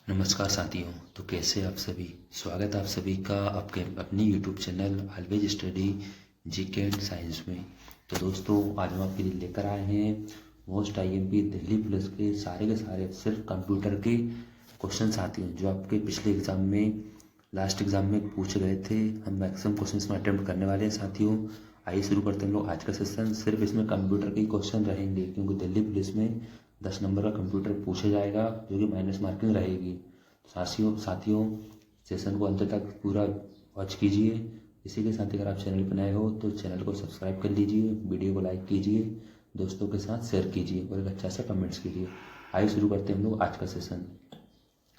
नमस्कार साथियों। तो कैसे आप सभी। स्वागत है आप सभी का आपके अपनी YouTube channel always study GK and science में। तो दोस्तों आज हम आपके लिए लेकर आए हैं मोस्ट आईएमपी दिल्ली पुलिस के सारे सिर्फ कंप्यूटर के क्वेश्चन साथियों, जो आपके पिछले एग्जाम में लास्ट एग्जाम में पूछे गए थे। हम मैक्सिमम क्वेश्चन में अटेम्प्ट करने वाले हैं साथियों। आइए शुरू करते हैं हम लोग आज का सेशन। सिर्फ इसमें कंप्यूटर के ही क्वेश्चन रहेंगे, क्योंकि दिल्ली पुलिस में 10 नंबर का कंप्यूटर पूछा जाएगा, जो कि माइनस मार्किंग रहेगी। साथियों सेशन को अंत तक पूरा वॉच कीजिए। इसी के साथ अगर आप चैनल पर नए हो तो चैनल को सब्सक्राइब कर लीजिए, वीडियो को लाइक कीजिए, दोस्तों के साथ शेयर कीजिए और एक अच्छा सा कमेंट्स कीजिए। आइए शुरू करते हैं हम लोग आज का सेशन।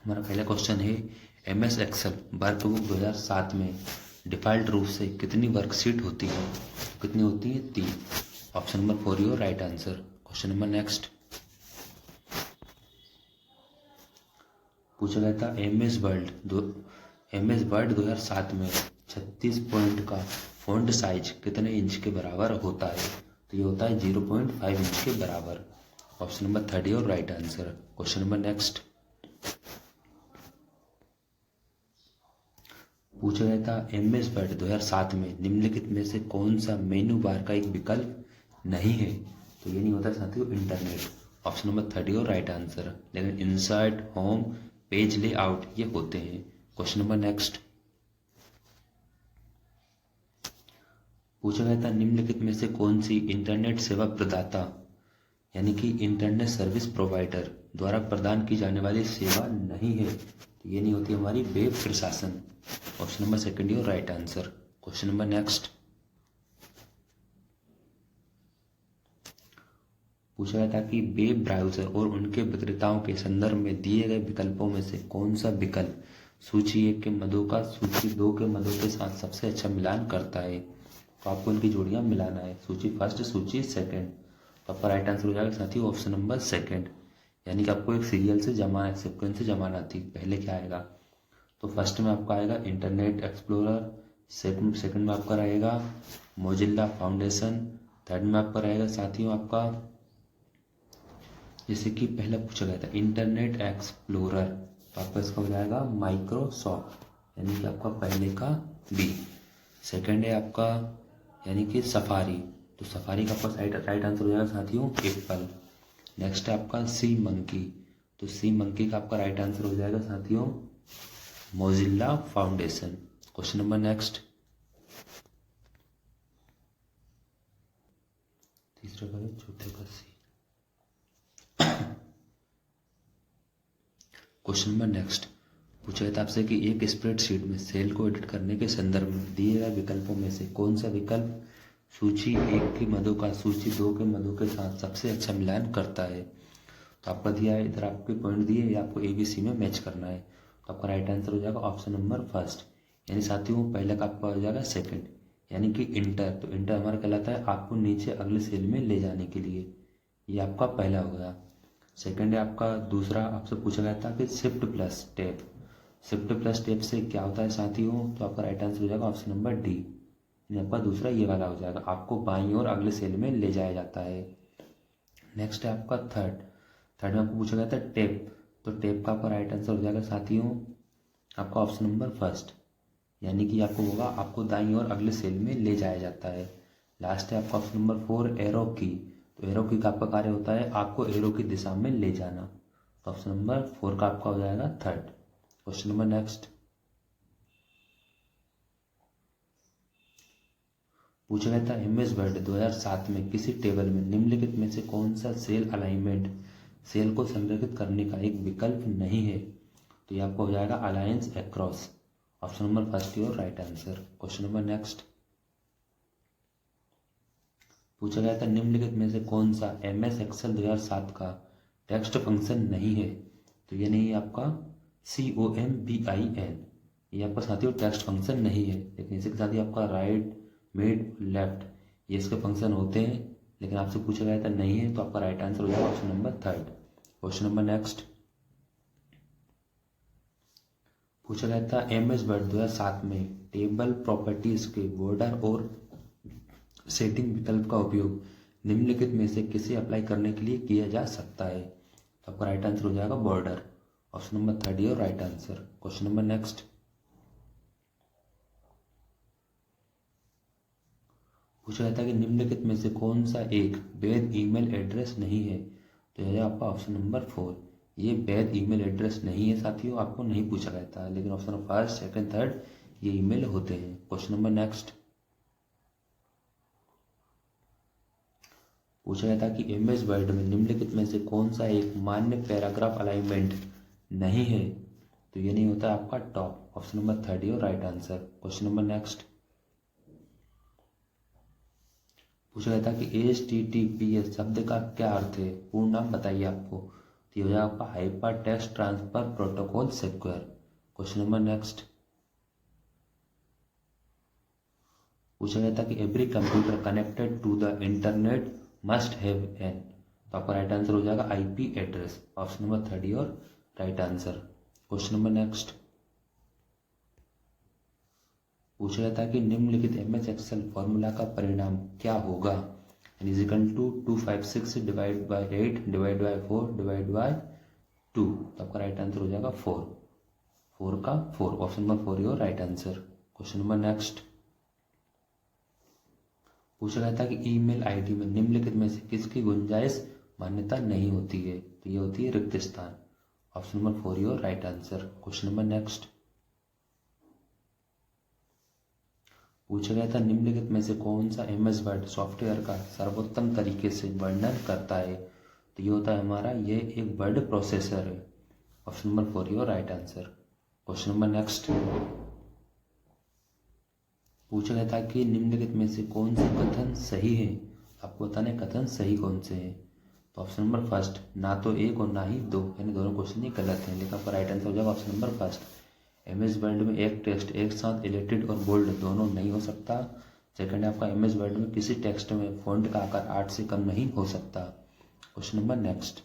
हमारा पहला क्वेश्चन है MS एक्सेल वर्कबुक 2007 में डिफ़ॉल्ट रूप से कितनी वर्कशीट होती है? कितनी होती है? 3। Option number 4 your right answer. Question number next पूछा गया था MS वर्ड 2007 में 36 पॉइंट का फॉन्ट साइज कितने इंच के बराबर होता है? तो ये होता है 0.5 इंच के बराबर। ऑप्शन नंबर 3 और right answer. Question number next पूछा गया था MS वर्ड 2007 में निम्नलिखित में से कौन सा मेनू बार का एक विकल्प नहीं है? तो ये नहीं होता साथियों इंटरनेट। ऑप्शन नंबर 3 और राइट आंसर। लेकिन इंसर्ट, होम, पेज लेआउट ये होते हैं। क्वेश्चन नंबर नेक्स्ट पूछा गया था निम्नलिखित में से कौन सी इंटरनेट सेवा प्रदाता यानी कि इंटरनेट सर्विस प्रोवाइडर द्वारा प्रदान की जाने वाली सेवा नहीं है? तो ये नहीं होती हमारी वेब प्रशासन। ऑप्शन नंबर 2 और right answer. Question number next पूछा गया था कि वेब ब्राउज़र और उनके विक्रेताओं के संदर्भ में दिए गए विकल्पों में से कौन सा विकल्प सूची 1 के मदों का सूची 2 के मदों के साथ सबसे अच्छा मिलान करता है? तो आपको इनकी जोड़ियां मिलाना है, सूची फर्स्ट, सूची सेकंड। तो आपका राइट आंसर हो जाएगा साथियों ऑप्शन नंबर 2। यानी कि आपको एक सीरियल से जमाना, सिक्वेंस से जमाना थी। पहले क्या आएगा? तो फर्स्ट में आपका आएगा इंटरनेट एक्सप्लोरर, सेकंड में आपका रहेगा मोजिल्ला फाउंडेशन, थर्ड में आपका रहेगा साथियों आपका, जैसे कि पहला पूछा गया था इंटरनेट एक्सप्लोरर, तो आपका इसका हो जाएगा माइक्रोसॉफ्ट, यानी कि आपका पहले का बी। सेकंड है आपका यानी कि सफारी, तो सफारी का आपका राइट आंसर हो जाएगा साथियों एप्पल। नेक्स्ट है आपका सी मंकी, तो सी मंकी का आपका राइट आंसर हो जाएगा साथियों Mozilla foundation. Question number next तीसरा का छोटे का सी। क्वेश्चन नंबर नेक्स्ट पूछा गया था आपसे कि एक स्प्रेडशीट में सेल को एडिट करने के संदर्भ में दिए गए विकल्पों में से कौन सा विकल्प सूची 1 के मदों का सूची 2 के मदों के साथ सबसे अच्छा मिलान करता है? तो आपका दिया है, इधर आपके पॉइंट दिए, ये आपको ABC में मैच करना है। तो आपका राइट आंसर हो जाएगा ऑप्शन नंबर फर्स्ट, यानी साथियों पहले का आपका हो जाएगा सेकंड, यानी कि इंटर। तो इंटर हमारा कहलाता है आपको नीचे अगले सेल में ले जाने के लिए। ये आपका पहला हो गया। सेकंड है आपका दूसरा, आपसे पूछा गया था कि shift plus tab. Shift plus tab से क्या होता है साथियों? तो आपका राइट आंसर हो जाएगा ऑप्शन नंबर डी, यानी आपका दूसरा ये वाला हो जाएगा, आपको बाईं ओर अगले सेल में ले जाया जाता है। नेक्स्ट है आपका थर्ड में आपको पूछा गया था टैब, तो टैब का आपका राइट आंसर हो जाएगा साथियों आपका ऑप्शन नंबर फर्स्ट, यानी कि आपको होगा आपको दाईं ओर अगले सेल में ले जाया जाता है। लास्ट है आपका ऑप्शन नंबर 4 एरो की, तो एरो की का आपका कार्य होता है आपको एरो की दिशा में ले जाना। तो ऑप्शन नंबर 4 का आपका हो जाएगा थर्ड। क्वेश्चन नंबर नेक्स्ट पूछा गया था MS वर्ड 2007 में किसी टेबल में निम्नलिखित में से कौन सा सेल अलाइनमेंट सेल को संरेखित करने का एक विकल्प नहीं है? तो ये आपको हो जाएगा alliance across. Option number first your right answer. Question number next पूछा गया था निम्नलिखित में से कौन सा MS एक्सेल 2007 का टेक्स्ट फंक्शन नहीं है? तो ये नहीं है आपका COMBIN, ये आपका साथियों टेक्स्ट फंक्शन नहीं है। लेकिन इसी के साथ ही आपका राइट, मिड, लेफ्ट ये इसके फंक्शन होते हैं, लेकिन आपसे पूछा गया था नहीं है, तो आपका राइट आंसर हो जाएगा option number third. Question number next पूछा गया था MS वर्ड 2007 में टेबल प्रॉपर्टीज के बॉर्डर और सेटिंग विकल्प का उपयोग निम्नलिखित में से किसे अप्लाई करने के लिए किया जा सकता है? तो आपका राइट आंसर हो जाएगा border. Option number third your right answer. Question number next, पूछा जाता है कि निम्नलिखित में से कौन सा एक वैध ईमेल एड्रेस नहीं है। तो यह आपका ऑप्शन नंबर 4, ये वैध ईमेल एड्रेस नहीं है साथियों, आपको नहीं पूछा जाता है, लेकिन ऑप्शन फर्स्ट सेकंड थर्ड ये ईमेल होते हैं। क्वेश्चन नंबर नेक्स्ट, पूछा जाता है कि एमएस वर्ड में निम्नलिखित में से कौन सा एक मान्य पैराग्राफ अलाइनमेंट नहीं है। तो ये नहीं होता है आपका top, option number third your right answer. Question number next, पूछा जाता है कि HTTPS शब्द का क्या अर्थ है, पूर्ण नाम बताइए आपको। तो ये हो जाएगा आपका hyper text transfer protocol secure. Question number next, पूछा जाता है कि every computer connected to the internet must have an. तो आपका राइट आंसर हो जाएगा IP address, option number third your right answer. Question number next, पूछा जाता है कि निम्नलिखित MS एक्सेल फॉर्मूला का परिणाम क्या होगा। Is equal to 256 divide by 8 divide by 4 divide by 2। तो आपका राइट आंसर हो जाएगा 4 का 4, option number 4 your right answer. Question number next, पूछा जाता है कि ईमेल ID में निम्नलिखित में से किसकी गुंजाइश मान्यता नहीं होती है। तो ये होती है रिक्त स्थान, option number 4 your right answer. Question number next, पूछा गया था निम्नलिखित में से कौन सा MS वर्ड सॉफ्टवेयर का सर्वोत्तम तरीके से वर्णन करता है। तो ये होता है हमारा, ये एक वर्ड प्रोसेसर है, option number 4 your right answer. Question number next, पूछा गया था कि निम्नलिखित में से कौन से कथन सही है। आपको बताना है कथन सही कौन से हैं। तो ऑप्शन नंबर फर्स्ट, ना तो एक और ना ही दो, यानी दोनों क्वेश्चन ही गलत हैं, लेकिन आपका राइट आंसर हो जाएगा option number first. MS word में एक टेक्स्ट एक साथ इलेक्टेड और बोल्ड दोनों नहीं हो सकता। सेकंड है आपका MS वर्ड में किसी टेक्स्ट में फॉन्ट का आकार 8 से कम नहीं हो सकता। क्वेश्चन नंबर नेक्स्ट,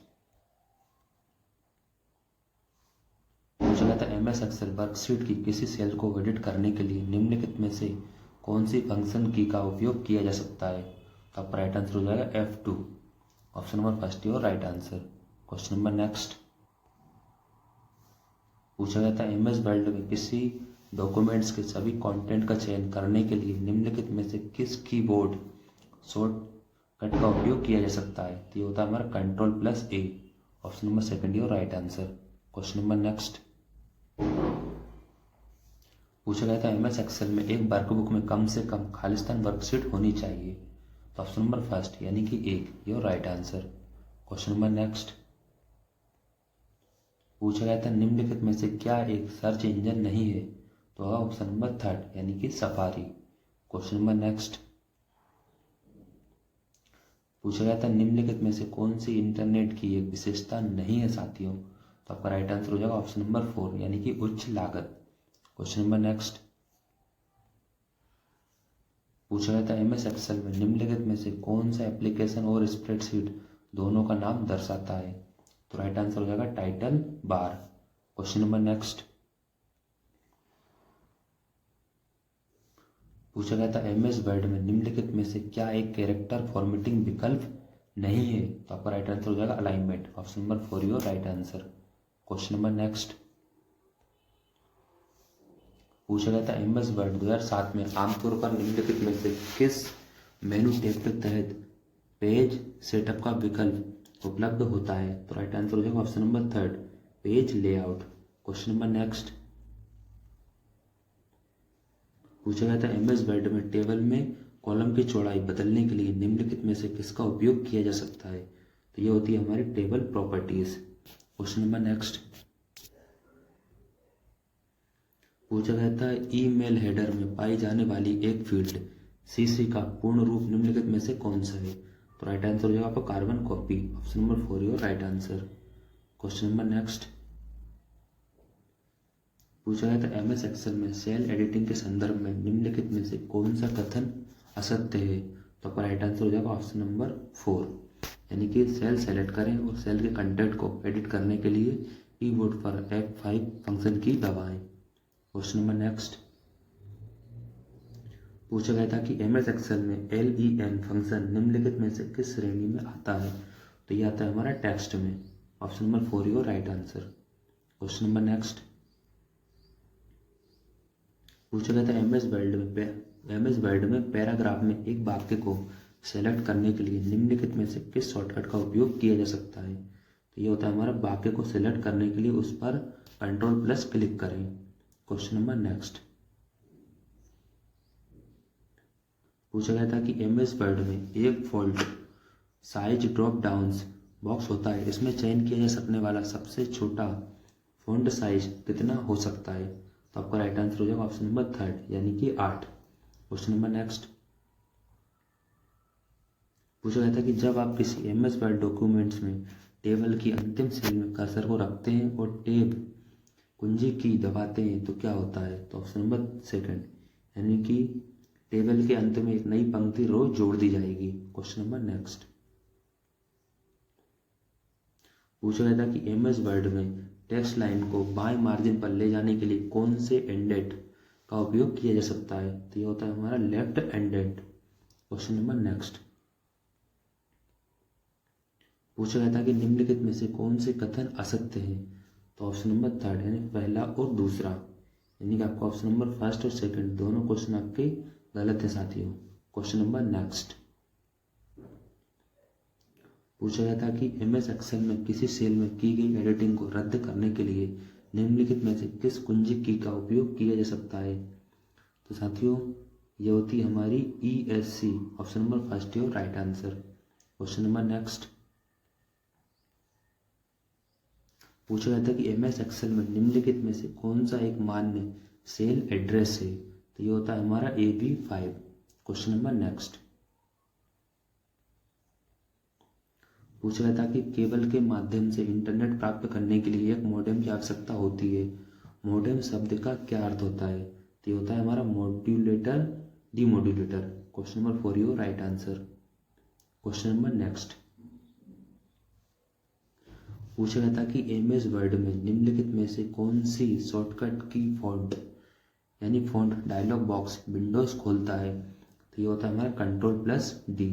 पूछा गया था MS एक्सेल वर्कशीट की किसी सेल को एडिट करने के लिए निम्नलिखित में से कौन सी फंक्शन की का उपयोग किया जा सकता है। तो आपका राइट आंसर हो जाएगा F2, option number first your right answer. Question number next, पूछा गया था MS वर्ड में किसी डॉक्यूमेंट्स के सभी कंटेंट का चयन करने के लिए निम्नलिखित में से किस कीबोर्ड शॉर्टकट का उपयोग किया जा सकता है। तो ये होता है हमारा Ctrl+A, option number second your right answer. Question number next, पूछा गया था MS एक्सेल में एक वर्कबुक में कम से कम खालिस्तान वर्कशीट होनी चाहिए। तो ऑप्शन नंबर फर्स्ट यानी कि 1 your right answer. Question number next, पूछा गया था निम्नलिखित में से क्या एक सर्च इंजन नहीं है। तो होगा ऑप्शन नंबर थर्ड यानी कि सफारी। क्वेश्चन नंबर नेक्स्ट, पूछा गया था निम्नलिखित में से कौन सी इंटरनेट की एक विशेषता नहीं है साथियों। तो आपका राइट आंसर हो जाएगा ऑप्शन नंबर 4 यानी कि उच्च लागत। क्वेश्चन नंबर नेक्स्ट, पूछा गया था MS एक्सेल में निम्नलिखित में से कौन सा एप्लीकेशन और स्प्रेडशीट दोनों का नाम दर्शाता है। तो राइट आंसर हो जाएगा title bar. Question number next, पूछा गया था MS वर्ड में निम्नलिखित में से क्या एक कैरेक्टर फॉर्मेटिंग विकल्प नहीं है। तो आपका राइट आंसर हो जाएगा alignment, option number 4 your right answer. Question number next, पूछा गया था MS वर्ड 2007 में आमतौर पर निम्नलिखित में से किस मेनू टैब के तहत पेज सेटअप का विकल्प उपलब्ध होता है। तो राइट आंसर हो जाएगा option number third page layout. Question number next, पूछा गया था MS वर्ड में टेबल में कॉलम की चौड़ाई बदलने के लिए निम्नलिखित में से किसका उपयोग किया जा सकता है। तो ये होती है हमारी table properties. Question number next, पूछा गया था ईमेल हेडर में पाई जाने वाली एक फील्ड CC का पूर्ण रूप निम्नलिखित में से कौन सा है। तो राइट आंसर हो जाएगा आपका carbon copy, option number 4 your right answer. Question number next, पूछा गया था MS एक्सेल में सेल एडिटिंग के संदर्भ में निम्नलिखित में से कौन सा कथन असत्य है। तो आपका राइट आंसर हो जाएगा ऑप्शन नंबर 4 यानी कि सेल सेलेक्ट करें और सेल के कंटेंट को एडिट करने के लिए कीबोर्ड पर F5 फंक्शन की दबाएं। क्वेश्चन नंबर नेक्स्ट, पूछा गया था कि MS एक्सेल में LEN फंक्शन निम्नलिखित में से किस श्रेणी में आता है। तो ये आता है हमारा टेक्स्ट में, option number 4 your right answer. Question number next पूछा गया था एम एस वर्ड में पैराग्राफ में एक वाक्य को सेलेक्ट करने के लिए निम्नलिखित में से किस शॉर्टकट का उपयोग किया जा सकता है। तो ये होता है हमारा वाक्य को सेलेक्ट करने के लिए उस पर कंट्रोल प्लस क्लिक करें। क्वेश्चन नंबर नेक्स्ट पूछा गया था कि एम एस वर्ड में एक fold size drop downs box होता है, इसमें चयन किया जा सकने वाला सबसे छोटा फॉन्ट साइज कितना हो सकता है। तो आपका राइट आंसर हो जाएगा ऑप्शन नंबर 3 यानी कि 8। क्वेश्चन नंबर नेक्स्ट पूछा गया था कि जब आप किसी एम एस वर्ड डॉक्यूमेंट्स में टेबल की अंतिम सेल में कर्सर को रखते हैं और टेब कुंजी की दबाते हैं तो क्या होता है। तो ऑप्शन नंबर 2 यानी कि टेबल के अंत में एक नई पंक्ति रो जोड़ दी जाएगी। क्वेश्चन नंबर नेक्स्ट पूछा गया था कि एम एस वर्ड में टेक्स्ट लाइन को बाएं मार्जिन पर ले जाने के लिए कौन से एंडेड का उपयोग किया जा सकता है। तो ये होता है हमारा left ended. Question number next पूछा गया था कि निम्नलिखित में से कौन से कथन असत्य हैं। तो ऑप्शन नंबर 3 यानी पहला और दूसरा, यानी कि आपका ऑप्शन नंबर 1 और 2 दोनों क्वेश्चन आपके गलत है साथियों। क्वेश्चन नंबर नेक्स्ट पूछा गया था कि एम एस एक्सेल में किसी सेल में की गई एडिटिंग को रद्द करने के लिए निम्नलिखित में से किस कुंजी की का उपयोग किया जा सकता है। तो साथियों ये होती है हमारी ESC। ऑप्शन नंबर 1 है right answer. Question number next पूछा गया था कि एम एस एक्सेल में निम्नलिखित में से कौन सा एक मान्य सेल एड्रेस है। तो ये होता है हमारा AB5। क्वेश्चन नंबर नेक्स्ट पूछा गया था कि केबल के माध्यम से इंटरनेट प्राप्त करने के लिए एक मॉडेम की आवश्यकता होती है। मॉडेम शब्द का क्या अर्थ होता है। तो ये होता है हमारा modulator demodulator. Question number 4 your right answer. Question number next पूछा गया था कि एम एस वर्ड में निम्नलिखित में से कौन सी शॉर्टकट की फॉन्ट यानी फॉन्ट डायलॉग बॉक्स विंडोज खोलता है। तो ये होता है हमारा Ctrl+D।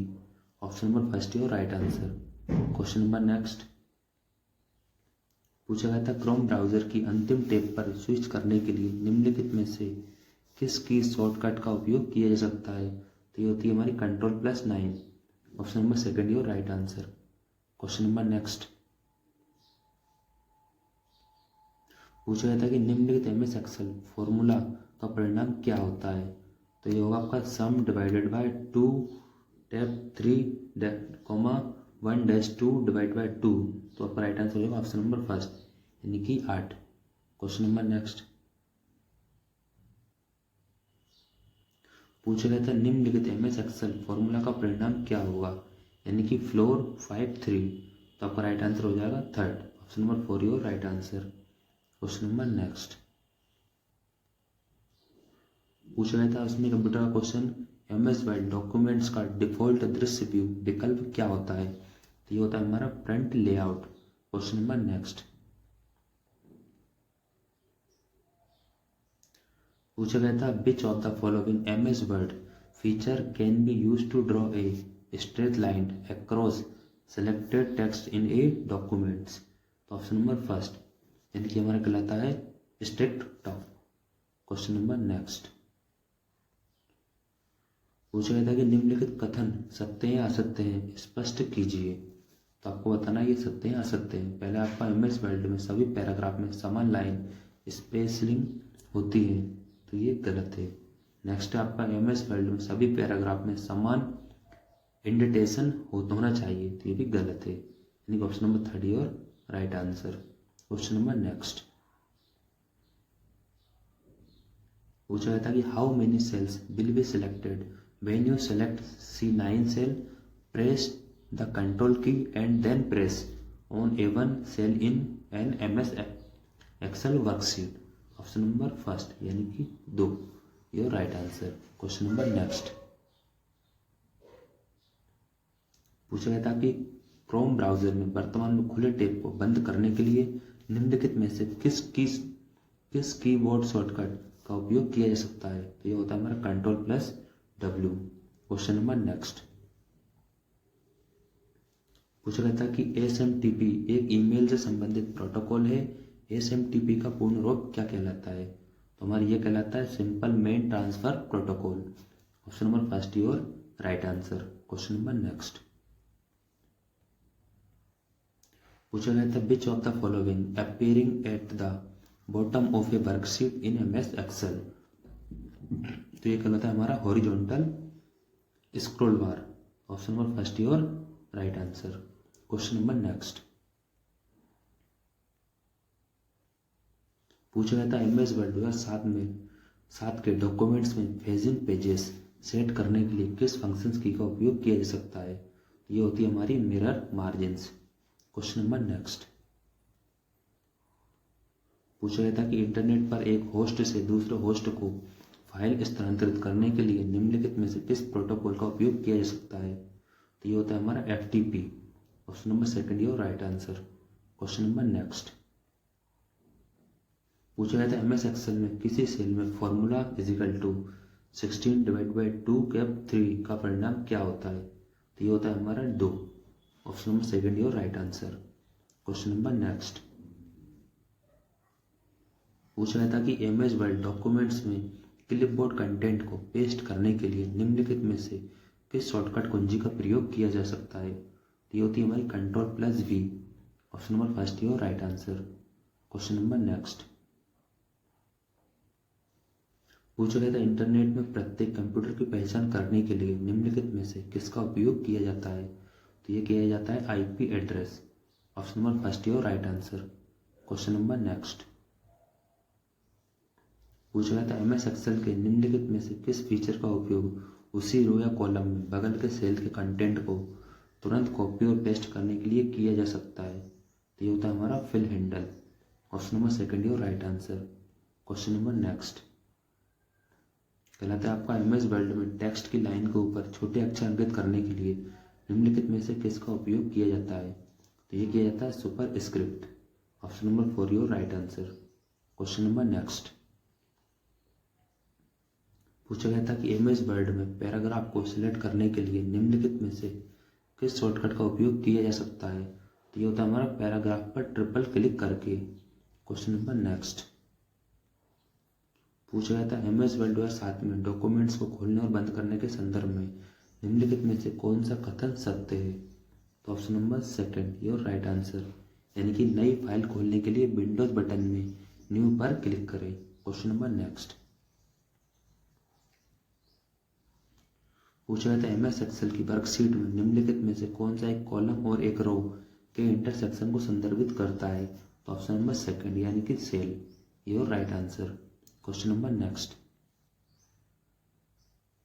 Option number 1 your right answer. Question number next पूछा गया था क्रोम ब्राउजर की अंतिम टैब पर स्विच करने के लिए निम्नलिखित में से किस की शॉर्टकट का उपयोग किया जा सकता है। तो ये होती है हमारी Ctrl+9। Option number 2 your right answer. Question number next पूछा गया था कि निम्नलिखित एम एस एक्सेल फॉर्मूला का परिणाम क्या होता है। तो ये होगा आपका सम divided by 2 tab 3 1-2 divide by 2। तो आपका राइट आंसर होगा ऑप्शन नंबर 1 यानी कि 8। क्वेश्चन नंबर नेक्स्ट पूछा गया था निम्नलिखित एम एस एक्सेल फॉर्मूला का परिणाम क्या होगा, यानी कि फ्लोर 5-3। तो आपका राइट आंसर हो जाएगा 3rd। Option number 4 your right answer. Question number next पूछा गया था उसमें कंप्यूटर का question M S word documents का डिफॉल्ट दृश्य व्यू विकल्प क्या होता है। तो ये होता है हमारा front layout. Question number next पूछा गया था which of the following M S word feature can be use to draw a straight line across selected text in a documents. तो ऑप्शन नंबर 1 यानी कि हमारा कहलाता है strict top. Question number next पूछा गया था कि निम्नलिखित कथन सत्य हैं असत्य हैं स्पष्ट कीजिए। तो आपको बताना ये सत्य हैं असत्य हैं। पहले आपका एम एस वर्ड में सभी पैराग्राफ में समान लाइन स्पेसिंग होती है, तो ये गलत है। नेक्स्ट आपका एम एस वर्ड में सभी पैराग्राफ में समान इंडेंटेशन होना चाहिए, तो ये भी गलत है, यानी ऑप्शन नंबर 3 और right answer. Question number next पूछा गया था कि how many cells will be selected when you select C9 cell, press the control key and then press on A1 cell in an MS excel worksheet. Option number 1 यानी कि 2 your right answer. Question number next पूछा गया था कि Chrome browser में वर्तमान में खुले टैब को बंद करने के लिए निम्नलिखित में से किस कीबोर्ड शॉर्टकट का उपयोग किया जा सकता है। तो ये होता है हमारा Ctrl+W। क्वेश्चन नंबर नेक्स्ट पूछा गया था कि SMTP एक ईमेल से संबंधित प्रोटोकॉल है SMTP का पूर्ण रूप क्या कहलाता है? तो हमारा ये कहलाता है simple main transfer protocol. Option number first your right answer. Question number next पूछा गया था which of the following appearing at the bottom of a worksheet in MS excel. तो ये कहलाता है हमारा horizontal scroll bar. Option number first your right answer. Question number next पूछा गया था MS वर्ड 2007 के डॉक्यूमेंट्स में फेजिंग पेजेस सेट करने के लिए किस फंक्शंस की का उपयोग किया जा सकता है? ये होती है हमारी mirror margins. Question number next पूछा गया था कि इंटरनेट पर एक होस्ट से दूसरे होस्ट को फाइल स्थानांतरित करने के लिए निम्नलिखित में से किस प्रोटोकॉल का उपयोग किया जा सकता है? तो ये होता है हमारा FTP। Option number second your right answer. Question number next पूछा गया था MS एक्सेल में किसी सेल में फॉर्मूला = 16/2 का परिणाम क्या होता है? तो ये होता है हमारा 2। Option number second your right answer. Question number next पूछा गया था कि MS वर्ड डॉक्यूमेंट्स में क्लिपबोर्ड कंटेंट को पेस्ट करने के लिए निम्नलिखित में से किस शॉर्टकट कुंजी का प्रयोग किया जा सकता है? तो ये होती है हमारी Ctrl+V। Option number first your right answer. Question number next पूछा गया था इंटरनेट में प्रत्येक कंप्यूटर की पहचान करने के लिए निम्नलिखित में से किसका उपयोग किया जाता है? तो ये किया जाता है IP address. Option number first your right answer. Question number next पूछा गया था MS एक्सेल के निम्नलिखित में से किस फीचर का उपयोग उसी रो या कॉलम में बगल के सेल के कंटेंट को तुरंत कॉपी और पेस्ट करने के लिए किया जा सकता है? तो ये होता है हमारा fill handle. Option number second your right answer. Question number next कहलाता है आपका MS वर्ड में टेक्स्ट की लाइन के ऊपर छोटे अक्षर अंकित करने के लिए निम्नलिखित में से किसका उपयोग किया जाता है? तो ये किया जाता है super script. Option number 4 your right answer. Question number next पूछा गया था कि MS वर्ड में पैराग्राफ को सिलेक्ट करने के लिए निम्नलिखित में से किस शॉर्टकट का उपयोग किया जा सकता है? तो ये होता है हमारा पैराग्राफ पर ट्रिपल क्लिक करके। क्वेश्चन नंबर नेक्स्ट पूछा गया था MS वर्ड 2007 में डॉक्यूमेंट्स को खोलने और बंद करने के संदर्भ में निम्नलिखित में से कौन सा कथन सत्य है? तो option number second your right answer. यानी कि नई फाइल खोलने के लिए विंडोज बटन में न्यू पर क्लिक करें। क्वेश्चन नंबर नेक्स्ट पूछा गया था MS एक्सेल की वर्कशीट में निम्नलिखित में से कौन सा एक कॉलम और एक रो के इंटरसेक्शन को संदर्भित करता है? तो ऑप्शन नंबर सेकंड यानी कि sell your right answer. Question number next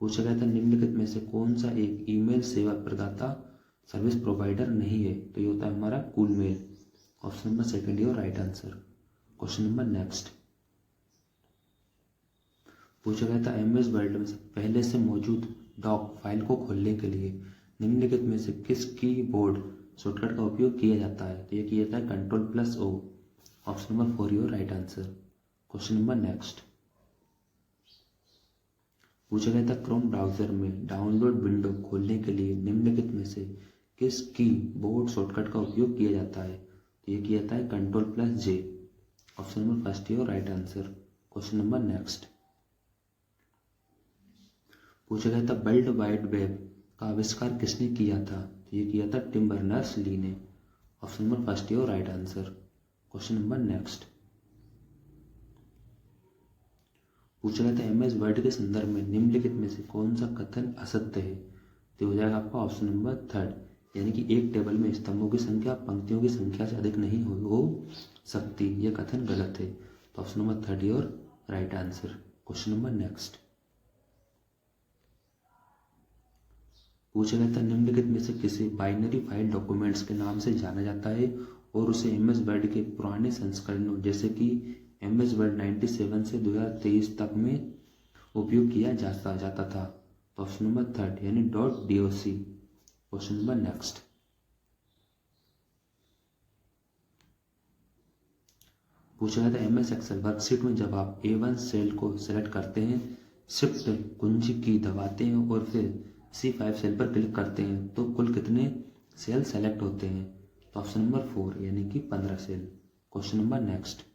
पूछा गया था निम्नलिखित में से कौन सा एक ईमेल सेवा प्रदाता सर्विस प्रोवाइडर नहीं है? तो ये होता है हमारा कूलमेल। Option number second your right answer. Question number next पूछा गया था MS वर्ड में पहले से मौजूद डॉक फाइल को खोलने के लिए निम्नलिखित में से किस कीबोर्ड शॉर्टकट का उपयोग किया जाता है? तो ये किया जाता है Ctrl+O। Option number 4 your right answer. Question number next पूछा गया था क्रोम ब्राउजर में डाउनलोड विंडो खोलने के लिए निम्नलिखित में से किस कीबोर्ड शॉर्टकट का उपयोग किया जाता है? तो ये किया जाता है Ctrl+J। Option number first your right answer. Question number next पूछा गया था वर्ल्ड वाइड वेब का आविष्कार किसने किया था? तो ये किया था टिम बर्नर्स-ली ने। Option number first your right answer. Question number next पूछा गया था MS वर्ड के संदर्भ में निम्नलिखित में से कौन सा कथन असत्य है? तो हो जाएगा आपका ऑप्शन नंबर थर्ड यानी कि एक टेबल में स्तंभों की संख्या पंक्तियों की संख्या से अधिक नहीं हो सकती। यह कथन गलत है। तो option number third your right answer. Question number next पूछा गया था निम्नलिखित में से किसे बाइनरी फाइल डॉक्यूमेंट्स के नाम से जाना जाता है और उसे MS वर्ड के पुराने संस्करणों जैसे कि MS वर्ड 97 से 2023 तक में उपयोग किया जाता था? तो ऑप्शन नंबर थर्ड यानी .doc। क्वेश्चन नंबर नेक्स्ट पूछा गया था MS एक्सेल वर्कशीट में जब आप A1 सेल को सेलेक्ट करते हैं, शिफ्ट कुंजी की दबाते हैं और फिर C5 सेल पर क्लिक करते हैं तो कुल कितने सेल सेलेक्ट होते हैं? तो ऑप्शन नंबर 4 यानी कि 15 सेल। क्वेश्चन नंबर नेक्स्ट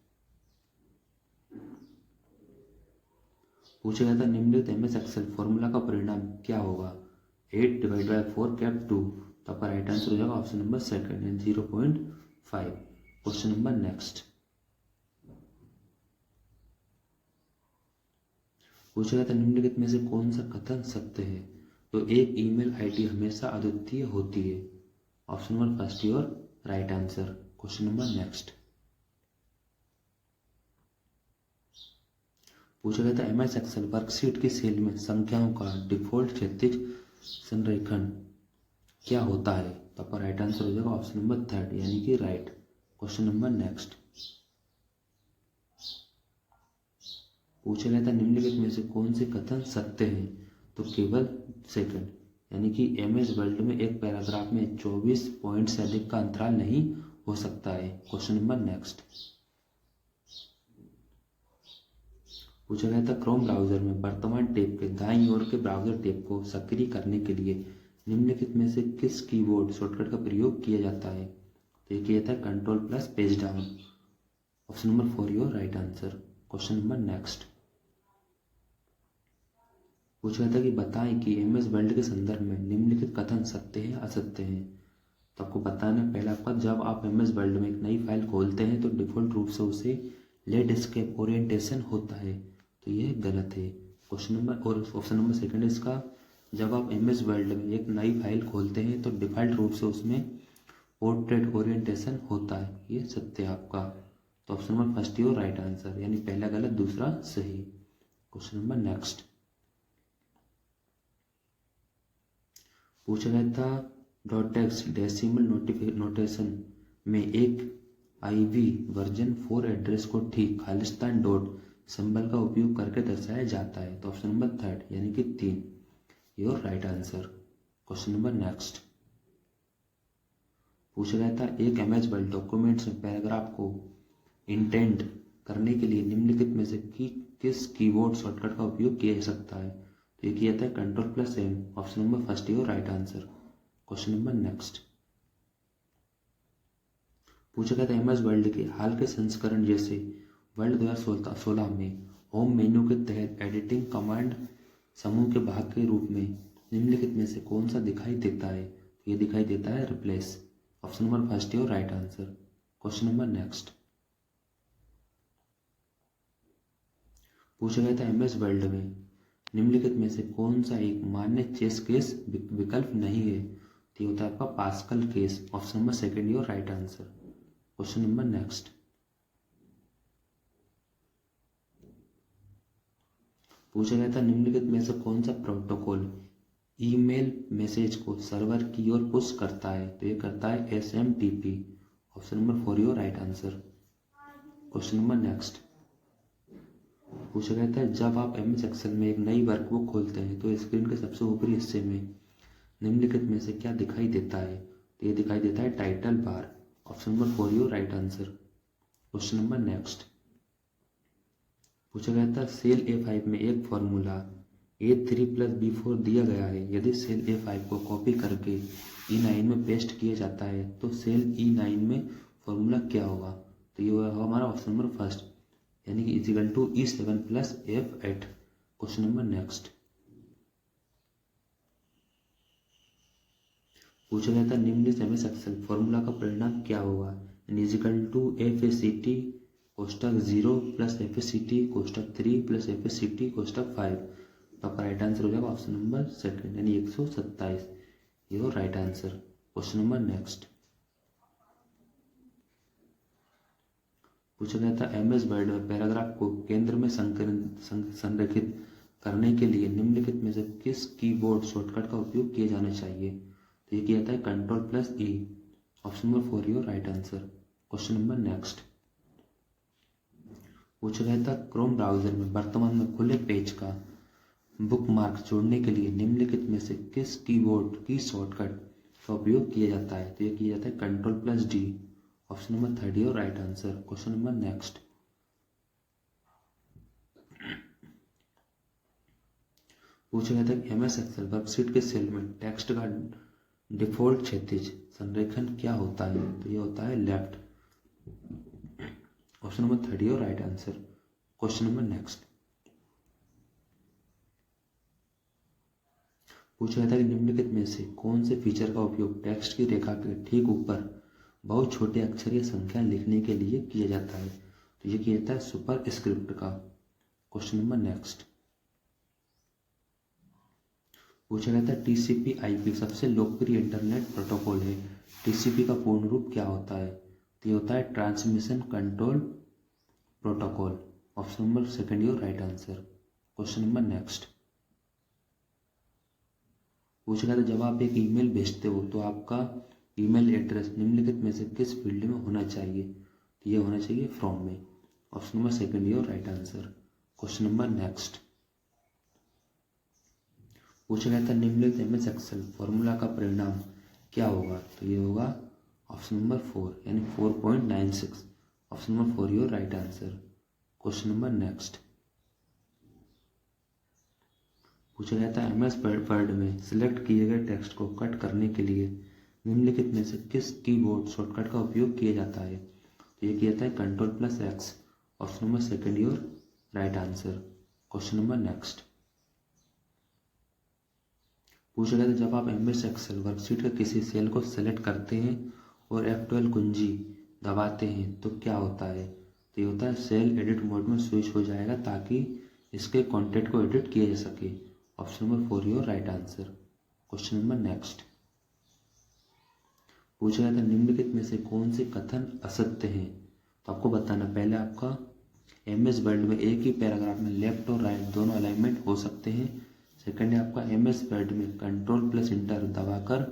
पूछा गया था निम्नलिखित एमएस एक्सेल फॉर्मूला का परिणाम क्या होगा। 8 डिवाइड बाई 4 कैप 2, तो आपका राइट आंसर हो जाएगा option number second and 0.5। Question number next. पूछा गया था निम्नलिखित में से कौन सा कथन सत्य है। तो एक ईमेल आईडी हमेशा अद्वितीय होती है। Option number first your right answer. Question number next. पूछा गया था एमएस एक्सेल वर्कशीट की सेल में संख्याओं का डिफॉल्ट क्षैतिज संरेखण क्या होता है। तो आपका राइट आंसर हो जाएगा ऑप्शन नंबर थर्ड यानी कि राइट। Question number next. पूछा गया था निम्नलिखित में से कौन से कथन सत्य हैं। तो केवल सेकंड यानी कि एमएस वर्ल्ड में एक पैराग्राफ में 24 पॉइंट से अधिक का अंतराल नहीं हो सकता है। Question number next. पूछा गया था क्रोम ब्राउजर में वर्तमान टैब के दाईं ओर के ब्राउजर टैब को सक्रिय करने के लिए निम्नलिखित में से किस कीबोर्ड शॉर्टकट का प्रयोग किया जाता है। तो ये किया जाता है control plus page down. Option number 4 your right answer. Question number next. पूछा था कि बताएं कि एमएस वर्ल्ड के संदर्भ में निम्नलिखित कथन सत्य है असत्य है। तो आपको बताना पहला आपका जब आप एमएस वर्ल्ड में एक नई फाइल खोलते हैं तो डिफॉल्ट रूप से उसे लैंडस्केप ओरिएंटेशन होता है, तो ये गलत है। क्वेश्चन नंबर और ऑप्शन नंबर सेकंड इसका जब आप एमएस वर्ल्ड में एक नई फाइल खोलते हैं तो डिफॉल्ट रूप से उसमें पोर्ट्रेट ओरिएंटेशन होता है, ये सत्य है आपका। तो option number first your right answer यानी पहला गलत दूसरा सही। Question number next. पूछा गया था डॉटेक्स डेसिमल नोटेशन में एक आईवी वर्जन 4 एड्रेस को ठीक खालिस्तान डॉट सिंबल का उपयोग करके दर्शाया जाता है। तो ऑप्शन नंबर थर्ड यानी कि 3 your right answer. Question number next. पूछा गया था एक एमएस वर्ड डॉक्यूमेंट्स में पैराग्राफ को इंटेंड करने के लिए निम्नलिखित में से किस कीबोर्ड शॉर्टकट का उपयोग किया जा सकता है। तो ये किया जाता है control plus M. Option number first your right answer. Question number next. पूछा गया था एमएस वर्ल्ड के हाल के संस्करण जैसे वर्ल्ड 2016 में होम मेन्यू के तहत एडिटिंग कमांड समूह के भाग के रूप में निम्नलिखित में से कौन सा दिखाई देता है। ये दिखाई देता है replace. Option number first your right answer. Question number next. पूछा गया था एमएस वर्ल्ड में निम्नलिखित में से कौन सा एक मान्य चेस केस विकल्प नहीं है। तो होता है आपका pascal case. Option number second your right answer. Question number next. पूछा गया था निम्नलिखित में से कौन सा प्रोटोकॉल ईमेल मैसेज को सर्वर की ओर पुश करता है। तो ये करता है SMTP। Option number 4 your right answer. Question number next. पूछा गया था जब आप एमएस एक्सेल में एक नई वर्कबुक खोलते हैं तो स्क्रीन के सबसे ऊपरी हिस्से में निम्नलिखित में से क्या दिखाई देता है। तो ये दिखाई देता है title bar. Option number 4 your right answer. Question number next. पूछा गया था सेल A5 में एक फॉर्मूला A3 + B4 दिया गया है। यदि सेल A5 को कॉपी करके E9 में पेस्ट किया जाता है तो सेल E9 में फॉर्मूला क्या होगा। तो ये होगा हमारा ऑप्शन नंबर फर्स्ट यानी कि is equal to E7 + F8। Question number next. पूछा गया था निम्नलिखित एमएस एक्सेल फॉर्मूला का परिणाम क्या होगा। इजिकल टू FACT कोष्टक 0 + FACT कोष्टक 3 + FACT कोष्टक 5। तो आपका राइट आंसर हो जाएगा ऑप्शन नंबर सेकंड यानी 127 your right answer. Question number next. पूछा गया था एमएस वर्ड में पैराग्राफ को केंद्र में संरेखित करने के लिए निम्नलिखित में से किस कीबोर्ड शॉर्टकट का उपयोग किया जाना चाहिए। तो ये किया जाता है control plus E। Option number 4 your right answer. Question number next. पूछा गया था क्रोम ब्राउजर में वर्तमान में खुले पेज का बुकमार्क जोड़ने के लिए निम्नलिखित में से किस कीबोर्ड की शॉर्टकट का उपयोग किया जाता है। तो ये किया जाता है control plus D। Option number 3 your right answer. Question number next. पूछा गया था कि एमएस एक्सेल वर्कशीट के सेल में टेक्स्ट का डिफॉल्ट क्षैतिज संरेखण क्या होता है। तो ये होता है left. Option number 3 your right answer. Question number next. पूछा गया था कि निम्नलिखित में से कौन से फीचर का उपयोग टेक्स्ट की रेखा के ठीक ऊपर बहुत छोटे अक्षर या संख्या लिखने के लिए किया जाता है। तो ये किया जाता है सुपर स्क्रिप्ट का। Question number next. पूछा गया था टीसीपी आईपी सबसे लोकप्रिय इंटरनेट प्रोटोकॉल है। टीसीपी का पूर्ण रूप क्या होता है? तो ये होता है transmission control protocol. Option number second your right answer. Question number next. पूछा गया था जब आप एक ईमेल भेजते हो तो आपका ईमेल एड्रेस निम्नलिखित में से किस फील्ड में होना चाहिए? तो ये होना चाहिए फ्रॉम में। Option number second your right answer. Question number next. पूछा गया था निम्नलिखित एमएस एक्सेल फॉर्मूला का परिणाम क्या होगा? तो ये होगा ऑप्शन नंबर 4 यानी 4.96। Option number 4 your right answer. Question number next. पूछा गया था एमएस वर्ड में सिलेक्ट किए गए टेक्स्ट को कट करने के लिए निम्नलिखित में से किस कीबोर्ड शॉर्टकट का उपयोग किया जाता है? तो ये किया जाता है Ctrl+X। Option number second your right answer. Question number next. पूछा गया था जब आप एमएस एक्सेल वर्कशीट के किसी सेल को सेलेक्ट करते हैं और F12 कुंजी दबाते हैं तो क्या होता है? तो ये होता है सेल एडिट मोड में स्विच हो जाएगा ताकि इसके कंटेंट को एडिट किया जा सके। Option number 4 your right answer. Question number next. पूछा गया था निम्नलिखित में से कौन से कथन असत्य हैं? तो आपको बताना पहले आपका एमएस वर्ड में एक ही पैराग्राफ में लेफ्ट और राइट दोनों अलाइनमेंट हो सकते हैं। सेकंड है आपका एमएस वर्ड में Ctrl+Enter दबाकर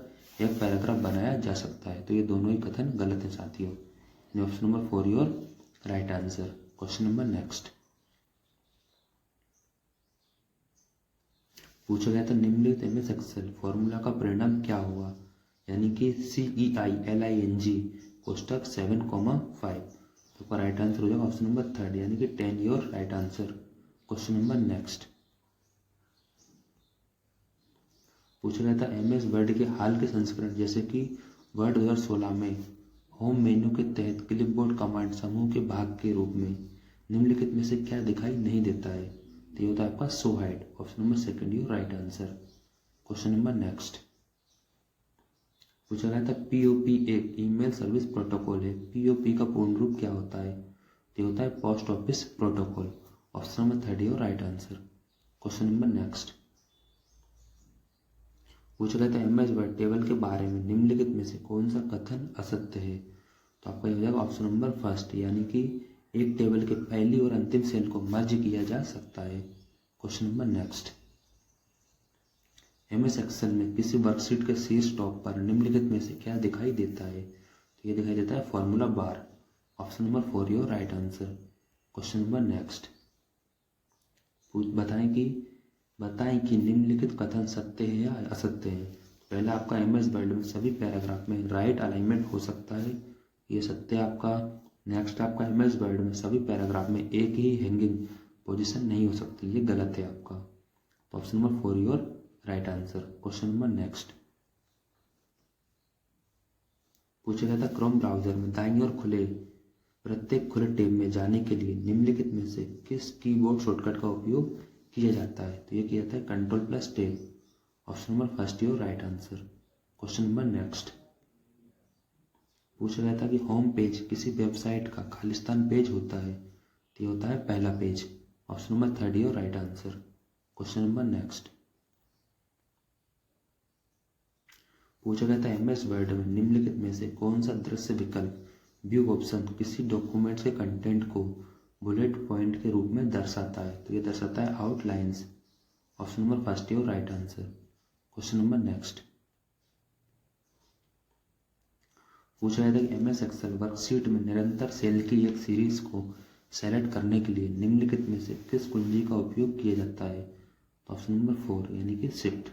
एक पैराग्राफ बनाया जा सकता है। तो ये दोनों ही कथन गलत है साथियों। Option number 4 your right answer. Question number next. पूछा गया था निम्नलिखित एमएस एक्सेल फॉर्मूला का परिणाम क्या हुआ? यानी कि CEILING कोष्टक 7,5। तो राइट आंसर हो जाएगा ऑप्शन नंबर 3 यानी कि 10 your right answer. Question number next. पूछा गया था एमएस वर्ड के हाल के संस्करण जैसे कि वर्ड 2016 में होम मेन्यू के तहत क्लिपबोर्ड कमांड समूह के भाग के रूप में निम्नलिखित में से क्या दिखाई नहीं देता है? तो ये होता है आपका show hide. Option number second your right answer. Question number next. पूछा गया था पीओपी एक ईमेल सर्विस प्रोटोकॉल है। पीओपी का पूर्ण रूप क्या होता है? तो ये होता है post office protocol. Option number 3 your right answer. Question number next. पूछा गया था एमएस वर्ड टेबल के बारे में निम्नलिखित में से कौन सा कथन असत्य है? तो आपका ये हो जाएगा ऑप्शन नंबर फर्स्ट यानी कि एक टेबल के पहली और अंतिम सेल को मर्ज किया जा सकता है। Question number next. MS excel में किसी वर्कशीट के शीर्ष टॉप पर निम्नलिखित में से क्या दिखाई देता है? तो ये दिखाई देता है formula bar. Option number 4 your right answer. Question number next. बताएं कि निम्नलिखित कथन सत्य है या असत्य है। पहला आपका एमएस वर्ड में सभी पैराग्राफ में राइट अलाइनमेंट हो सकता है, ये सत्य आपका। नेक्स्ट आपका एमएस वर्ड में सभी पैराग्राफ में एक ही हैंगिंग पोजीशन नहीं हो सकती, ये गलत है आपका। तो option number 4 your right answer. Question number next. पूछा गया था क्रोम ब्राउजर में दाईं ओर खुले प्रत्येक खुले टैब में जाने के लिए निम्नलिखित में से किस कीबोर्ड शॉर्टकट का उपयोग किया जाता है? तो ये किया जाता है Ctrl+Tab। Option number first your right answer. Question number next. पूछा गया था कि होम पेज किसी वेबसाइट का खालिस्तान पेज होता है, तो ये होता है पहला page. Option number 3 your right answer. Question number next. पूछा गया था एमएस वर्ड में निम्नलिखित में से कौन सा दृश्य विकल्प व्यू ऑप्शन किसी डॉक्यूमेंट के कंटेंट को बुलेट पॉइंट के रूप में दर्शाता है? तो ये दर्शाता है outlines. Option number first your right answer. Question number next. पूछा गया था कि एमएस एक्सेल वर्कशीट में निरंतर सेल की एक सीरीज को सेलेक्ट करने के लिए निम्नलिखित में से किस कुंजी का उपयोग किया जाता है? तो ऑप्शन नंबर 4 यानी कि शिफ्ट।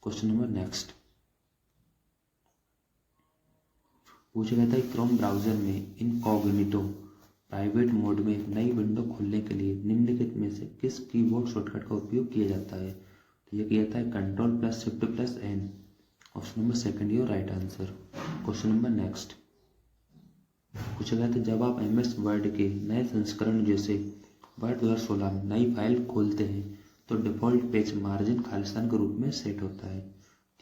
Question number next. पूछा गया था कि क्रोम ब्राउजर में इनकॉग्निटो प्राइवेट मोड में एक नई विंडो खोलने के लिए निम्नलिखित में से किस कीबोर्ड शॉर्टकट का उपयोग किया जाता है? तो यह किया जाता है Ctrl+Shift+N। Option number second your right answer. Question number next. पूछा गया था जब आप एमएस वर्ड के नए संस्करण जैसे वर्ड 2016 में नई फाइल खोलते हैं तो डिफॉल्ट पेज मार्जिन खालिस्तान के रूप में सेट होता है,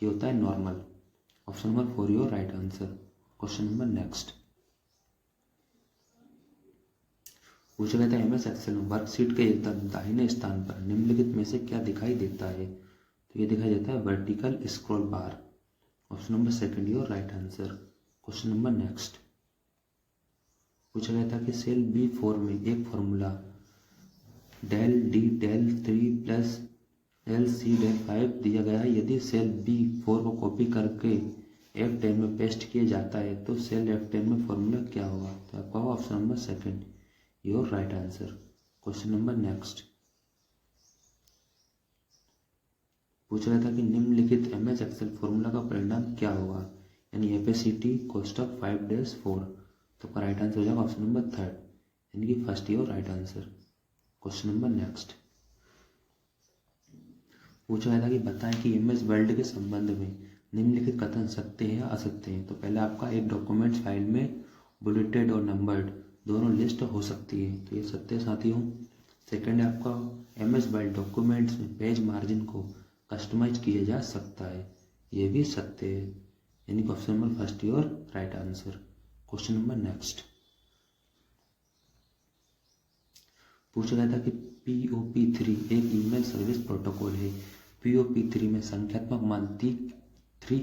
ये होता है normal. Option number 4 your right answer. Question number next पूछा गया था एमएस एक्सेल में वर्कशीट के एकदम दाहिने स्थान पर निम्नलिखित में से क्या दिखाई देता है, तो ये दिखाई देता है vertical scroll bar. Option number 2 your right answer. Question number next पूछा गया था कि सेल B4 में एक formula del D del 3 plus del C del 5 दिया गया है। यदि सेल B4 को कॉपी करके F10 में पेस्ट किया जाता है तो सेल F10 में फॉर्मूला क्या होगा, तो आपका होगा option number 2 your right answer. Question number next पूछ रहा था कि निम्नलिखित एमएस एक्सेल फॉर्मूला का परिणाम क्या होगा, यानी एफएसीटी कोष्ठक 5-4, तो आपका राइट आंसर हो जाएगा ऑप्शन नंबर 3 यानी कि first your right answer. Question number next पूछा गया था कि बताएं कि एमएस वर्ल्ड के संबंध में निम्नलिखित कथन सत्य है या असत्य है। तो पहले आपका एक डॉक्यूमेंट्स फाइल में बुलेटेड और नंबर्ड दोनों लिस्ट हो सकती है, तो ये सत्य साथियों। सेकंड है आपका एमएस वर्ल्ड डॉक्यूमेंट्स में पेज मार्जिन को कस्टमाइज किया जा सकता है, ये भी सत्य है, यानी कि option number first your right answer. Question number next पूछा गया था कि POP3 एक ईमेल सर्विस प्रोटोकॉल है। POP3 में संख्यात्मक मान 3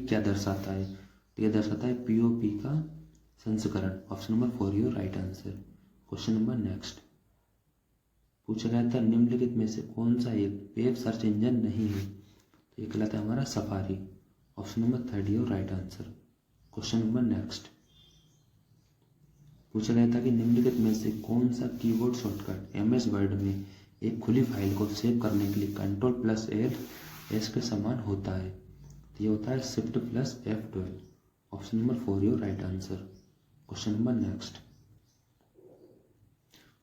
क्या दर्शाता है, तो यह दर्शाता है POP का संस्करण। Option number 4 your right answer. Question number next पूछा गया था निम्नलिखित में से कौन सा एक वेब सर्च इंजन नहीं है, तो ये कहलाता है हमारा safari. Option number 3 your right answer. Question number next पूछा गया था कि निम्नलिखित में से कौन सा कीबोर्ड शॉर्टकट एमएस वर्ड में एक खुली फाइल को सेव करने के लिए Ctrl+L के समान होता है, तो ये होता है Shift+F12। Option number 4 your right answer. Question number next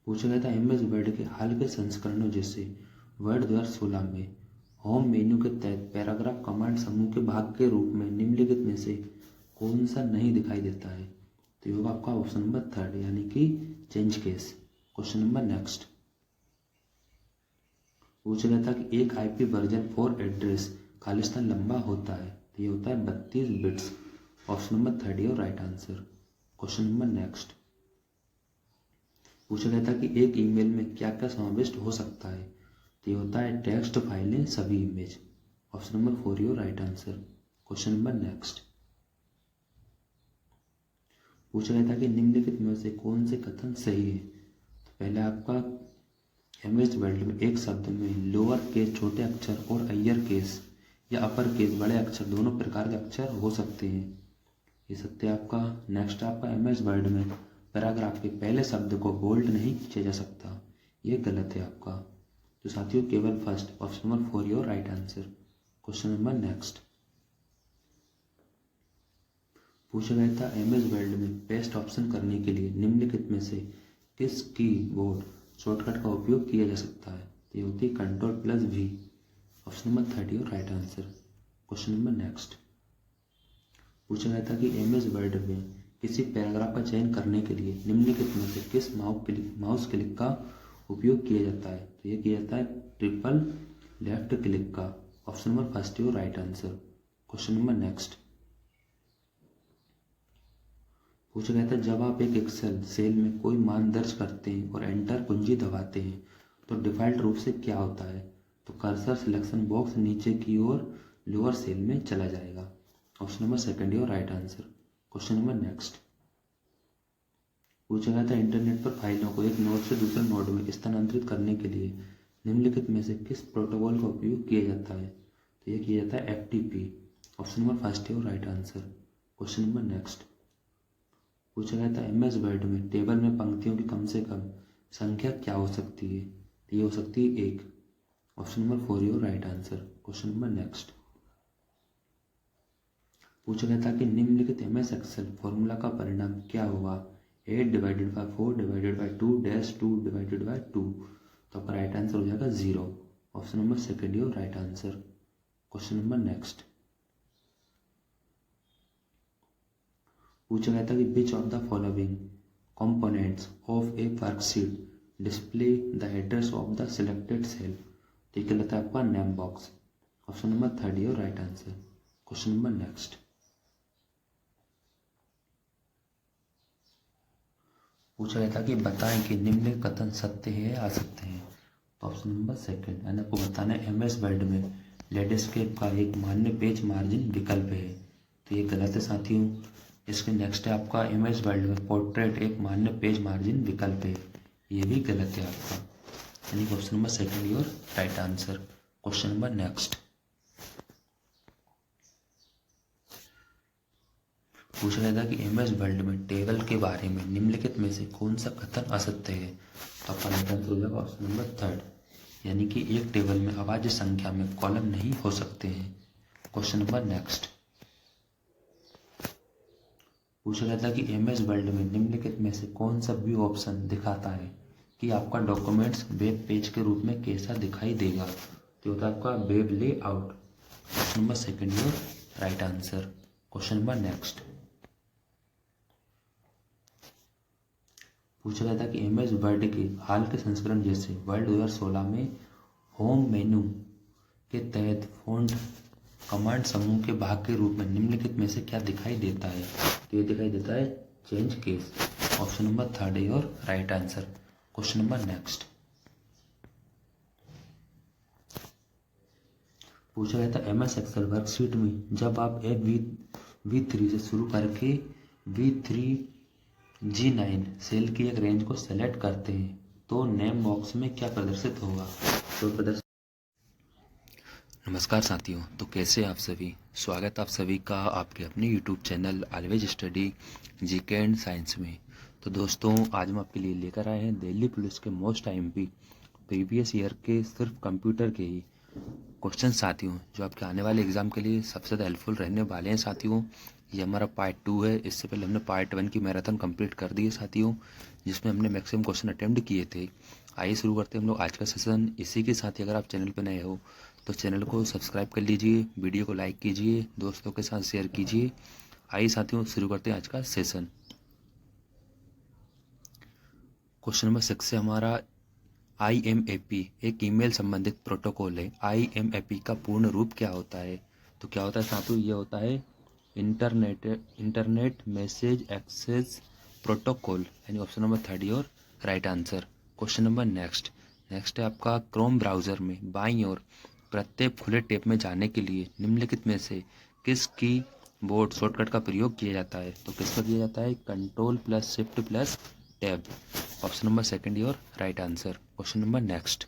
पूछा गया था एमएस वर्ड के हाल के संस्करणों जैसे वर्ड 2016 में होम मेन्यू के तहत पैराग्राफ कमांड समूह के भाग के रूप में निम्नलिखित में से कौन सा नहीं दिखाई देता है, तो ये होगा आपका ऑप्शन नंबर 3 यानी कि change case. Question number next पूछा गया था कि एक आईपी वर्जन 4 एड्रेस खालिस्तान लंबा होता है, तो ये होता है 32 bits. Option number 3 your right answer. Question number next पूछा गया था कि एक ईमेल में क्या क्या समाविष्ट हो सकता है, तो ये होता है टेक्स्ट, फाइलें, सभी image. Option number 4 your right answer. Question number next पूछा गया था कि निम्नलिखित में से कौन से कथन सही है, तो पहले आपका एमएस वर्ल्ड में एक शब्द में लोअर केस छोटे अक्षर और हायर केस या अपर केस बड़े अक्षर दोनों प्रकार के अक्षर हो सकते हैं, ये सत्य आपका। नेक्स्ट आपका एमएस वर्ड में पैराग्राफ के पहले शब्द को बोल्ड नहीं किया जा सकता, ये गलत है आपका। तो साथियों केवल first option number 4 your right answer. Question number next पूछा गया था एमएस वर्ल्ड में पेस्ट ऑप्शन करने के लिए निम्नलिखित में से किस कीबोर्ड शॉर्टकट का उपयोग किया जा सकता है, तो ये होती है Ctrl+V। Option number 3 your right answer. Question number next पूछा गया था कि एमएस वर्ड में किसी पैराग्राफ का चयन करने के लिए निम्नलिखित में से किस माउस क्लिक का उपयोग किया जाता है, तो ये किया जाता है ट्रिपल लेफ्ट क्लिक का। Option number first your right answer. Question number next पूछा गया था जब आप एक एक्सेल सेल में कोई मान दर्ज करते हैं और एंटर कुंजी दबाते हैं तो डिफॉल्ट रूप से क्या होता है, तो कर्सर सिलेक्शन बॉक्स नीचे की ओर लोअर सेल में चला जाएगा। Option number 2 your right answer. Question number next पूछा गया था इंटरनेट पर फाइलों को एक नोड से दूसरे नोड में स्थानांतरित करने के लिए निम्नलिखित में से किस प्रोटोकॉल का उपयोग किया जाता है, तो यह किया जाता है FTP। Option number first your right answer. Question number next पूछा गया था एमएस वर्ड में टेबल में पंक्तियों की कम से कम संख्या क्या हो सकती है, तो ये हो सकती है 1। Option number 4 your right answer. Question number next पूछा गया था कि निम्नलिखित एमएस एक्सेल फॉर्मूला का परिणाम क्या होगा, 8/4/2-2/2, तो आपका राइट आंसर हो जाएगा 0। Option number 2 your right answer. Question number next पूछा गया था कि which of the following components of a worksheet display the address of the selected cell. तो ये गलत है आपका name box. Option number third your right answer. Question number next. पूछा गया था कि बताएं कि निम्न कथन सत्य है या असत्य है। तो ऑप्शन नंबर सेकंड यानी आपको बताना है MS वर्ड में लैंडस्केप का एक मान्य पेज मार्जिन विकल्प है। तो ये गलत है साथियों। इसके नेक्स्ट है आपका MS वर्ड में पोर्ट्रेट एक मान्य पेज मार्जिन विकल्प है। ये भी गलत है आपका, यानी question number second your right answer. Question number next. पूछा गया था कि MS वर्ल्ड में टेबल के बारे में निम्नलिखित में से कौन सा कथन असत्य है। तो आपका राइट आंसर हो जाएगा ऑप्शन नंबर थर्ड, यानी कि एक टेबल में अभाज्य संख्या में कॉलम नहीं हो सकते हैं। Question number next. पूछा गया था कि MS वर्ल्ड में निम्नलिखित में से कौन सा व्यू ऑप्शन दिखाता है कि आपका डॉक्यूमेंट्स वेब पेज के रूप में कैसा दिखाई देगा। तो होता है आपका web layout. Question number second your right answer. Question number next. पूछा गया था कि MS वर्ड के हाल के संस्करण जैसे वर्ड 2016 में होम मेनू के तहत फ़ॉन्ट कमांड समूह के भाग के रूप में निम्नलिखित में से क्या दिखाई देता है। तो ये दिखाई देता है change case. Option number third है और right answer. Question number next. पूछा गया था MS एक्सेल वर्कशीट में जब आप एक V3 से शुरू करके V3G9 सेल की एक रेंज को सेलेक्ट करते हैं तो नेम बॉक्स में क्या प्रदर्शित होगा। तो नमस्कार साथियों, तो कैसे आप सभी। स्वागत आप सभी का आपके अपने YouTube channel always study GK and science में। तो दोस्तों आज हम आपके लिए लेकर आए हैं दिल्ली पुलिस के मोस्ट IMP प्रीवियस ईयर के सिर्फ कंप्यूटर के ही क्वेश्चन साथियों, जो आपके आने वाले एग्जाम के लिए सबसे ज़्यादा हेल्पफुल रहने वाले हैं साथियों। ये हमारा पार्ट 2 है। इससे पहले हमने पार्ट 1 की मैराथन कंप्लीट कर दी है साथियों, जिसमें हमने मैक्सिमम क्वेश्चन अटेम्प्ट किए थे। आइए शुरू करते हैं हम लोग आज का सेशन। इसी के साथ ही अगर आप चैनल पर नए हो तो चैनल को सब्सक्राइब कर लीजिए, वीडियो को लाइक कीजिए, दोस्तों के साथ शेयर कीजिए। आइए साथियों शुरू करते हैं आज का सेशन। क्वेश्चन नंबर 6 से हमारा IMAP एक ईमेल संबंधित प्रोटोकॉल है। IMAP का पूर्ण रूप क्या होता है। तो क्या होता है साथियों, ये होता है इंटरनेट मैसेज एक्सेस प्रोटोकॉल, यानी ऑप्शन नंबर थर्ड और right answer. Question number next है आपका क्रोम ब्राउज़र में बाईं ओर प्रत्येक खुले टैब में जाने के लिए निम्नलिखित में से किस की बोर्ड शॉर्टकट का प्रयोग किया जाता है। तो किसका किया जाता है, Ctrl+Shift+Tab। Option number second your right answer. Question number next.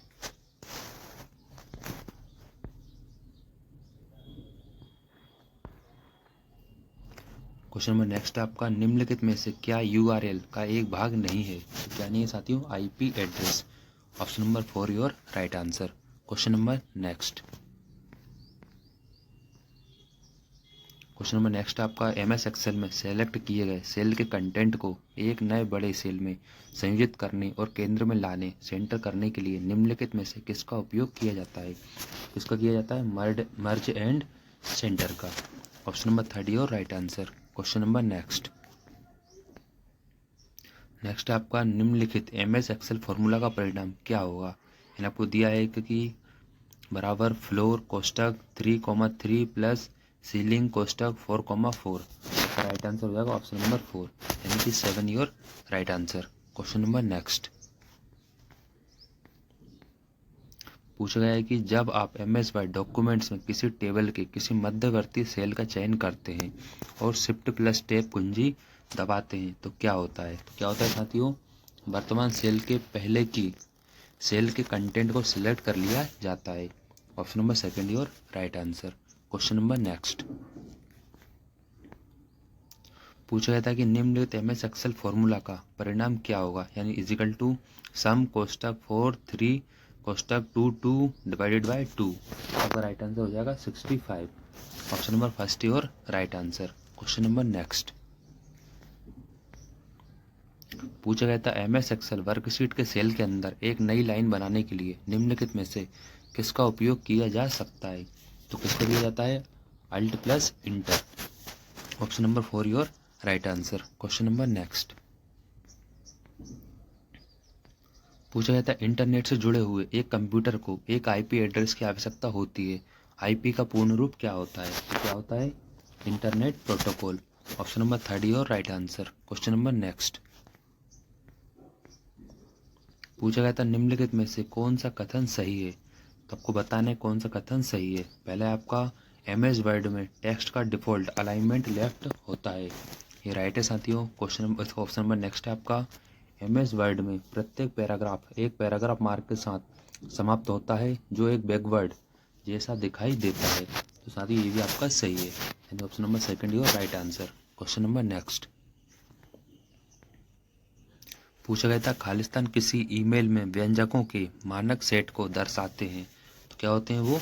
Question number next आपका निम्नलिखित में से क्या URL का एक भाग नहीं है। तो क्या नहीं है साथियों, IP address. Option number 4 your right answer. Question number next. Question number next आपका MS एक्सेल में सेलेक्ट किए गए सेल के कंटेंट को एक नए बड़े सेल में संयोजित करने और केंद्र में लाने सेंटर करने के लिए निम्नलिखित में से किसका उपयोग किया जाता है। किसका किया जाता है, मर्ज एंड सेंटर का। ऑप्शन नंबर थर्ड और right answer. Question number next आपका निम्नलिखित MS एक्सेल फॉर्मूला का परिणाम क्या होगा। यानी आपको दिया है कि बराबर फ्लोर कोष्टक 3,3 प्लस सीलिंग कोष्टक 4,4। राइट आंसर हो जाएगा ऑप्शन नंबर 4, यानी कि 7 your right answer. Question number next. पूछा गया है कि जब आप MS वर्ड डॉक्यूमेंट्स में किसी टेबल के किसी मध्यवर्ती सेल का चयन करते हैं और Shift+Tab कुंजी दबाते हैं तो क्या होता है। तो क्या होता है साथियों, वर्तमान सेल के पहले की सेल के कंटेंट को सिलेक्ट कर लिया जाता है। Option number second your right answer. Question number next. पूछा गया था कि निम्नलिखित MS एक्सेल फॉर्मूला का परिणाम क्या होगा, यानी इजिकल टू सम कोष्टक 4 3 कोष्टक 2 2 डिवाइडेड बाय 2। आपका राइट आंसर हो जाएगा 65। Option number first your right answer. Question number next. पूछा गया था MS एक्सेल वर्कशीट के सेल के अंदर एक नई लाइन बनाने के लिए निम्नलिखित में से किसका उपयोग किया जा सकता है। तो किसका किया जाता है, Alt+Enter। Option number 4 your right answer. Question number next. पूछा जाता है इंटरनेट से जुड़े हुए एक कंप्यूटर को एक आईपी एड्रेस की आवश्यकता होती है। आईपी का पूर्ण रूप क्या होता है? तो क्या होता है? Internet protocol. ऑप्शन नंबर 3 और right answer. Question number next. पूछा गया था निम्नलिखित में से कौन सा कथन सही है? तो आपको बताना है कौन सा कथन सही है। पहले आपका एमएस वर्ड में टेक्स्ट का डिफॉल्ट अलाइनमेंट लेफ्ट होता है, ये राइट है साथियों। ऑप्शन नंबर नेक्स्ट है आपका एमएस वर्ड में प्रत्येक पैराग्राफ एक पैराग्राफ मार्क के साथ समाप्त होता है जो एक बैकवर्ड जैसा दिखाई देता है। तो साथियों ये भी आपका सही है, यानी option number second your right answer. Question number next. पूछा गया था खालिस्तान किसी ईमेल में व्यंजकों के मानक सेट को दर्शाते हैं, तो क्या होते हैं वो?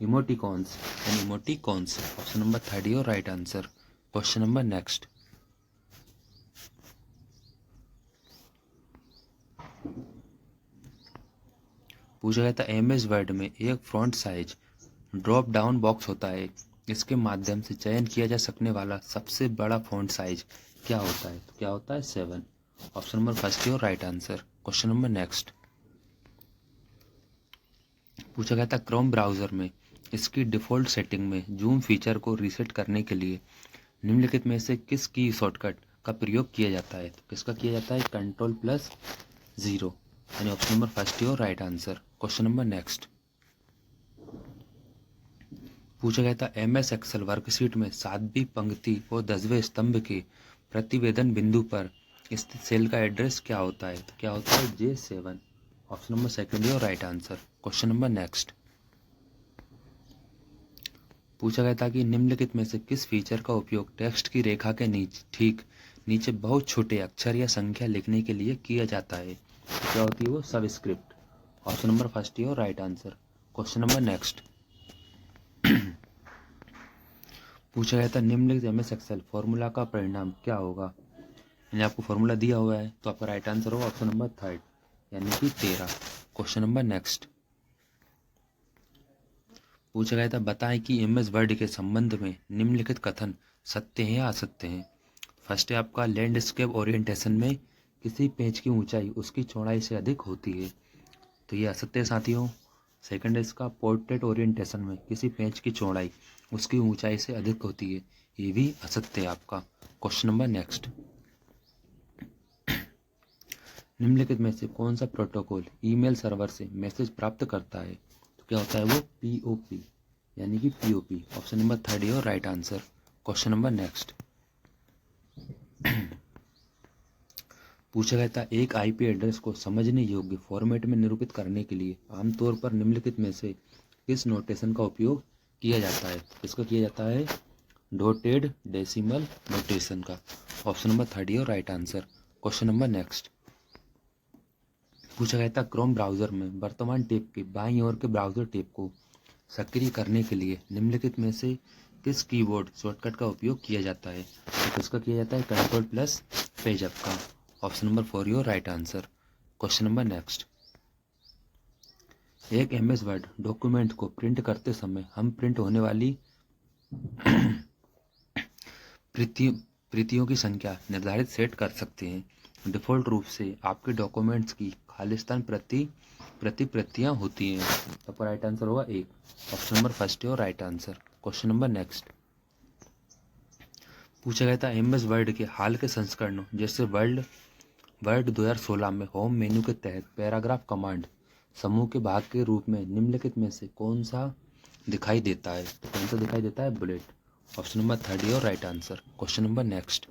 इमोटिकॉन्स, यानी इमोटिकॉन्स। ऑप्शन नंबर 3 और right answer. Question number next. पूछा गया था एमएस वर्ड में एक front size drop down box होता है, इसके माध्यम से चयन किया जा सकने वाला सबसे बड़ा फॉन्ट साइज क्या होता है? तो क्या होता है? 7। ऑप्शन नंबर फर्स्ट और right answer. Question number next. पूछा गया था क्रोम ब्राउजर में इसकी डिफ़ॉल्ट सेटिंग में जूम फीचर को रीसेट करने के लिए निम्नलिखित में से किस की शॉर्टकट का प्रयोग किया जाता है? तो किसका किया जाता है? Ctrl+0, यानी ऑप्शन नंबर फर्स्ट और right answer. Question number next. पूछा गया था एमएस एक्सेल वर्कशीट में 7वीं पंक्ति और 10वें स्तंभ के प्रतिवेदन बिंदु पर स्थित सेल का एड्रेस क्या होता है? तो क्या होता है? J7। ऑप्शन नंबर सेकंड और right answer. Question number next. पूछा गया था कि निम्नलिखित में से किस फीचर का उपयोग टेक्स्ट की रेखा के ठीक नीचे बहुत छोटे अक्षर या संख्या लिखने के लिए किया जाता है? तो क्या होती है वो? सबस्क्रिप्ट। ऑप्शन नंबर फर्स्ट और right answer. Question number next. पूछा गया था निम्नलिखित एमएस एक्सेल फॉर्मूला का परिणाम क्या होगा? यानी आपको फॉर्मूला दिया हुआ है तो आपका राइट आंसर होगा ऑप्शन नंबर 3, यानी कि 13। Question number next. पूछा गया था बताएं कि एमएस वर्ड के संबंध में निम्नलिखित कथन सत्य हैं या असत्य हैं। फर्स्ट है आपका लैंडस्केप ओरिएंटेशन में किसी पेज की ऊंचाई उसकी चौड़ाई से अधिक होती है, तो ये असत्य है साथियों। सेकंड है इसका पोर्ट्रेट ओरिएंटेशन में किसी पेज की चौड़ाई उसकी ऊंचाई से अधिक होती है, ये भी असत्य है आपका। Question number next. निम्नलिखित में से कौन सा प्रोटोकॉल ईमेल सर्वर से मैसेज प्राप्त करता है? तो क्या होता है वो? पीओपी, यानी कि पीओपी। ऑप्शन नंबर 3 और right answer. Question number next. पूछा गया था एक आईपी एड्रेस को समझने योग्य फॉर्मेट में निरूपित करने के लिए आमतौर पर निम्नलिखित में से किस नोटेशन का उपयोग किया जाता है? किसका किया जाता है? डॉटेड डेसिमल नोटेशन का। ऑप्शन नंबर 3 और right answer. Question number next. पूछा गया था क्रोम ब्राउजर में वर्तमान टैब के बाईं ओर के ब्राउजर टैब को सक्रिय करने के लिए निम्नलिखित में से किस कीबोर्ड शॉर्टकट का उपयोग किया जाता है? तो किसका किया जाता है? Ctrl+पेज अप का। Option number 4 your right answer. Question number next. एक एमएस वर्ड डॉक्यूमेंट को प्रिंट करते समय हम प्रिंट होने वाली प्रतियों की संख्या निर्धारित सेट कर सकते हैं। डिफ़ॉल्ट रूप से आपके डॉक्यूमेंट्स की खालिस्तान प्रतियां होती हैं। तो राइट आंसर होगा 1। ऑप्शन नंबर फर्स्ट और right answer. Question number next. पूछा गया था एमएस वर्ड के हाल के संस्करणों जैसे वर्ड 2016 में होम मेन्यू के तहत पैराग्राफ कमांड समूह के भाग के रूप में निम्नलिखित में से कौन सा दिखाई देता है? तो कौन सा दिखाई देता है? बुलेट। ऑप्शन नंबर 3 और right answer. Question number next.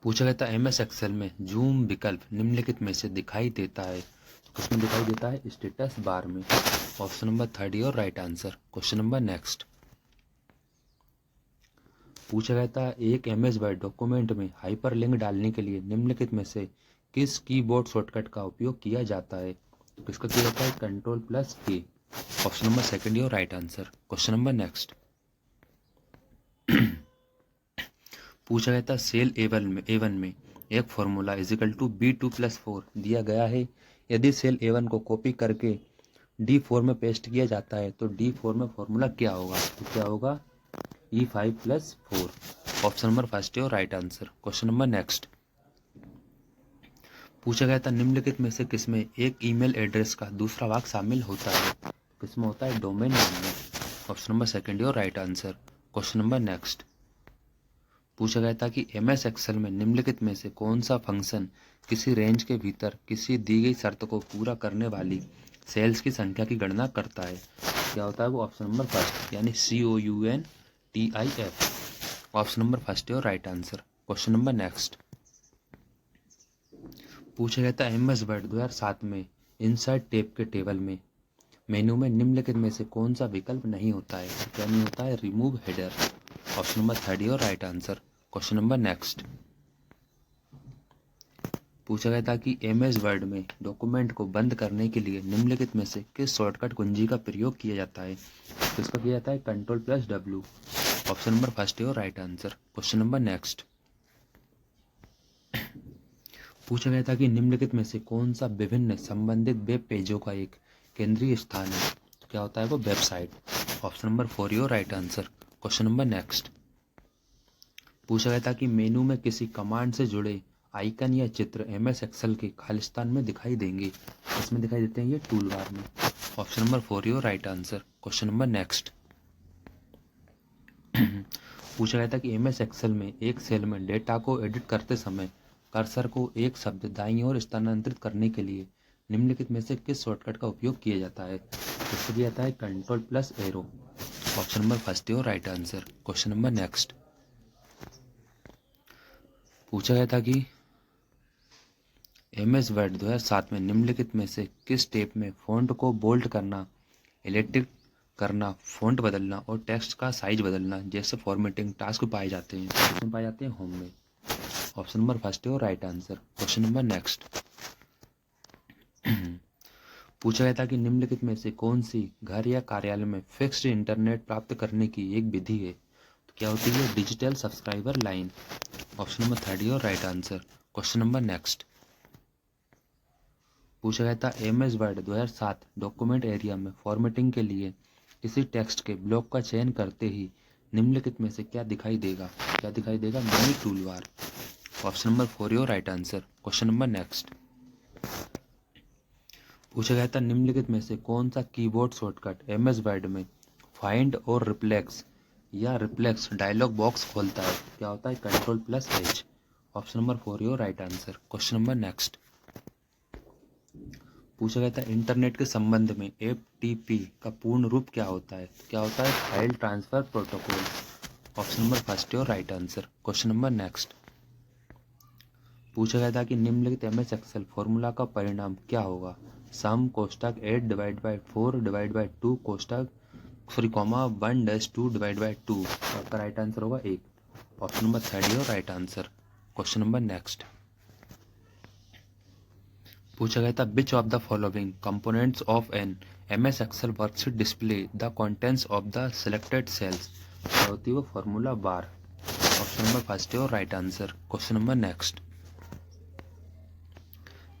पूछा गया था एमएस एक्सेल में जूम विकल्प निम्नलिखित में से दिखाई देता है, तो किसमें दिखाई देता है? स्टेटस बार में। ऑप्शन नंबर 3 और right answer. Question number next. पूछा गया था एक एमएस वर्ड डॉक्यूमेंट में हाइपरलिंक डालने के लिए निम्नलिखित में से किस कीबोर्ड शॉर्टकट का उपयोग किया जाता है? तो किसका किया जाता है? Ctrl+K। ऑप्शन नंबर 2 और right answer. Question number next. पूछा गया था सेल A1 में एक फॉर्मूला B2+4 दिया गया है, यदि सेल A1 को कॉपी करके D4 में पेस्ट किया जाता है तो D4 में फॉर्मूला क्या होगा? तो क्या होगा? E5+4। ऑप्शन नंबर फर्स्ट और right answer. Question number next. पूछा गया था निम्नलिखित में से किसमें एक ईमेल एड्रेस का दूसरा भाग शामिल होता है? किसमें होता है? डोमेन नेम में। Option number second your right answer. Question number next. पूछा गया था कि MS एक्सेल में निम्नलिखित में से कौन सा फंक्शन किसी रेंज के भीतर किसी दी गई शर्त को पूरा करने वाली सेल्स की संख्या की गणना करता है? क्या होता है वो? ऑप्शन नंबर फर्स्ट यानी COUNTIF। Option number first your right answer. Question number next. पूछा गया था MS वर्ड 2007 में इंसर्ट टेब के टेबल में मेनू में निम्नलिखित में से कौन सा विकल्प नहीं होता है? क्या नहीं होता है? Remove header. Option number third your right answer. Question number next. पूछा गया था कि MS वर्ड में डॉक्यूमेंट को बंद करने के लिए निम्नलिखित में से किस शॉर्टकट कुंजी का प्रयोग किया जाता है? किसका किया जाता है? Ctrl+W। Option number first your right answer. Question number next. पूछा गया था कि निम्नलिखित में से कौन सा विभिन्न संबंधित वेब पेजों का एक केंद्रीय स्थान है? तो क्या होता है वो? Website. Option number 4 your right answer. Question number next. पूछा गया था कि मेनू में किसी कमांड से जुड़े आइकन या चित्र MS एक्सेल के खालिस्तान में दिखाई देंगे? इसमें दिखाई देते हैं ये टूल बार में। Option number 4 your right answer. Question number next. पूछा गया था कि MS एक्सेल में एक सेल में डेटा को एडिट करते समय कर्सर को एक शब्द दाईं ओर स्थानांतरित करने के लिए निम्नलिखित में से किस शॉर्टकट का उपयोग किया जाता है? इससे दिया जाता है Ctrl+Arrow। Option number first your right answer. Question number next. पूछा गया था कि MS वर्ड 2007 में निम्नलिखित में से किस स्टेप में फ़ॉन्ट को बोल्ड करना, इटैलिक करना, फ़ॉन्ट बदलना और टेक्स्ट का साइज बदलना जैसे फॉर्मेटिंग टास्क पाए जाते हैं? किसमें पाए जाते हैं? होम में। Option number first your right answer. Question number next. पूछा गया था कि निम्नलिखित में से कौन सी घर या कार्यालय में फिक्स्ड इंटरनेट प्राप्त करने की एक विधि है? तो क्या होती है? Digital subscriber line. Option number third your right answer. Question number next. पूछा गया था MS वर्ड 2007 डॉक्यूमेंट एरिया में फॉर्मेटिंग के लिए किसी टेक्स्ट के ब्लॉक का चयन करते ही निम्नलिखित में से क्या दिखाई देगा? क्या दिखाई देगा? Mini tool bar. Option number 4 your right answer. Question number next. पूछा गया था निम्नलिखित में से कौन सा कीबोर्ड शॉर्टकट MS वर्ड में फाइंड और रिप्लेक्स या रिप्लेक्स डायलॉग बॉक्स खोलता है? क्या होता है? Ctrl+H। Option number 4 your right answer. Question number next. पूछा गया था इंटरनेट के संबंध में FTP का पूर्ण रूप क्या होता है? क्या होता है? File transfer protocol. Option number first your right answer. Question number next. पूछा गया था कि निम्नलिखित MS एक्सेल फॉर्मूला का परिणाम क्या होगा? सम कोष्टक 8/4/2 कोष्टक कॉमा 1-2/2। आपका राइट आंसर होगा 1। Option number third your right answer. Question number next. पूछा गया था which of the following components of an MS excel worksheet display the contents of the selected cells? क्या होती है वो? Formula bar. Option number first your right answer. Question number next.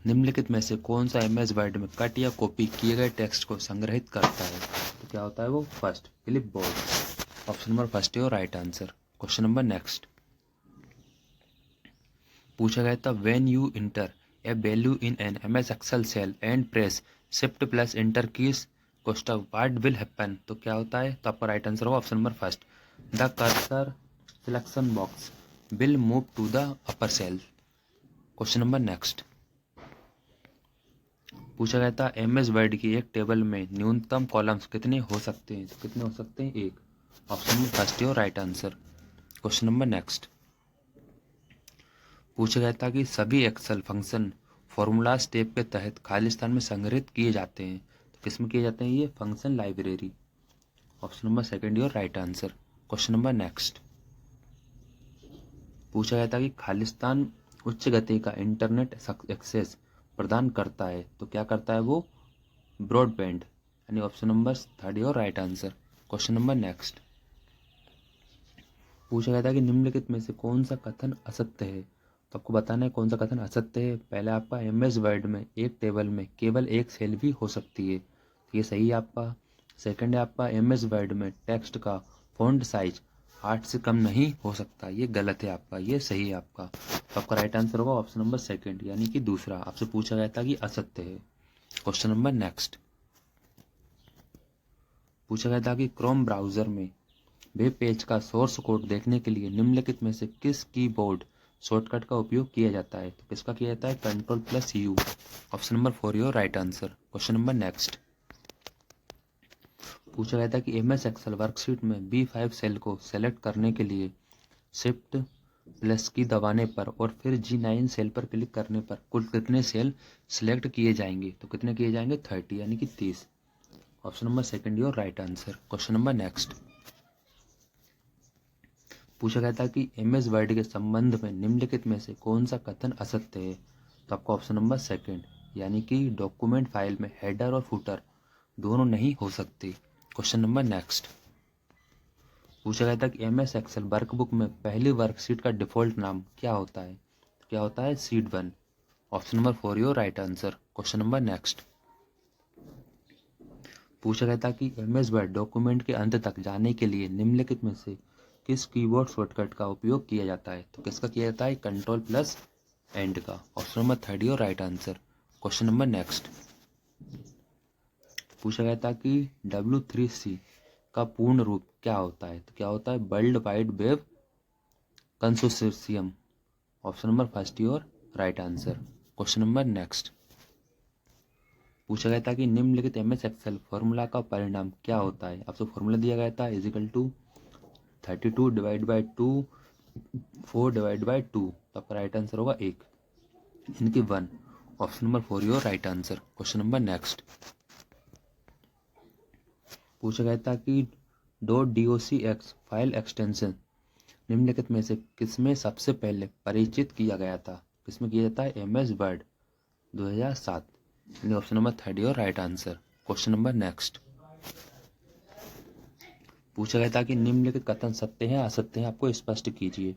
निम्नलिखित में से कौन सा MS वर्ड में कट या कॉपी किए गए टेक्स्ट को संग्रहित करता है? तो क्या होता है वो? First clipboard. Option number first your right answer. Question number next. पूछा गया था when you enter a value in an MS excel cell and press Shift+Enter keys कोष्टक व्हाट विल हैपन? तो क्या होता है? तो आपका राइट आंसर होगा option number first the cursor selection box will move to the upper cell. Question number next. पूछा गया था MS वर्ड की एक टेबल में न्यूनतम कॉलम्स कितने हो सकते हैं? तो कितने हो सकते हैं? 1। Option number first your right answer. Question number next. पूछा गया था कि सभी एक्सेल फंक्शन फॉर्मूला स्टेप के तहत खालिस्तान में संग्रहित किए जाते हैं? तो किसमें किए जाते हैं? ये function library. Option number second your right answer. Question number next. पूछा गया था कि खालिस्तान उच्च गति का इंटरनेट एक्सेस प्रदान करता है? तो क्या करता है वो? ब्रॉडबैंड। यानी option number third your right answer. Question number next. पूछा गया था कि निम्नलिखित में से कौन सा कथन असत्य है? तो आपको बताना है कौन सा कथन असत्य है। पहले आपका MS वर्ड में एक टेबल में केवल एक सेल भी हो सकती है, तो ये सही है आपका। सेकंड है आपका MS वर्ड में टेक्स्ट का फॉन्ट साइज 8 से कम नहीं हो सकता, ये गलत है आपका, ये सही है आपका। तो आपका राइट आंसर होगा ऑप्शन नंबर सेकंड, यानी कि दूसरा। आपसे पूछा गया था कि असत्य है। क्वेश्चन नंबर नेक्स्ट, पूछा गया था कि क्रोम ब्राउजर में वेब पेज का सोर्स कोड देखने के लिए निम्नलिखित में से किस कीबोर्ड शॉर्टकट का उपयोग किया जाता है? तो किसका किया जाता है? Ctrl+U। Option number 4 your right answer. Question number next, पूछा गया था कि MS एक्सेल वर्कशीट में B5 सेल को सेलेक्ट करने के लिए Shift+ की दबाने पर और फिर G9 सेल पर क्लिक करने पर कुल कितने सेल सिलेक्ट किए जाएंगे? तो कितने किए जाएंगे? 30, यानी कि 30। Option number second your right answer. Question number next, पूछा गया था कि MS वर्ड के संबंध में निम्नलिखित में से कौन सा कथन असत्य है? तो आपका ऑप्शन नंबर सेकंड, यानी कि डॉक्यूमेंट फाइल में हेडर और फुटर दोनों नहीं हो सकते। क्वेश्चन नंबर नेक्स्ट, पूछा गया था कि MS एक्सेल वर्कबुक में पहली वर्कशीट का डिफॉल्ट नाम क्या होता है? तो क्या होता है? Sheet 1। Option number 4 your right answer. Question number next, पूछा गया था कि MS वर्ड डॉक्यूमेंट के अंत तक जाने के लिए निम्नलिखित में से किस कीबोर्ड शॉर्टकट का उपयोग किया जाता है? तो किसका किया जाता है? Ctrl+End का। Option number 3 your right answer. Question number next, पूछा गया था कि W3C का पूर्ण रूप क्या होता है? तो क्या होता है? World wide web consortium. Option number first your right answer. Question number next, पूछा गया था कि निम्नलिखित MS एक्सेल फॉर्मूला का परिणाम क्या होता है? आपसे फॉर्मूला दिया गया था = 32 डिवाइड बाई 2 4 डिवाइड बाई 2। तो आपका राइट आंसर होगा 1, इनकी 1। Option number 4 your right answer. Question number next, पूछा गया था कि .docx फाइल एक्सटेंशन निम्नलिखित में से किसमें सबसे पहले परिचित किया गया था? किसमें किया जाता है? MS word 2007। Option number 3 your right answer. Question number next, पूछा गया था कि निम्नलिखित कथन सत्य है असत्य है? आपको स्पष्ट कीजिए।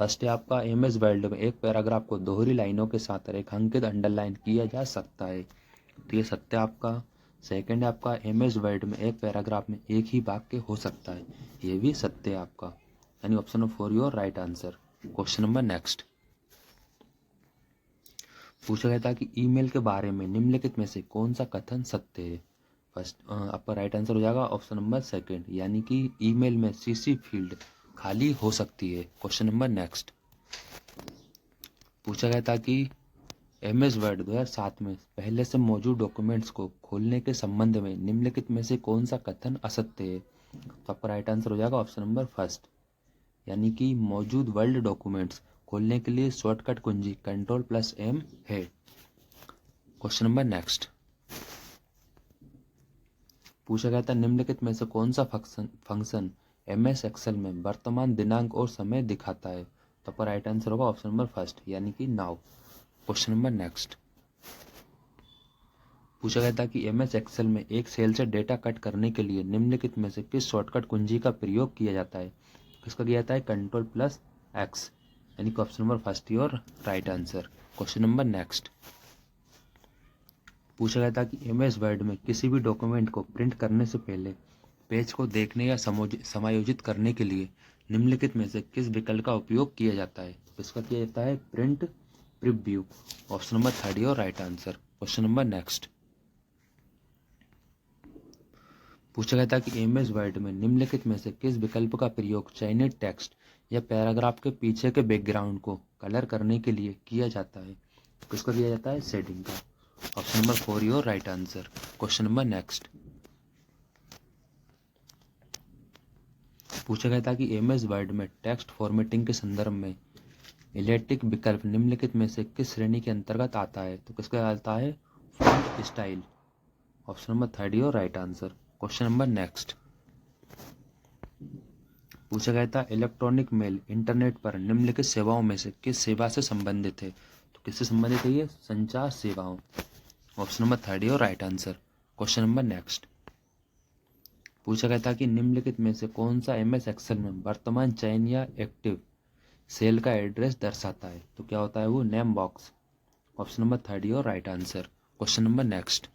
फर्स्ट है आपका MS वर्ड में एक पैराग्राफ को दोहरी लाइनों के साथ रेखांकित अंडरलाइन किया जा सकता है, तो ये सत्य आपका। सेकंड है आपका MS वर्ड में एक पैराग्राफ में एक ही वाक्य हो सकता है, ये भी सत्य है आपका, यानी option number 4 your right answer. Question number next, पूछा गया था कि ईमेल के बारे में निम्नलिखित में से कौन सा कथन सत्य है? फर्स्ट आपका राइट आंसर हो जाएगा ऑप्शन नंबर सेकंड, यानी कि ईमेल में CC फील्ड खाली हो सकती है। क्वेश्चन नंबर नेक्स्ट, पूछा गया था कि MS वर्ड 2007 में पहले से मौजूद डॉक्यूमेंट्स को खोलने के संबंध में निम्नलिखित में से कौन सा कथन असत्य है? तो आपका राइट आंसर हो जाएगा ऑप्शन नंबर फर्स्ट, यानी कि मौजूद वर्ल्ड डॉक्यूमेंट्स खोलने के लिए शॉर्टकट कुंजी Ctrl+M है। क्वेश्चन नंबर नेक्स्ट, पूछा गया था निम्नलिखित में से कौन सा फंक्शन MS एक्सेल में वर्तमान दिनांक और समय दिखाता है? तो आपका राइट आंसर होगा ऑप्शन नंबर फर्स्ट, यानी कि नाउ। क्वेश्चन नंबर नेक्स्ट, पूछा गया था कि MS एक्सेल में एक सेल से डेटा कट करने के लिए निम्नलिखित में से किस शॉर्टकट कुंजी का प्रयोग किया जाता है? किसका किया जाता है? Ctrl+X, यानी कि option number first your right answer. Question number next, पूछा गया था कि MS वर्ड में किसी भी डॉक्यूमेंट को प्रिंट करने से पहले पेज को देखने या समायोजित करने के लिए निम्नलिखित में से किस विकल्प का उपयोग किया जाता है? इसका किया जाता है print preview. Option number 3 your right answer. Question number next, पूछा गया था कि MS वर्ड में निम्नलिखित में से किस विकल्प का प्रयोग चयनित टेक्स्ट या पैराग्राफ के पीछे के बैकग्राउंड को कलर करने के लिए किया जाता है? किसका किया जाता है? शेडिंग का। Option number 4 your right answer. Question number next, पूछा गया था कि MS वर्ड में टेक्स्ट फॉर्मेटिंग के संदर्भ में इलेक्ट्रिक विकल्प निम्नलिखित में से किस श्रेणी के अंतर्गत आता है? तो किसका आता है? Font style. Option number 3 your right answer. Question number next, पूछा गया था इलेक्ट्रॉनिक मेल इंटरनेट पर निम्नलिखित सेवाओं में से किस सेवा से संबंधित है? तो किससे संबंधित है ये? संचार सेवाओं। Option number 3 your right answer. Question number next, पूछा गया था कि निम्नलिखित में से कौन सा MS एक्सेल में वर्तमान चयन या एक्टिव सेल का एड्रेस दर्शाता है? तो क्या होता है वो? Name box. Option number 3 your right answer. Question number next,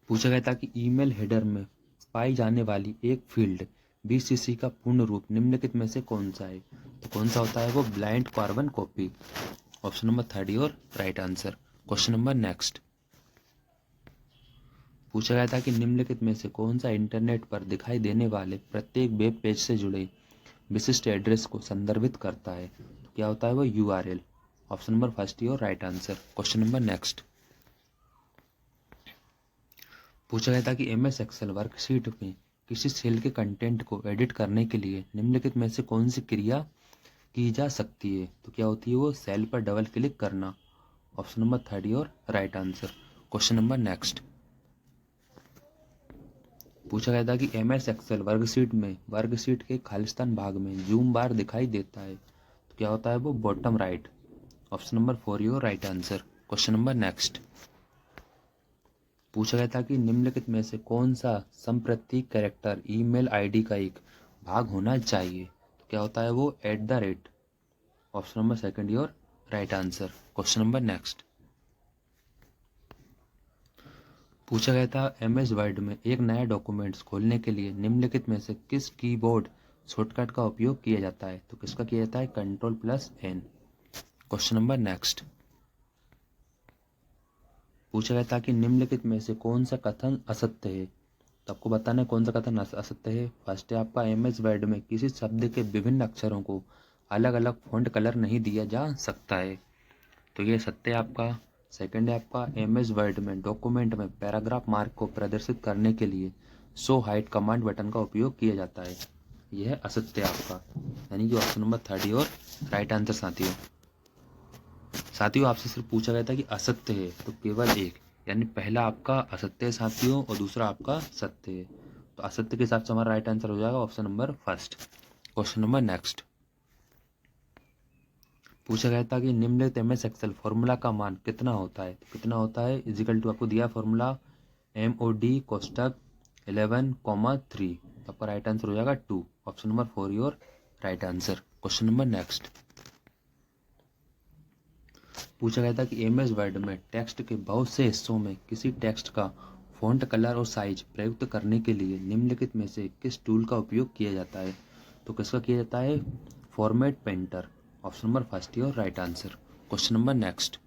पूछा गया था कि ईमेल हेडर में पाई जाने वाली एक फील्ड BCC का पूर्ण रूप निम्नलिखित में से कौन सा है? तो कौन सा होता है वो? Blind carbon copy. Option number third your right answer. Question number next. पूछा गया था कि निम्नलिखित में से कौन सा इंटरनेट पर दिखाई देने वाले प्रत्येक वेब पेज से जुड़े विशिष्ट एड्रेस को संदर्भित करता है? तो क्या होता है वो? URL। Option number first your right answer. Question number next. पूछा गया था कि MS एक्सेल वर्कशीट में किसी सेल के कंटेंट को एडिट करने के लिए निम्नलिखित में से कौन सी क्रिया की जा सकती है? तो क्या होती है वो? सेल पर डबल क्लिक करना। Option number third your right answer. Question number next. पूछा गया था कि MS एक्सेल वर्कशीट के खालिस्तान भाग में जूम बार दिखाई देता है, तो क्या होता है वो? Bottom right. Option number four your right answer. Question number next. पूछा गया था कि निम्नलिखित में से कौन सा संप्रतीक कैरेक्टर ईमेल आईडी का एक भाग होना चाहिए? तो क्या होता है वो? @। Option number second your right answer. Question number next. पूछा गया था MS वर्ड में एक नया डॉक्यूमेंट्स खोलने के लिए निम्नलिखित में से किस कीबोर्ड शॉर्टकट का उपयोग किया जाता है? तो किसका किया जाता है? Ctrl+N। Question number next. पूछा गया था कि निम्नलिखित में से कौन सा कथन असत्य है? तो आपको बताना है कौन सा कथन असत्य है। फर्स्ट है आपका MS वर्ड में किसी शब्द के विभिन्न अक्षरों को अलग अलग फॉन्ट कलर नहीं दिया जा सकता है, तो ये सत्य है आपका। सेकंड है आपका MS वर्ड में डॉक्यूमेंट में पैराग्राफ मार्क को प्रदर्शित करने के लिए शो हाइट कमांड बटन का उपयोग किया जाता है, यह असत्य है आपका, यानी कि ऑप्शन नंबर थर्ड और राइट आंसर। साथियों आपसे सिर्फ पूछा गया था कि असत्य है तो केवल एक, यानी पहला आपका असत्य है साथियों और दूसरा आपका सत्य है, तो असत्य के हिसाब से हमारा राइट आंसर हो जाएगा option number first. Question number next. पूछा गया था कि निम्नलिखित MS एक्सेल फॉर्मूला का मान कितना होता है? तो कितना होता है? इजिकल टू आपको दिया फॉर्मूला MOD कोष्टक 11,3, तो आपका राइट आंसर हो जाएगा 2। Option number four your right answer. Question number next. पूछा गया था कि MS वर्ड में टेक्स्ट के बहुत से हिस्सों में किसी टेक्स्ट का फॉन्ट कलर और साइज प्रयुक्त करने के लिए निम्नलिखित में से किस टूल का उपयोग किया जाता है? तो किसका किया जाता है? Format painter. Option number first your right answer. Question number next.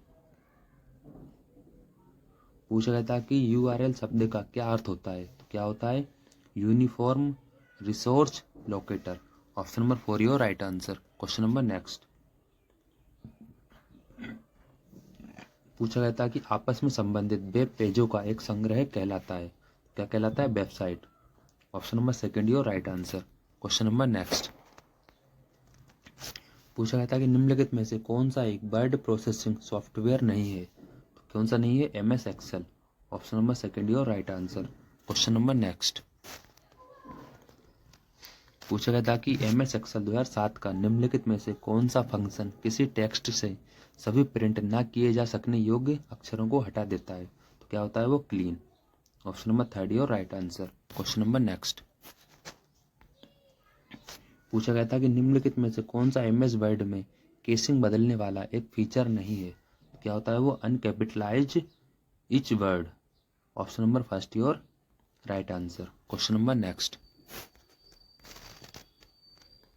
पूछा गया था कि URL शब्द का क्या अर्थ होता है? तो क्या होता है? Uniform resource locator. Option number four your right answer. Question number next. पूछा गया था कि आपस में संबंधित वेब पेजों का एक संग्रह कहलाता है, क्या कहलाता है? Website. Option number second your right answer. Question number next. पूछा गया था कि निम्नलिखित में से कौन सा एक वर्ड प्रोसेसिंग सॉफ्टवेयर नहीं है? तो कौन सा नहीं है? MS excel. Option number second your right answer. Question number next. पूछा गया था कि MS एक्सेल 2007 का निम्नलिखित में से कौन सा फंक्शन किसी टेक्स्ट से सभी प्रिंट न किए जा सकने योग्य अक्षरों को हटा देता है? तो क्या होता है वो? Clean. Option number third your right answer. Question number next. पूछा गया था कि निम्नलिखित में से कौन सा MS वर्ड में केसिंग बदलने वाला एक फीचर नहीं है? तो क्या होता है वो? Uncapitalize each word. Option number first your right answer. Question number next.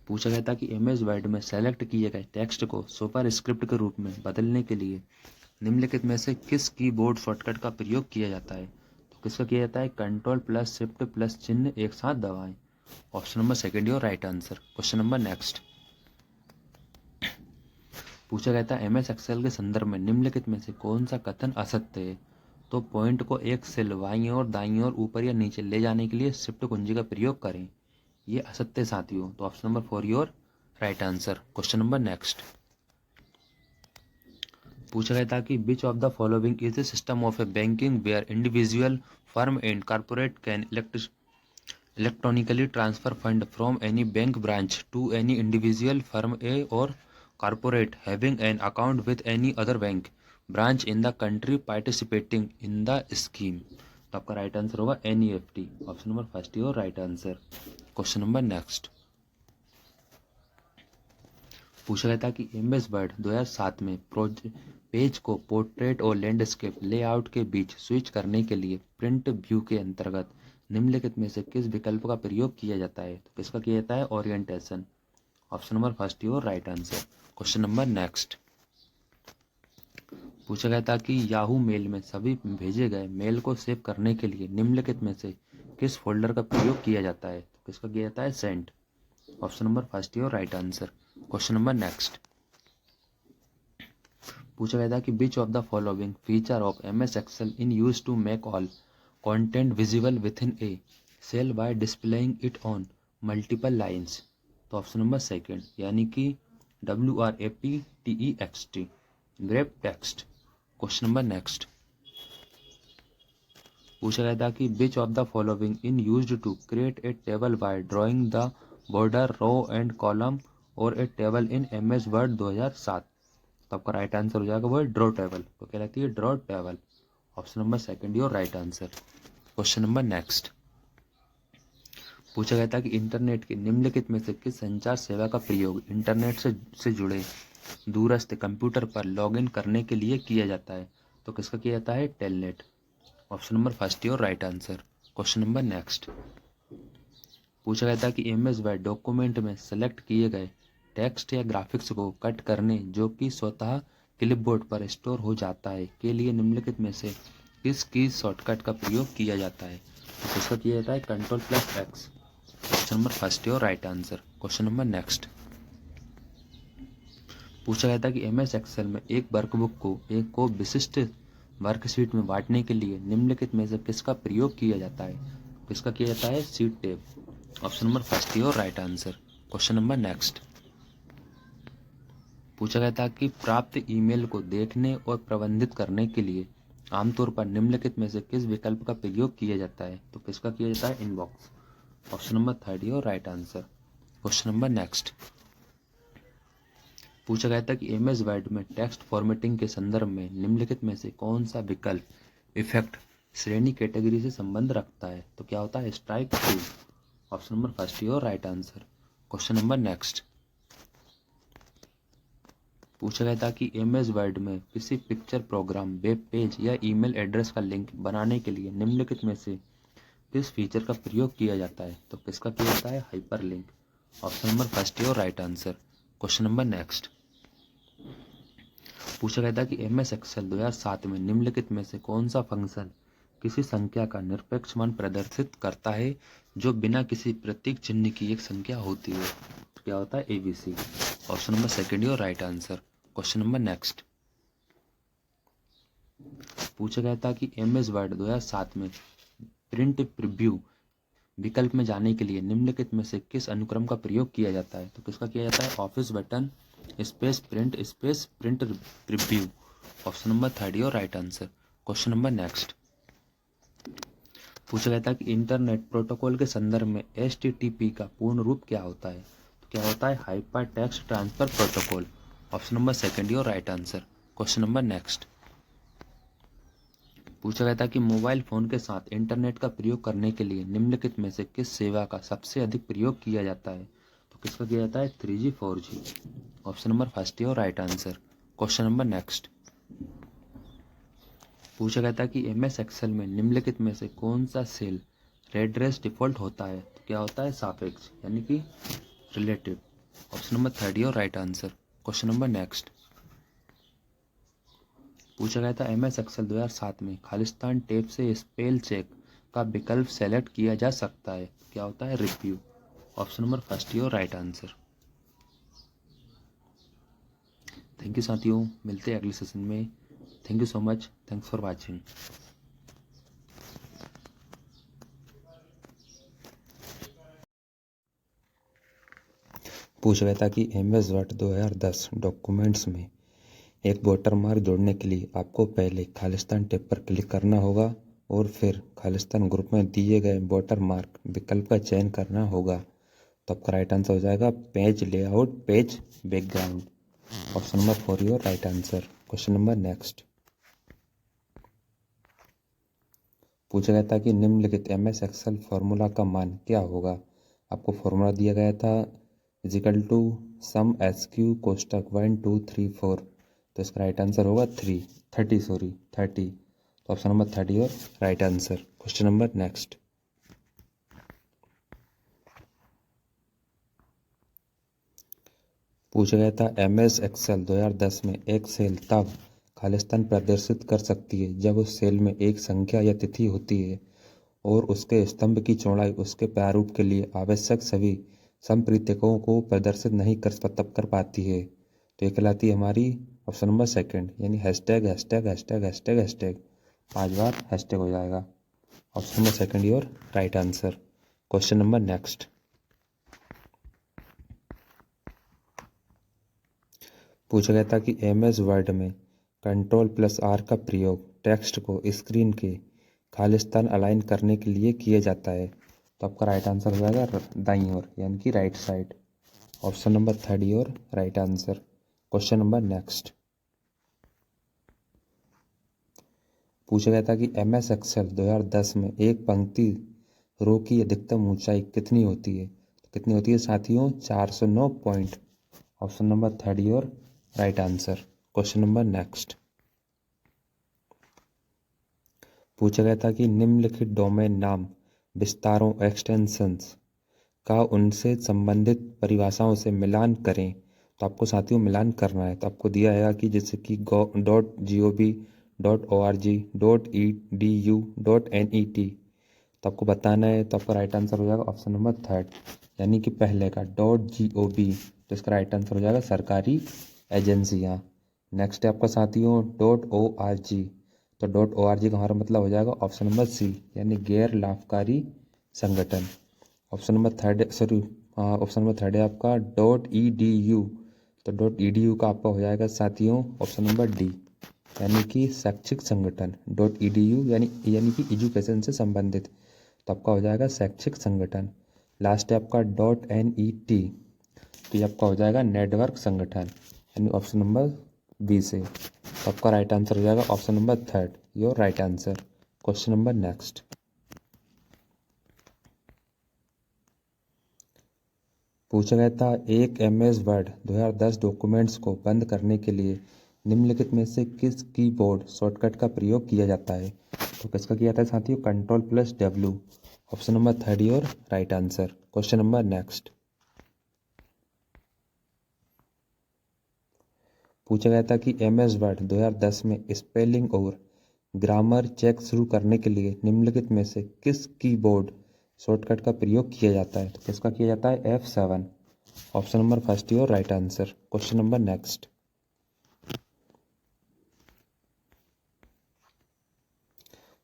पूछा गया था कि MS वर्ड में सेलेक्ट किए गए टेक्स्ट को सुपर स्क्रिप्ट के रूप में बदलने के लिए निम्नलिखित में से किस कीबोर्ड शॉर्टकट का प्रयोग किया जाता है? तो किसका किया जाता है? Ctrl+Shift+ चिन्ह एक साथ दबाएं। Option number second your right answer. Question number next. पूछा गया था MS एक्सेल के संदर्भ में निम्नलिखित में से कौन सा कथन असत्य है? तो पॉइंट को एक सेल बाईं और दाईं और ऊपर या नीचे ले जाने के लिए शिफ्ट कुंजी का प्रयोग करें, ये असत्य साथियों, तो option number four your right answer. Question number next. पूछा गया था कि which of the following is the system of a banking where individual firm and corporate can electronically transfer fund from any bank branch to any individual firm A or corporate having an account with any other bank branch in the country participating in the scheme? तो आपका right answer होगा NEFT। Option number first your right answer. Question number next. पूछा गया था कि MS word 2007 में page को portrait और लैंडस्केप लेआउट के बीच स्विच करने के लिए प्रिंट व्यू के अंतर्गत निम्नलिखित में से किस विकल्प का प्रयोग किया जाता है? तो किसका किया जाता है? Orientation. Option number first your right answer. Question number next पूछा गया था कि याहू मेल में सभी भेजे गए मेल को सेव करने के लिए निम्नलिखित में से किस फोल्डर का प्रयोग किया जाता है? तो किसका किया जाता है? सेंट। Option number first your right answer. Question number next पूछा गया था कि which of the following feature of MS excel in use to make all content visible within a cell by displaying it on multiple lines. तो option number second यानी कि WRAPTEXT wrap text. Question number next पूछा गया था कि which of the following in used to create a table by drawing the border row and column और a table in MS word 2007। तो आपका right answer हो जाएगा वो ड्रॉ टेबल। तो कहलाती है draw table. Option number second your right answer. Question number next पूछा गया था कि इंटरनेट के निम्नलिखित में से किस संचार सेवा का प्रयोग इंटरनेट से जुड़े दूरस्थ कंप्यूटर पर लॉगिन करने के लिए किया जाता है? तो किसका किया जाता है? Telnet. Option number first your right answer. Question number next पूछा गया था कि MS वर्ड डॉक्यूमेंट में सेलेक्ट किए गए टेक्स्ट या ग्राफिक्स को कट करने जो कि स्वतः क्लिपबोर्ड पर स्टोर हो जाता है के लिए निम्नलिखित में से किस की शॉर्टकट का प्रयोग किया जाता है? तो किसका किया जाता है? Ctrl+X। Option number first your right answer. Question number next पूछा गया था कि MS एक्सेल में एक वर्कबुक को विशिष्ट वर्कशीट में बांटने के लिए निम्नलिखित में से किसका प्रयोग किया जाता है? किसका किया जाता है? Sheet tab. Option number first your right answer. Question number next पूछा गया था कि प्राप्त ईमेल को देखने और प्रबंधित करने के लिए आमतौर पर निम्नलिखित में से किस विकल्प का प्रयोग किया जाता है? तो किसका किया जाता है? Inbox. Option number third your right answer. Question number next पूछा गया था कि MS वर्ड में टेक्स्ट फॉर्मेटिंग के संदर्भ में निम्नलिखित में से कौन सा विकल्प इफेक्ट श्रेणी कैटेगरी से संबंध रखता है? तो क्या होता है? Strike through. Option number first your right answer. Question number next पूछा गया था कि MS वर्ड में किसी पिक्चर प्रोग्राम वेब पेज या ईमेल एड्रेस का लिंक बनाने के लिए निम्नलिखित में से किस फीचर का प्रयोग किया जाता है? तो किसका किया जाता है? Hyper link. Option number first your right answer. Question number next पूछा गया था कि MS एक्सेल 2007 में निम्नलिखित में से कौन सा फंक्शन किसी संख्या का निरपेक्ष मान प्रदर्शित करता है जो बिना किसी प्रतीक चिन्ह की एक संख्या होती है? तो क्या होता है? ABC। Option number second your right answer. Question number next पूछा गया था कि MS वर्ड 2007 में प्रिंट प्रीव्यू विकल्प में जाने के लिए निम्नलिखित में से किस अनुक्रम का प्रयोग किया जाता है? तो किसका किया जाता है? Office button space print preview. Option number third your right answer. Question number next पूछा गया था कि इंटरनेट प्रोटोकॉल के संदर्भ में HTTP का पूर्ण रूप क्या होता है? तो क्या होता है? Hyper text transfer protocol. Option number second your right answer. Question number next पूछा गया था कि मोबाइल फोन के साथ इंटरनेट का प्रयोग करने के लिए निम्नलिखित में से किस सेवा का सबसे अधिक प्रयोग किया जाता है? तो किसका किया जाता है? 3G 4G। Option number first your right answer. Question number next पूछा गया था कि MS एक्सेल में निम्नलिखित में से कौन सा सेल रेडरेस डिफॉल्ट होता है? तो क्या होता है? सापेक्ष यानी कि relative. Option number third your right answer. Question number next पूछा गया था MS एक्सेल 2007 में खालिस्तान टैब से स्पेल चेक का विकल्प सेलेक्ट किया जा सकता है? क्या होता है? Review. Option number first your right answer. Thank you साथियों, मिलते हैं अगले सेशन में। Thank you so much. Thanks for watching. पूछा गया था कि MS वर्ड 2010 डॉक्यूमेंट्स में एक वाटरमार्क जोड़ने के लिए आपको पहले खालिस्तान टैब पर क्लिक करना होगा और फिर खालिस्तान ग्रुप में दिए गए वाटरमार्क विकल्प का चयन करना होगा। तो आपका राइट आंसर हो जाएगा page layout page background. Option number 4 your right answer. Question number next पूछा गया था कि निम्नलिखित MS एक्सेल फॉर्मूला का मान क्या होगा? आपको फॉर्मूला दिया गया था इजिकल टू सम SQ कोष्टक 1 2 3 4। तो इसका राइट आंसर होगा 30। तो option number 30 your right answer. Question number next पूछा गया था MS एक्सेल 2010 में एक सेल तब खालिस्तान प्रदर्शित कर सकती है जब उस सेल में एक संख्या या तिथि होती है और उसके स्तंभ की चौड़ाई उसके प्रारूप के लिए आवश्यक सभी संप्रेरकों को प्रदर्शित नहीं कर पाती है। तो ये कहलाती है हमारी ऑप्शन नंबर सेकंड, यानी hashtag hashtag hashtag hashtag hashtag 5 बार हैशटैग हो जाएगा। Option number second your right answer. Question number next. पूछा गया था कि MS वर्ड में Ctrl+R का प्रयोग टेक्स्ट को स्क्रीन के खालिस्तान अलाइन करने के लिए किया जाता है। तो आपका राइट आंसर हो जाएगा दाईं ओर, यानी कि right side. Option number third your right answer. Question number next. पूछा गया था कि MS एक्सेल 2010 में एक पंक्ति रो की अधिकतम ऊंचाई कितनी होती है? तो कितनी होती है साथियों? 409 point. Option number third your right answer. Question number next. पूछा गया था कि निम्नलिखित डोमेन नाम विस्तारों एक्सटेंशंस का उनसे संबंधित परिभाषाओं से मिलान करें। तो आपको साथियों मिलान करना है। तो आपको दिया है कि जैसे कि .gov, .org, .edu, .net। तो आपको बताना है। तो आपका राइट आंसर हो जाएगा ऑप्शन नंबर थर्ड, यानी कि पहले का .gov। तो इसका राइट आंसर हो जाएगा सरकारी एजेंसियाँ। नेक्स्ट है आपका साथियों .org। तो .org का हमारा मतलब हो जाएगा ऑप्शन नंबर सी, यानी गैर लाभकारी संगठन। ऑप्शन नंबर थर्ड है आपका .edu। तो .edu का आपका हो जाएगा साथियों ऑप्शन नंबर डी, यानी कि शैक्षिक संगठन। .edu यानी कि एजुकेशन से संबंधित। तो आपका हो जाएगा शैक्षिक संगठन। लास्ट है आपका .net। तो ये आपका हो जाएगा नेटवर्क संगठन, यानी ऑप्शन नंबर बी से। तो आपका राइट आंसर हो जाएगा option number third, your right answer. Question number next. पूछा गया था एक MS वर्ड 2010 डॉक्यूमेंट्स को बंद करने के लिए निम्नलिखित में से किस कीबोर्ड शॉर्टकट का प्रयोग किया जाता है? तो किसका किया जाता है साथियों? Ctrl+W। Option number third your right answer. Question number next. पूछा गया था कि MS वर्ड 2010 में स्पेलिंग और ग्रामर चेक शुरू करने के लिए निम्नलिखित में से किस कीबोर्ड शॉर्टकट का प्रयोग किया जाता है? तो किसका किया जाता है? F7। Option number first your right answer. Question number next.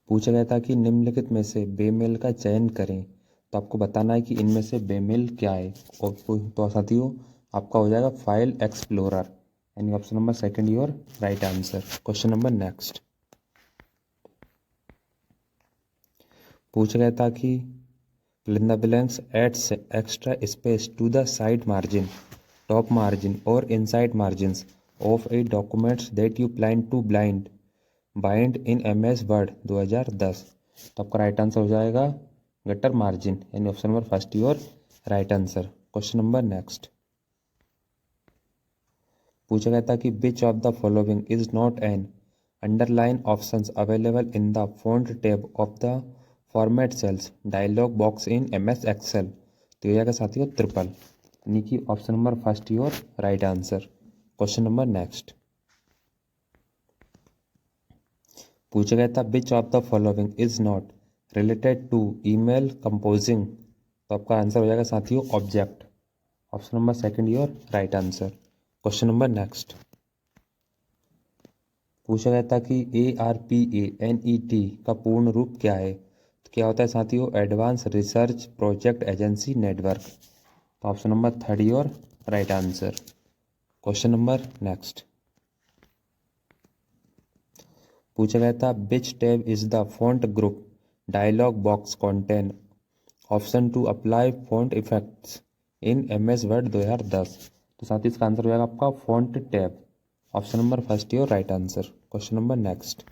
पूछा गया था कि निम्नलिखित में से बेमेल का चयन करें। तो आपको बताना है कि इनमें से बेमेल क्या है। और तो साथियों आपका हो जाएगा फाइल एक्सप्लोरर, यानी option number second your right answer. Question number next. पूछा गया था कि fill in the blanks adds extra space to the side margin, top margin or inside margins of a document that you plan to bind in MS Word 2010। तो आपका right answer हो जाएगा gutter margin, यानी option number first your right answer. Question number next. पूछा गया था कि which of the following is not an underline options available in the font tab of the format cells dialog box in MS excel. तो ये जाएगा साथियों triple, यानी कि option number first your right answer. Question number next. पूछा गया था which of the following is not related to email composing. तो आपका आंसर हो जाएगा साथियों object. Option number second your right answer. Question number next. पूछा गया था कि ARPANET का पूर्ण रूप क्या है? तो क्या होता है साथियों? Advance research project agency network. तो option number third your right answer. Question number next. पूछा गया था which tab is the font group dialog box contain option to apply font effects in MS word 2010। तो साथ ही इसका answer हो जाएगा आपका font tab. Option number first your right answer. Question number next.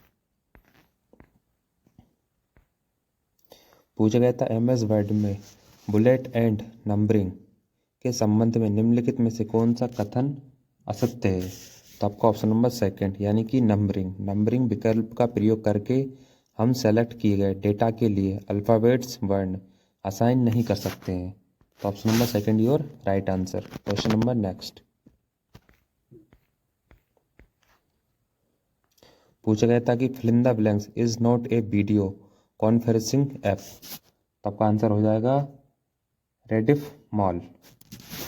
पूछा गया था MS वर्ड में बुलेट एंड नंबरिंग के संबंध में निम्नलिखित में से कौन सा कथन असत्य है? तो आपका ऑप्शन नंबर सेकंड, यानी कि नंबरिंग विकल्प का प्रयोग करके हम सेलेक्ट किए गए डेटा के लिए अल्फ़ाबेट्स वर्ण असाइन नहीं कर सकते हैं। तो option number second your right answer. Question number next. पूछा गया था कि fill in the blanks is not a video conferencing app, तो आपका आंसर हो जाएगा रेडिफ मॉल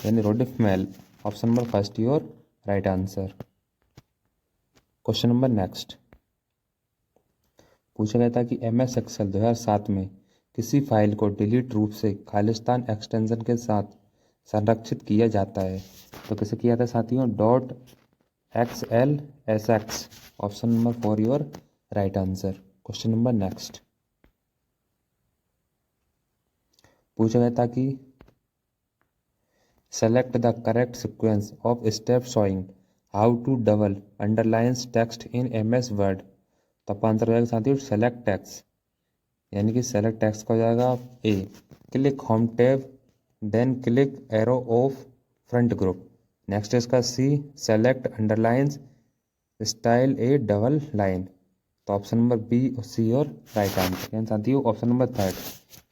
यानी Rediff mail. Option number first your right answer. Question number next. पूछा गया था कि MS एक्सेल 2007 में किसी फाइल को डिलीट रूप से खालिस्तान एक्सटेंशन के साथ संरक्षित किया जाता है, तो कैसे किया था साथियों? .xlsx। Option number 4 your right answer. Question number next. पूछा गया था कि select the correct sequence of step showing how to double underlines text in MS word, तो आपका आंसर हो जाएगा साथियों सेलेक्ट टेक्स्ट, यानी कि सेलेक्ट टेक्स्ट का हो जाएगा a click home tab then click arrow of front group. Next है इसका C select underlines style a double line, तो ऑप्शन नंबर बी और सी योर राइट आंसर। यानी साथियों option number third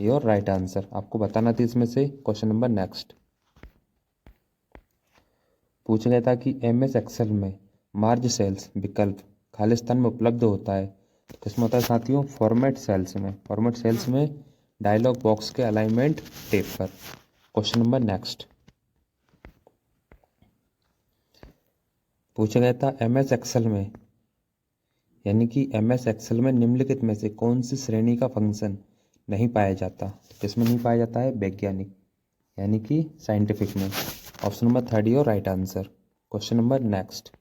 your right answer. आपको बताना थी इसमें से। Question number next. पूछा गया था कि MS एक्सेल में मार्ज सेल्स विकल्प खालिस्तान में उपलब्ध होता है, तो किसमें होता है साथियों? फॉर्मेट सेल्स में। फॉर्मेट सेल्स में डायलॉग बॉक्स के अलाइनमेंट टेप पर। Question number next. पूछा गया था MS एक्सेल में यानी कि MS एक्सेल में निम्नलिखित में से कौन सी श्रेणी का फंक्शन नहीं पाया जाता, तो किसमें नहीं पाया जाता है? वैज्ञानिक यानी कि साइंटिफिक में। Option number third your right answer. Question number next.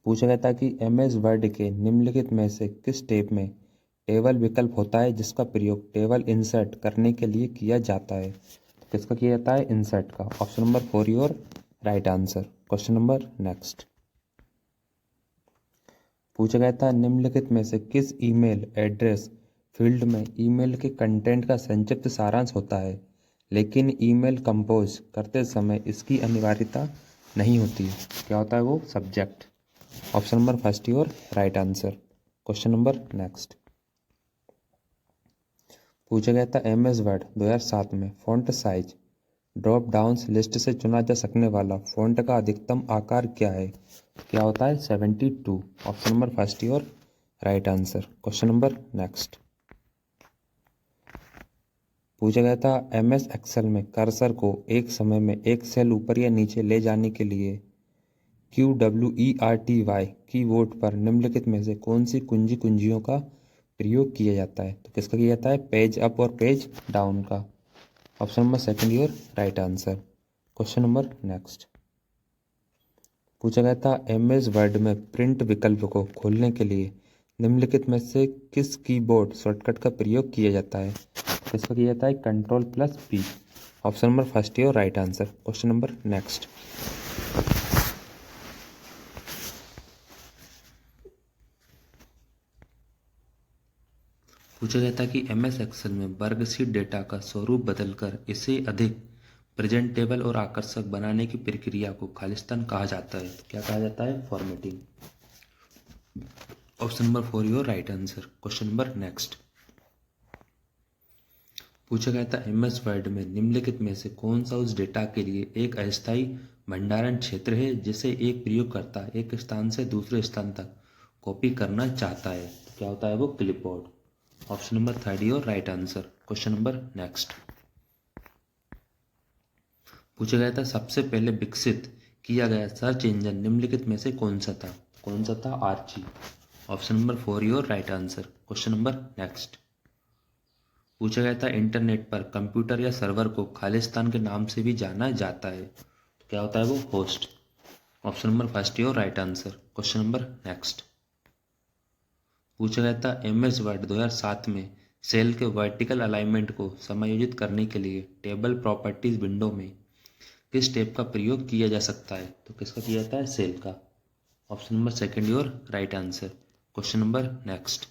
पूछा गया था कि MS वर्ड के निम्नलिखित में से किस टेब में टेबल विकल्प होता है जिसका प्रयोग टेबल इंसर्ट करने के लिए किया जाता है, तो किसका किया जाता है? इंसर्ट का। Option number 4 your right answer. Question number next. पूछा गया था निम्नलिखित में से किस ईमेल एड्रेस फील्ड में ईमेल के कंटेंट का संक्षिप्त सारांश होता है, लेकिन ईमेल कंपोज करते समय इसकी अनिवार्यता नहीं होती है, क्या होता है वो? Subject. Option number first your right answer. Question number next. पूछा गया था MS वर्ड 2007 में font size drop downs list से चुना जा सकने वाला फॉन्ट का अधिकतम आकार क्या है, क्या होता है? 72। Option number first your right answer. Question number next. पूछा गया था MS एक्सेल में कर्सर को एक समय में एक सेल ऊपर या नीचे ले जाने के लिए QWERTY कीबोर्ड पर निम्नलिखित में से कौन सी कुंजियों का प्रयोग किया जाता है, तो किसका किया जाता है? पेज अप और पेज डाउन का। Option number second your right answer. Question number next. पूछा गया था MS वर्ड में प्रिंट विकल्प को खोलने के लिए निम्नलिखित में से किस कीबोर्ड शॉर्टकट का प्रयोग किया जाता है, किसका किया जाता है? Ctrl+P। Option number first your right answer. Question number next. पूछा गया था कि MS एक्सेल में वर्कशीट डेटा का स्वरूप बदलकर इसे अधिक प्रेजेंटेबल और आकर्षक बनाने की प्रक्रिया को खालिस्तान कहा जाता है, तो क्या कहा जाता है? Formatting. Option number 4 your right answer. Question number next. पूछा गया था MS वर्ड में निम्नलिखित में से कौन सा उस डेटा के लिए एक अस्थायी भंडारण क्षेत्र है जिसे एक प्रयोगकर्ता एक स्थान से दूसरे स्थान तक कॉपी करना चाहता है, तो क्या होता है वो? Clipboard. Option number third your right answer. Question number next. पूछा गया था सबसे पहले विकसित किया गया सर्च इंजन निम्नलिखित में से कौन सा था? कौन सा था? आर्ची। Option number 4 your right answer. Question number next. पूछा गया था इंटरनेट पर कंप्यूटर या सर्वर को खालिस्तान के नाम से भी जाना जाता है, तो क्या होता है वो? Host. Option number first your right answer. Question number next. पूछा गया था MS वर्ड 2007 में सेल के वर्टिकल अलाइनमेंट को समायोजित करने के लिए टेबल प्रॉपर्टीज विंडो में किस टेप का प्रयोग किया जा सकता है, तो किसका किया जाता है? सेल का। Option number second your right answer. Question number next.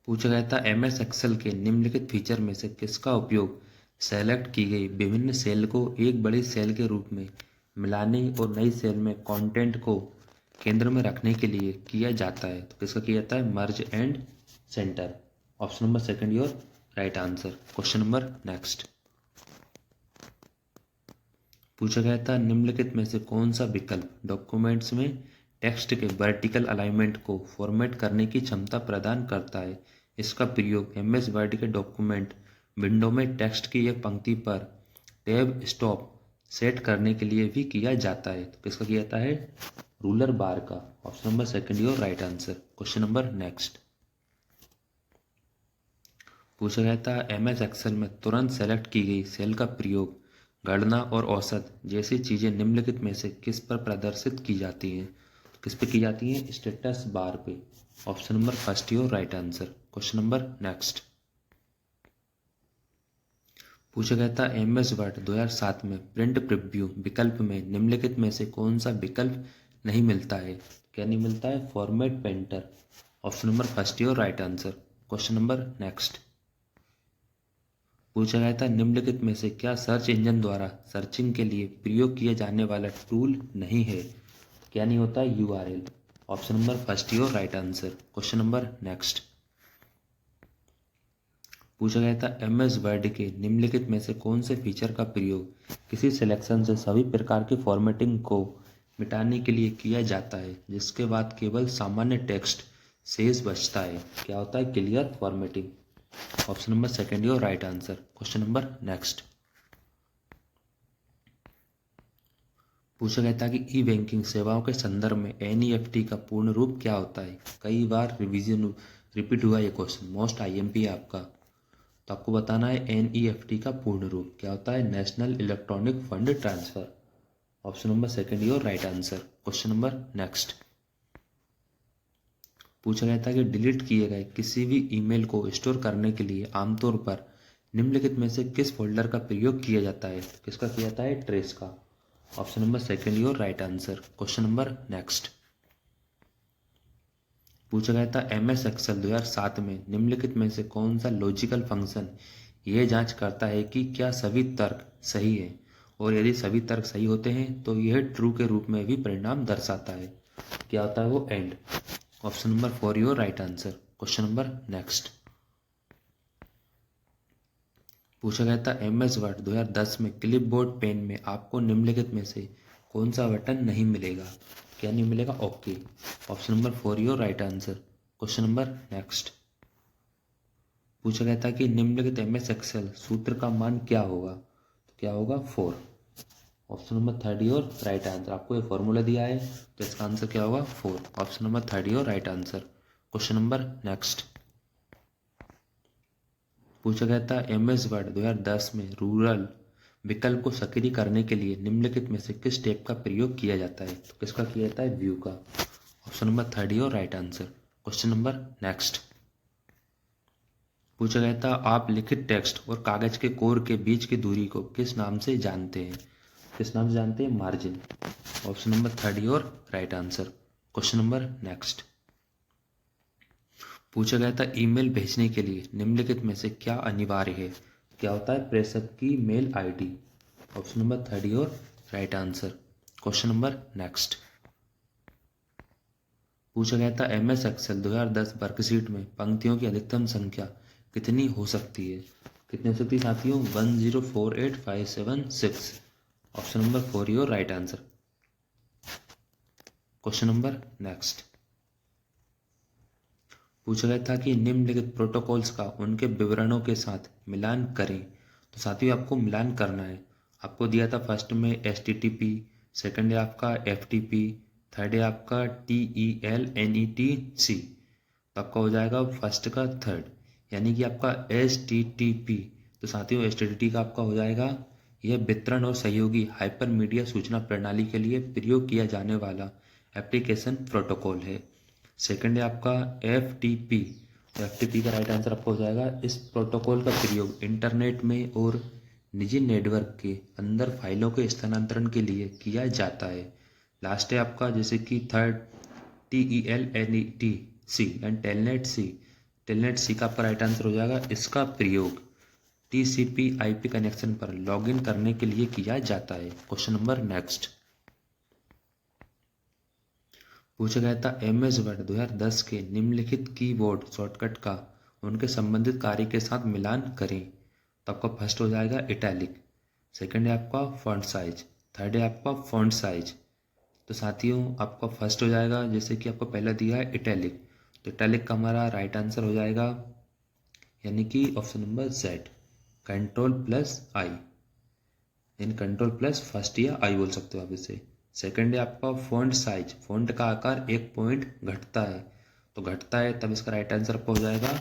पूछा गया था MS एक्सेल के निम्नलिखित फीचर में से किसका उपयोग सेलेक्ट की गई विभिन्न सेल को एक बड़ी सेल के रूप में मिलाने और नई सेल में कंटेंट को केंद्र में रखने के लिए किया जाता है, तो किसका किया जाता है? मर्ज and centre. Option number second your right answer. Question number next. पूछा गया था निम्नलिखित में से कौन सा विकल्प डॉक्यूमेंट्स में टेक्स्ट के वर्टिकल अलाइनमेंट को फॉर्मेट करने की क्षमता प्रदान करता है। इसका प्रयोग एमएस वर्ड के डॉक्यूमेंट विंडो में टेक्स्ट की एक पंक्ति पर टैब स्टॉप सेट करने के लिए भी किया जाता है। तो किसका किया जाता है? रूलर बार का। Option number second your right answer. Question number next पूछा गया था एमएस एक्सेल में तुरंत सेलेक्ट की गई सेल का प्रयोग गणना और औसत जैसी चीजें निम्नलिखित में से किस पर प्रदर्शित की जाती हैं? तो किस पे की जाती हैं? स्टेटस बार पे। Option number first your right answer. Question number next पूछा गया था एमएस वर्ड 2007 में प्रिंट प्रीव्यू विकल्प में निम्नलिखित में से कौन सा विकल्प नहीं मिलता है? क्या नहीं मिलता है? Format painter. Option number first your right answer. Question number next पूछा गया था निम्नलिखित में से क्या सर्च इंजन द्वारा सर्चिंग के लिए प्रयोग किया जाने वाला टूल नहीं है? क्या नहीं होता है? URL. Option number first your right answer. Question number next पूछा गया था एमएस वर्ड के निम्नलिखित में से कौन से फीचर का प्रयोग किसी सिलेक्शन से सभी प्रकार की फॉर्मेटिंग को मिटाने के लिए किया जाता है जिसके बाद केवल सामान्य टेक्स्ट शेष बचता है? क्या होता है? Clear formatting. Option number second your right answer. Question number next पूछा गया था कि ई बैंकिंग सेवाओं के संदर्भ में एनईएफटी का पूर्ण रूप क्या होता है? कई बार रिपीट हुआ ये क्वेश्चन, मोस्ट आईएमपी है आपका। तो आपको बताना है एनईएफटी का पूर्ण रूप क्या होता है? National electronic fund transfer. Option number second your right answer. Question number next पूछा गया था कि डिलीट किए गए किसी भी ईमेल को स्टोर करने के लिए आमतौर पर निम्नलिखित में से किस फोल्डर का प्रयोग किया जाता है? किसका किया जाता है? ट्रेस का। Option number second your right answer. Question number next पूछा गया था एमएस एक्सेल 2007 में निम्नलिखित में से कौन सा लॉजिकल फंक्शन यह जांच करता है कि क्या सभी तर्क सही है और यदि सभी तर्क सही होते हैं तो यह ट्रू के रूप में भी परिणाम दर्शाता है? क्या होता है वो? And. Option number for your right answer. Question number next पूछा गया था एमएस वर्ड 2010 में क्लिपबोर्ड पेन में आपको निम्नलिखित में से कौन सा बटन नहीं मिलेगा? क्या नहीं मिलेगा? Okay. Option number for your right answer. Question number next पूछा गया था कि निम्नलिखित एमएस एक्सेल सूत्र का मान क्या होगा? तो क्या होगा? 4। Option number third your right answer. आपको ये फॉर्मूला दिया है तो इसका आंसर क्या होगा? 4। Option number third your right answer. Question number next पूछा गया था एमएस वर्ड 2010 में रूरल विकल्प को सक्रिय करने के लिए निम्नलिखित में से किस स्टेप का प्रयोग किया जाता है? तो किसका किया जाता है? व्यू का। Option number third your right answer. Question number next पूछा गया था आप लिखित टेक्स्ट और कागज के कोर के बीच की दूरी को किस नाम से जानते हैं? किस नाम से जानते हैं? Margin. Option number third your right answer. Question number next पूछा गया था ईमेल भेजने के लिए निम्नलिखित में से क्या अनिवार्य है? क्या होता है? प्रेषक की mail ID. Option number third your right answer. Question number next पूछा गया था एमएस एक्सेल 2010 वर्कशीट में पंक्तियों की अधिकतम संख्या कितनी हो सकती है? कितनी हो सकती है साथियों? 1048576। Option number for your right answer. Question number next पूछा गया था कि निम्नलिखित प्रोटोकॉल्स का उनके विवरणों के साथ मिलान करें। तो साथियों आपको मिलान करना है। आपको दिया था फर्स्ट में HTTP, सेकंड है आपका FTP, थर्ड है आपका TELNETC। तो आपका हो जाएगा फर्स्ट का थर्ड, यानी कि आपका HTTP। तो साथियों HTTP का आपका हो जाएगा यह वितरण और सहयोगी हाइपर मीडिया सूचना प्रणाली के लिए प्रयोग किया जाने वाला एप्लीकेशन प्रोटोकॉल है। सेकंड है आपका FTP। तो FTP का राइट आंसर आपका हो जाएगा इस प्रोटोकॉल का प्रयोग इंटरनेट में और निजी नेटवर्क के अंदर फाइलों के स्थानांतरण के लिए किया जाता है। लास्ट है आपका जैसे कि थर्ड TELNETC एंड टेलनेट सी का आपका राइट आंसर हो जाएगा इसका प्रयोग TCP/IP कनेक्शन पर लॉगिन करने के लिए किया जाता है। क्वेश्चन नंबर नेक्स्ट पूछा गया था एमएस वर्ड 2010 के निम्नलिखित कीबोर्ड शॉर्टकट का उनके संबंधित कार्य के साथ मिलान करें। तो आपका फर्स्ट हो जाएगा इटैलिक, सेकंड है आपका फॉन्ट साइज, थर्ड है आपका फॉन्ट साइज, तो साथियों आपका फर्स्ट हो जाएगा, जैसे कि आपको पहला दिया है इटैलिक, तो इटैलिक का हमारा राइट आंसर हो जाएगा यानी कि option number Z, control plus I, यानी कंट्रोल प्लस फर्स्ट या आई बोल सकते हो आप इसे। सेकंड है आपका फॉन्ट साइज, फॉन्ट का आकार 1 पॉइंट घटता है, तो घटता है तब इसका राइट आंसर आपका हो जाएगा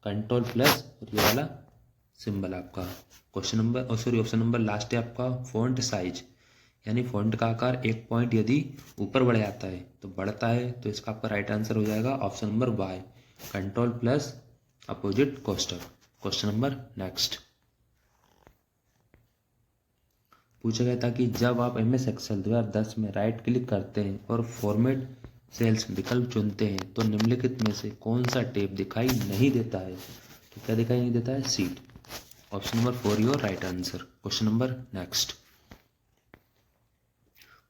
कंट्रोल प्लस और ये वाला सिंबल आपका। Question number sorry option number last है आपका फॉन्ट साइज, यानी फॉन्ट का आकार 1 पॉइंट यदि ऊपर बढ़ जाता है तो बढ़ता है, तो इसका आपका राइट आंसर हो जाएगा option number Y, control plus opposite कोष्टक। क्वेश्चन नंबर नेक्स्ट पूछा गया था कि जब आप MS एक्सेल 2010 में राइट क्लिक करते हैं और फॉर्मेट सेल्स विकल्प चुनते हैं तो निम्नलिखित में से कौन सा टेब दिखाई नहीं देता है, तो क्या दिखाई नहीं देता है, seat. Option number 4 your right answer. Question number next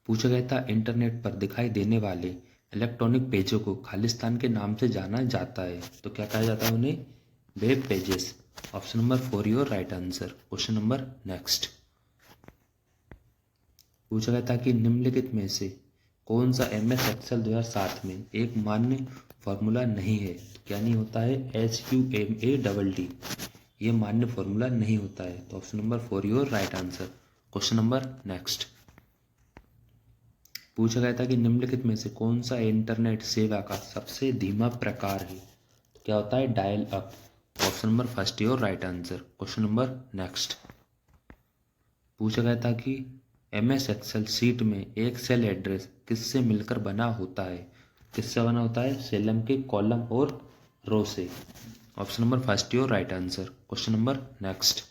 पूछा गया था इंटरनेट पर दिखाई देने वाले इलेक्ट्रॉनिक पेजों को खालिस्तान के नाम से जाना जाता है, तो क्या कहा जाता है उन्हें, web pages. Option number 4 your right answer. Question number next पूछा गया था कि निम्नलिखित में से कौन सा MS एक्सेल 2007 में एक मान्य फॉर्मूला नहीं है, तो क्या नहीं होता है, SUMADD, ये मान्य फॉर्मूला नहीं होता है, तो option number 4 your right answer. Question number next पूछा गया था कि निम्नलिखित में से कौन सा इंटरनेट सेवा का सबसे धीमा प्रकार है, तो क्या होता है, dial up. Option number first your right answer. Question number next पूछा गया था कि MS एक्सेल सीट में एक सेल एड्रेस किससे मिलकर बना होता है, किससे बना होता है, सेलम के कॉलम और रो से। Option number first your right answer. Question number next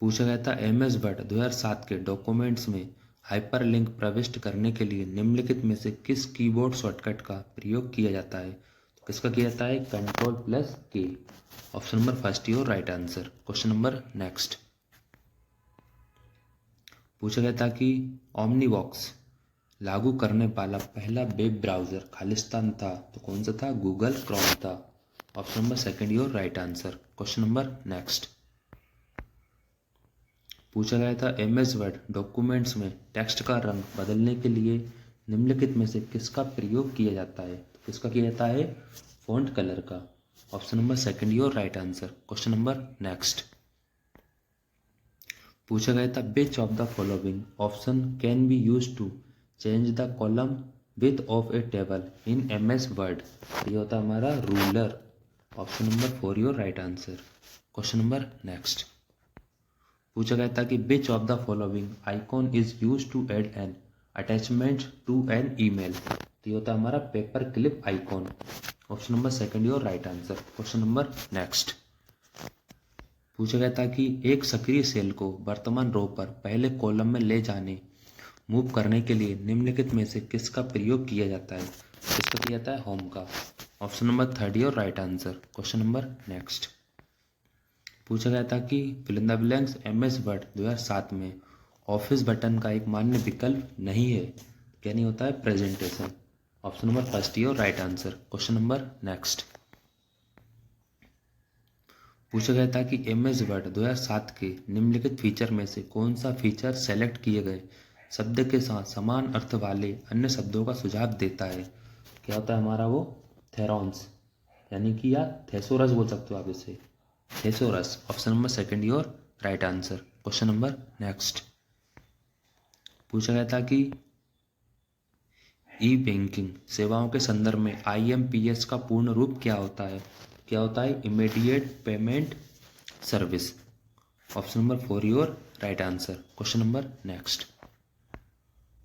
पूछा गया था MS वर्ड 2007 के डॉक्यूमेंट्स में हाइपरलिंक प्रविष्ट करने के लिए निम्नलिखित में से किस कीबोर्ड शॉर्टकट का प्रयोग किया जाता है, तो किसका किया जाता है, कंट्रोल प्लस के। Option number first your right answer. Question number next पूछा गया था कि ओमनीवॉक्स लागू करने वाला पहला वेब ब्राउजर खालिस्तान था, तो कौन सा था, गूगल क्रोम था। Option number second your right answer. Question number next पूछा गया था MS वर्ड डॉक्यूमेंट्स में टेक्स्ट का रंग बदलने के लिए निम्नलिखित में से किसका प्रयोग किया जाता है, तो किसका किया जाता है, फॉन्ट कलर का। Option number second your right answer. Question number next पूछा गया था which of the following option can be use to change the column width of a table in MS word, ये होता है हमारा ruler. Option number 4 your right answer. Question number next पूछा गया था कि which of the following icon is use to add an attachment to an email, तो ये होता है हमारा paper clip icon. Option number second your right answer. Question number next पूछा गया था कि एक सक्रिय सेल को वर्तमान रो पर पहले कॉलम में ले जाने मूव करने के लिए निम्नलिखित में से किसका प्रयोग किया जाता है, किसका किया जाता है, होम का। Option number third your right answer. Question number next पूछा गया था कि fill in the blanks MS word 2007 में ऑफिस बटन का एक मान्य विकल्प नहीं है, क्या नहीं होता है, presentation. Option number first your right answer. Question number next पूछा गया था कि MS वर्ड 2007 के निम्नलिखित फीचर में से कौन सा फीचर सेलेक्ट किए गए शब्द के साथ समान अर्थ वाले अन्य शब्दों का सुझाव देता है, क्या होता है हमारा वो, थेरॉन्स, यानी कि या थेसोरस बोल सकते हो आप इसे, thesaurus. Option number second your right answer. Question number next पूछा गया था कि ई बैंकिंग सेवाओं के संदर्भ में IMPS का पूर्ण रूप क्या होता है, क्या होता है, immediate payment service. Option number 4 your right answer. Question number next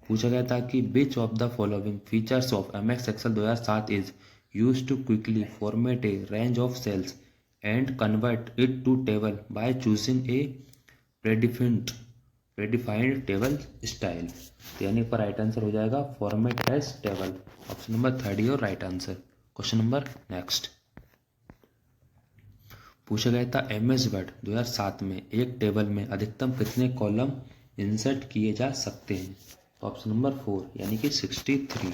पूछा गया था कि which of the following features of MS excel 2007 is use to quickly format a range of cells and convert it to table by choosing a predefined table style, यानी पर right answer हो जाएगा format as table. Option number third your right answer. Question number next पूछा गया था MS word 2007 में एक table में अधिकतम कितने कॉलम इंसर्ट किए जा सकते हैं, तो ऑप्शन नंबर 4 यानी कि 63।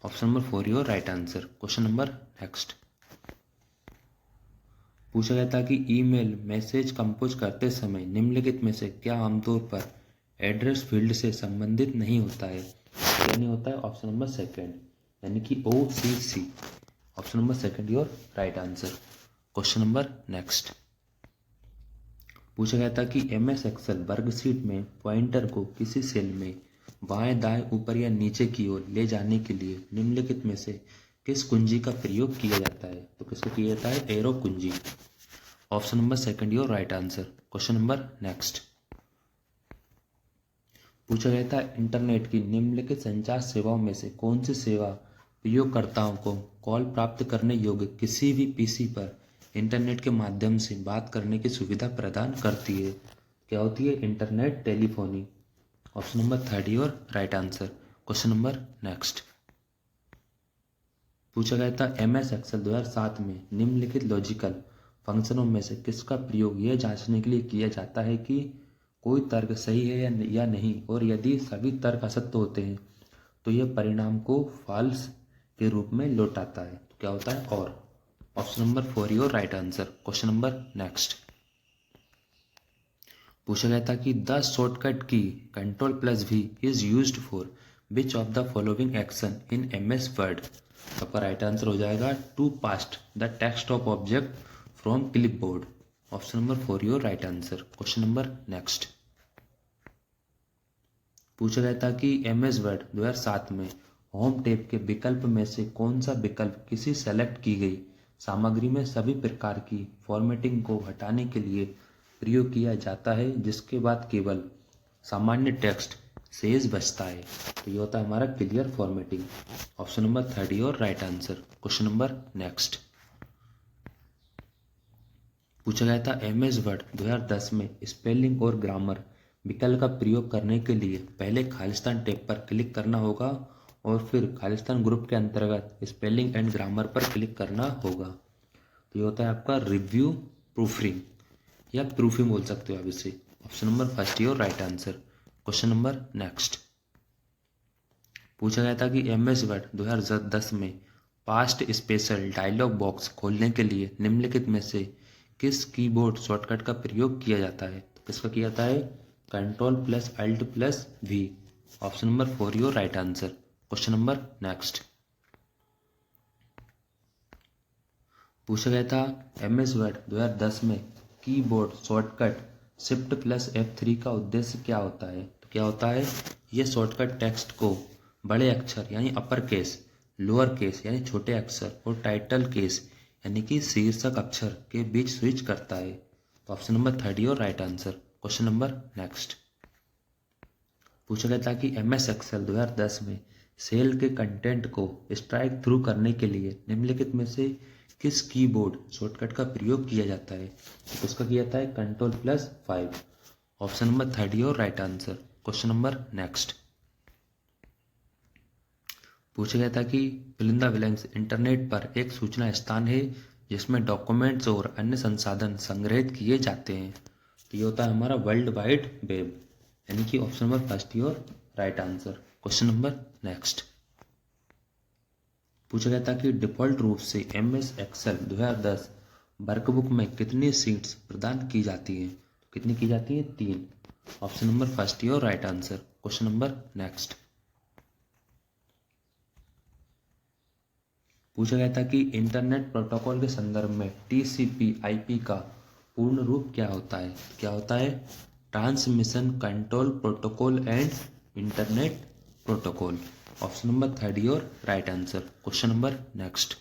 Option number 4 your right answer. Question number next पूछा गया था कि ईमेल मैसेज कंपोज करते समय निम्नलिखित में से क्या आमतौर पर एड्रेस फील्ड से संबंधित नहीं होता है। क्या नहीं होता है? ऑप्शन नंबर सेकंड, यानी कि OCC। Option number second your right answer. Question number next. पूछा गया था कि MS एक्सेल वर्कशीट में पॉइंटर को किसी सेल में बाएं दाएं ऊपर या नीचे की ओर ले जाने के लिए निम्नलिखित में से किस कुंजी का प्रयोग किया जाता है? तो किसको किया जाता है? एरो कुंजी। Option number second your right answer. Question number next. पूछा गया था इंटरनेट की निम्नलिखित संचार सेवाओं में से कौन सी सेवा प्रयोगकर्ताओं को कॉल प्राप्त करने योग्य किसी भी PC पर इंटरनेट के माध्यम से बात करने की सुविधा प्रदान करती है? क्या होती है? Internet telephony. Option number third your right answer. Question number next. पूछा गया था MS एक्सेल 2007 में निम्नलिखित लॉजिकल फंक्शनों में से किसका प्रयोग यह जांचने के लिए किया जाता है कि कोई तर्क सही है या नहीं, और यदि सभी तर्क असत्य होते हैं तो यह परिणाम को फॉल्स के रूप में लौटाता है? तो क्या होता है? और। Option number 4 your right answer. Question number next. पूछा गया था कि the shortcut key Ctrl+V is used for which of the following action in MS word? आपका राइट आंसर हो जाएगा to paste the text of object from clipboard. Option number 4 your right answer. Question number next. पूछा गया था कि MS word 2007 में home tab के विकल्प में से कौन सा विकल्प किसी सेलेक्ट की गई सामग्री में सभी प्रकार की फॉर्मेटिंग को हटाने के लिए प्रयोग किया जाता है, जिसके बाद केवल सामान्य टेक्स्ट शेष बचता है? तो ये होता है हमारा clear formatting. Option number 3 your right answer. Question number next. पूछा गया था MS वर्ड 2010 में स्पेलिंग और ग्रामर विकल्प का प्रयोग करने के लिए पहले खालिस्तान टैब पर क्लिक करना होगा और फिर खालिस्तान ग्रुप के अंतर्गत स्पेलिंग एंड ग्रामर पर क्लिक करना होगा। तो ये होता है आपका रिव्यू प्रूफरिंग या प्रूफिंग बोल सकते हो आप इसे। Option number first your right answer. Question number next. पूछा गया था कि MS वर्ड 2010 में पास्ट स्पेशल डायलॉग बॉक्स खोलने के लिए निम्नलिखित में से किस कीबोर्ड शॉर्टकट का प्रयोग किया जाता है? तो किसका किया जाता है? Ctrl+Alt+V। Option number 4 your right answer. Question number next. पूछा गया था MS वर्ड 2010 में कीबोर्ड शॉर्टकट Shift+F3 का उद्देश्य क्या होता है? तो क्या होता है? यह शॉर्टकट टेक्स्ट को बड़े अक्षर यानी अपर केस, लोअर केस यानी छोटे अक्षर और टाइटल केस यानी कि शीर्षक अक्षर के बीच स्विच करता है। तो option number 3 your right answer. Question number next. पूछा गया था कि MS एक्सेल 2010 में सेल के कंटेंट को स्ट्राइक थ्रू करने के लिए निम्नलिखित में से किस कीबोर्ड शॉर्टकट का प्रयोग किया जाता है? तो उसका किया जाता है Ctrl+5। Option number 3 your right answer. Question number next. पूछा गया था कि fill in the blanks internet पर एक सूचना स्थान है जिसमें डॉक्यूमेंट्स और अन्य संसाधन संग्रहित किए जाते हैं। तो ये होता है हमारा वर्ल्ड वाइड वेब, यानी कि option number first your right answer. Question number next. पूछा गया था कि डिफॉल्ट रूप से MS एक्सेल 2010 वर्कबुक में कितनी सीट्स प्रदान की जाती हैं? कितनी की जाती है? 3। Option number first your right answer. Question number next. पूछा गया था कि इंटरनेट प्रोटोकॉल के संदर्भ में TCP/IP का पूर्ण रूप क्या होता है? क्या होता है? Transmission control protocol and internet protocol. Option number 3 your right answer. Question number next.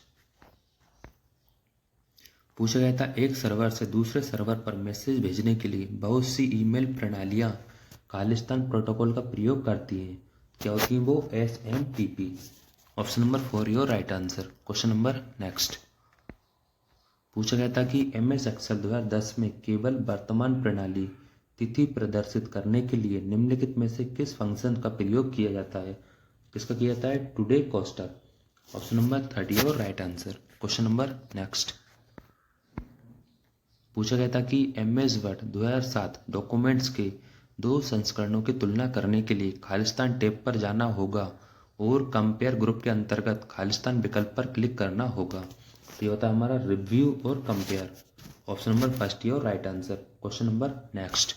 पूछा गया था एक सर्वर से दूसरे सर्वर पर मैसेज भेजने के लिए बहुत सी ईमेल प्रणालियां खालिस्तान प्रोटोकॉल का प्रयोग करती हैं। क्या होती हैं वो? SMTP। Option number 4 your right answer. Question number next. पूछा गया था कि MS एक्सेल 2010 में केवल वर्तमान प्रणाली तिथि प्रदर्शित करने के लिए निम्नलिखित में से किस फंक्शन का प्रयोग किया जाता है? किसका किया जाता है? Today coaster. Option number 3 your right answer. Question number next. पूछा गया था कि MS वर्ड 2007 डॉक्यूमेंट्स के 2 संस्करणों की तुलना करने के लिए खालिस्तान टैब पर जाना होगा और कंपेयर ग्रुप के अंतर्गत खालिस्तान विकल्प पर क्लिक करना होगा। तो ये होता है हमारा रिव्यू और compare. Option number first your right answer. Question number next.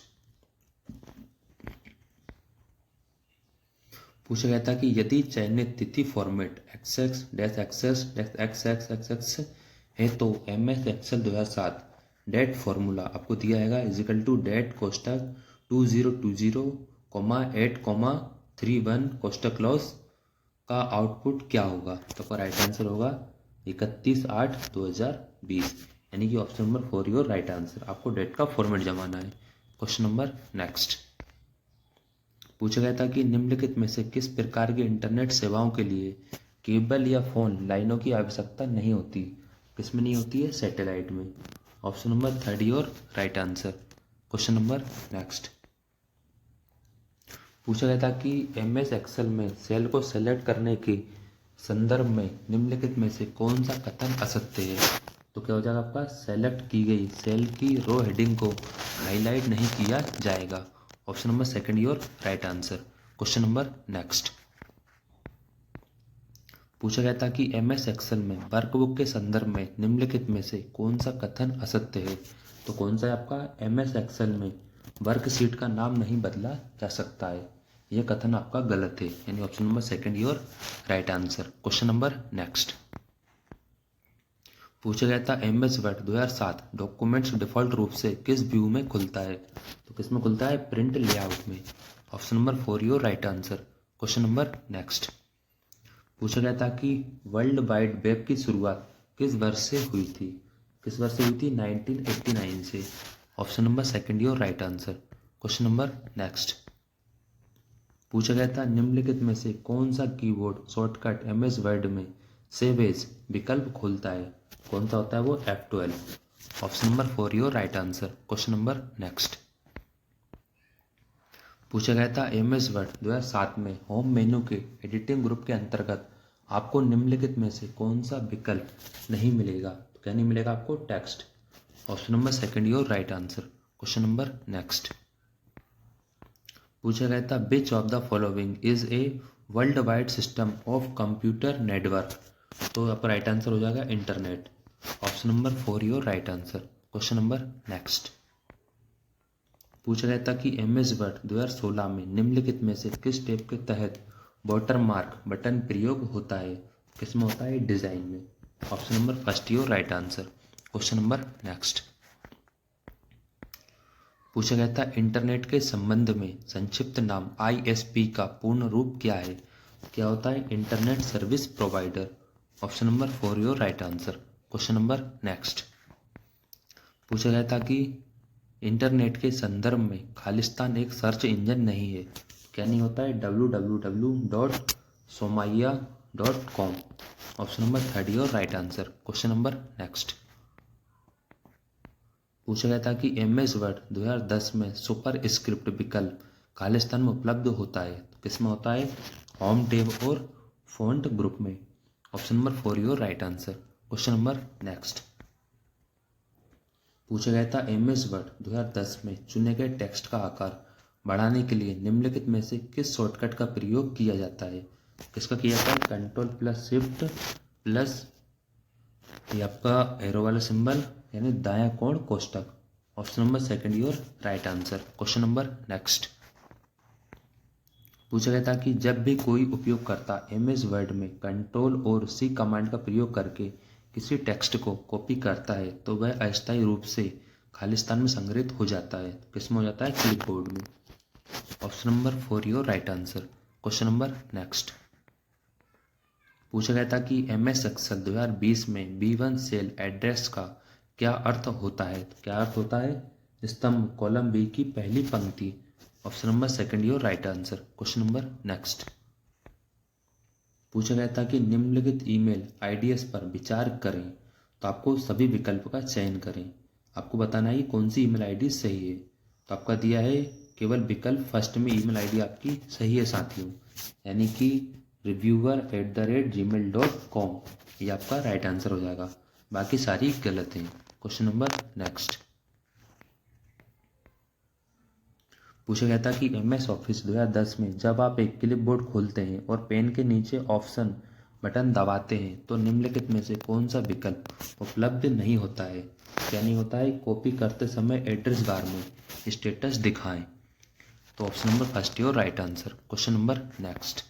पूछा गया था कि यदि चयनित तिथि फॉर्मेट XX डैश एक्सेस डैश XXXX है तो MS एक्सेल 2007 डेट फॉर्मूला आपको दिया जाएगा इजिकल टू डेट कोष्टक 2020, 8, 31 क्लॉज का आउटपुट क्या होगा। तो आपका राइट आंसर होगा 31/8/2020, यानी कि option number 4 your right answer. आपको डेट का फॉर्मेट जमाना है। Question number next. पूछा गया था कि निम्नलिखित में से किस प्रकार की इंटरनेट सेवाओं के लिए केबल या फोन लाइनों की आवश्यकता नहीं होती। किसमें नहीं होती है? सैटेलाइट में। Option number 3 your right answer. Question number next. पूछा गया था कि MS एक्सेल में सेल को सेलेक्ट करने के संदर्भ में निम्नलिखित में से कौन सा कथन असत्य है। तो क्या हो जाएगा आपका? सेलेक्ट की गई सेल की रो हेडिंग को हाईलाइट नहीं किया जाएगा। Option number 2 your right answer. Question number next. पूछा गया था कि MS एक्सेल में वर्कबुक के संदर्भ में निम्नलिखित में से कौन सा कथन असत्य है। तो कौन सा है आपका? MS एक्सेल में वर्कशीट का नाम नहीं बदला जा सकता है। यह कथन आपका गलत है, यानी option number 2 your right answer. Question number next. पूछा गया था MS वर्ड 2007 डॉक्यूमेंट्स डिफॉल्ट रूप से किस व्यू में खुलता है। तो किस में खुलता है? प्रिंट लेआउट में। Option number 4 your right answer. Question number next. पूछा गया था कि वर्ल्ड वाइड वेब की शुरुआत किस वर्ष से हुई थी। किस वर्ष से हुई थी? 1989 से। Option number 2 your right answer. Question number next. पूछा गया था निम्नलिखित में से कौन सा कीबोर्ड शॉर्टकट MS वर्ड में सेव एज विकल्प खोलता है। कौन सा होता है वो? F12। Option number 4 your right answer. Question number next. पूछा गया था MS वर्ड 2007 में होम मेन्यू के एडिटिंग ग्रुप के अंतर्गत आपको निम्नलिखित में से कौन सा विकल्प नहीं मिलेगा। तो क्या नहीं मिलेगा आपको? Text. Option number 2 your right answer. Question number next. पूछा गया था which of the following is a world wide system of computer network. तो आपका राइट आंसर हो जाएगा internet. Option number 4 your right answer. Question number next. पूछा गया था कि MS वर्ड 2016 में निम्नलिखित में से किस स्टेप के तहत वाटरमार्क बटन प्रयोग होता है। किस में होता है? डिजाइन में। Option number 1 your right answer. Question number next. पूछा गया था इंटरनेट के संबंध में संक्षिप्त नाम ISP का पूर्ण रूप क्या है। क्या होता है? Internet service provider. Option number 4 your right answer. Question number next. पूछा गया था कि इंटरनेट के संदर्भ में खालिस्तान एक सर्च इंजन नहीं है। क्या नहीं होता है? www.somaiya.com। Option number 3 your right answer. Question number next. पूछा गया था कि MS वर्ड 2010 में सुपर स्क्रिप्ट विकल्प खालिस्तान में उपलब्ध होता है। तो किस में होता है? होम टैब और फॉन्ट ग्रुप में। Option number 4 your right answer. Question number next. पूछा गया था MS वर्ड 2010 में चुने गए टेक्स्ट का आकार बढ़ाने के लिए निम्नलिखित में से किस शॉर्टकट का प्रयोग किया जाता है। किसका किया जाता है? Ctrl+Shift+ ये आपका एरो वाला सिंबल, यानी दायां कोण कोष्टक। Option number 2 your right answer. Question number next. पूछा गया था कि जब भी कोई उपयोगकर्ता MS वर्ड में Ctrl और C कमांड का प्रयोग करके किसी टेक्स्ट को कॉपी करता है तो वह अस्थायी रूप से खालिस्तान में संग्रहित हो जाता है। किसमें हो जाता है? क्लिपबोर्ड में। Option number 4 your right answer. Question number next. पूछा गया था कि MS एक्सेल 2020 में B1 सेल एड्रेस का क्या अर्थ होता है। तो क्या अर्थ होता है? स्तंभ कॉलम B की पहली पंक्ति। Option number 2 your right answer. Question number next. पूछा गया था कि निम्नलिखित ईमेल IDs पर विचार करें तो आपको सभी विकल्प का चयन करें। आपको बताना है कौन सी ईमेल ID सही है। तो आपका दिया है केवल विकल्प फर्स्ट में ईमेल ID आपकी सही है साथियों, यानी कि reviewer@gmail.com। ये आपका राइट आंसर हो जाएगा, बाकी सारी गलत हैं। Question number next. पूछा गया था कि MS ऑफिस 2010 में जब आप एक क्लिपबोर्ड खोलते हैं और पेन के नीचे ऑप्शन बटन दबाते हैं तो निम्नलिखित में से कौन सा विकल्प उपलब्ध नहीं होता है। क्या नहीं होता है? कॉपी करते समय एड्रेस बार में स्टेटस दिखाएं। तो option number 1 your right answer. Question number next.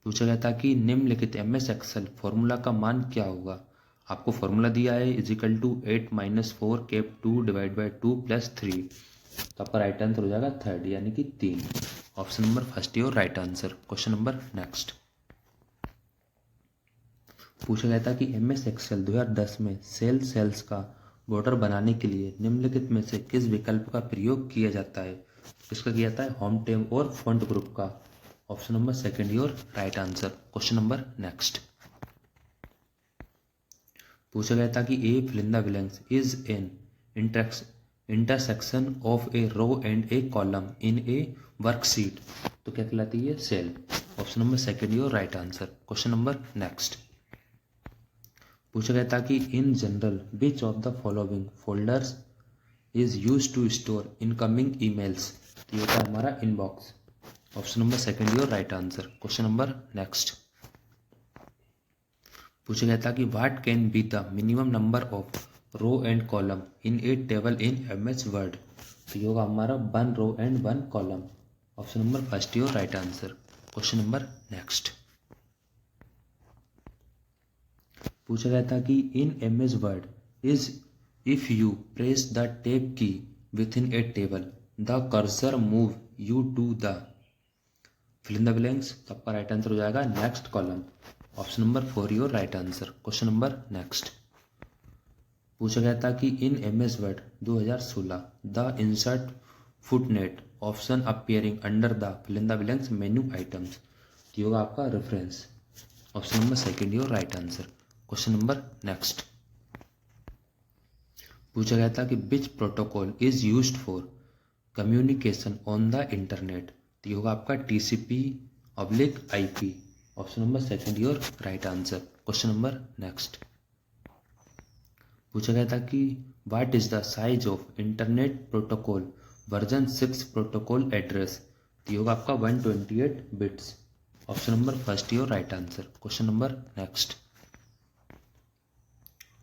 पूछा गया था कि निम्नलिखित MS एक्सेल फॉर्मूला का मान क्या होगा। आपको फॉर्मूला दिया है = 8 - 4 कैप 2 / 2 + 3। तो आपका राइट आंसर हो जाएगा थर्ड यानी कि 3। Option number first your right answer. Question number next. पूछा गया था कि MS एक्सेल 2010 में सेल्स का बॉर्डर बनाने के लिए निम्नलिखित में से किस विकल्प का प्रयोग किया जाता है। किसका किया जाता है, होम टैब और फॉन्ट ग्रुप का। Option number second your right answer. Question number next. पूछा गया था कि a fill in the blanks is an intersection of a row and a column in a worksheet. तो क्या कहलाती है, cell. Option number second your right answer. Question number next. पूछा गया था कि in general which of the following folders is use to store incoming emails. तो ये था हमारा inbox. Option number second your right answer. Question number next. पूछा गया था कि what can be the minimum number of row and column in a table in MS word. तो ये होगा हमारा 1 row and 1 column. Option number first your right answer. Question number next. पूछा गया था कि in MS word is if you press the tab key within a table the cursor move you to the fill in the blanks. तो आपका right answer हो जाएगा next column. Option number 4 your right answer. Question number next. पूछा गया था कि in MS word 2016 the insert footnote option appearing under the fill in the blanks menu items. ये होगा आपका reference. Option number second your right answer. Question number next. पूछा गया था कि which protocol is used for communication on the internet. तो ये होगा आपका TCP/IP। Option number second your right answer. Question number next. पूछा गया था कि what is the size of internet protocol version 6 protocol address. तो ये होगा आपका 128 bits. Option number first your right answer. Question number next.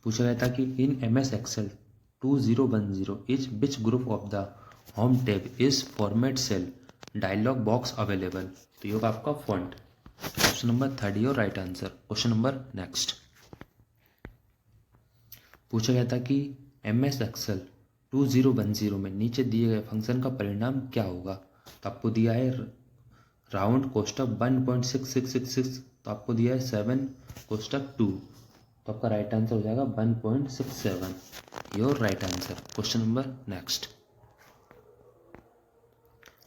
पूछा गया था कि in MS excel 2010 is which group of the home tab is format cell dialog box available. तो ये होगा आपका font. Option number third your right answer. Question number next. पूछा गया था कि MS एक्सेल 2010 में नीचे दिए गए फंक्शन का परिणाम क्या होगा। तो आपको दिया है राउंड कोष्टक 1.6666। तो आपको दिया है 7 कोष्टक 2। तो आपका राइट आंसर हो जाएगा 1.67 your right answer. Question number next.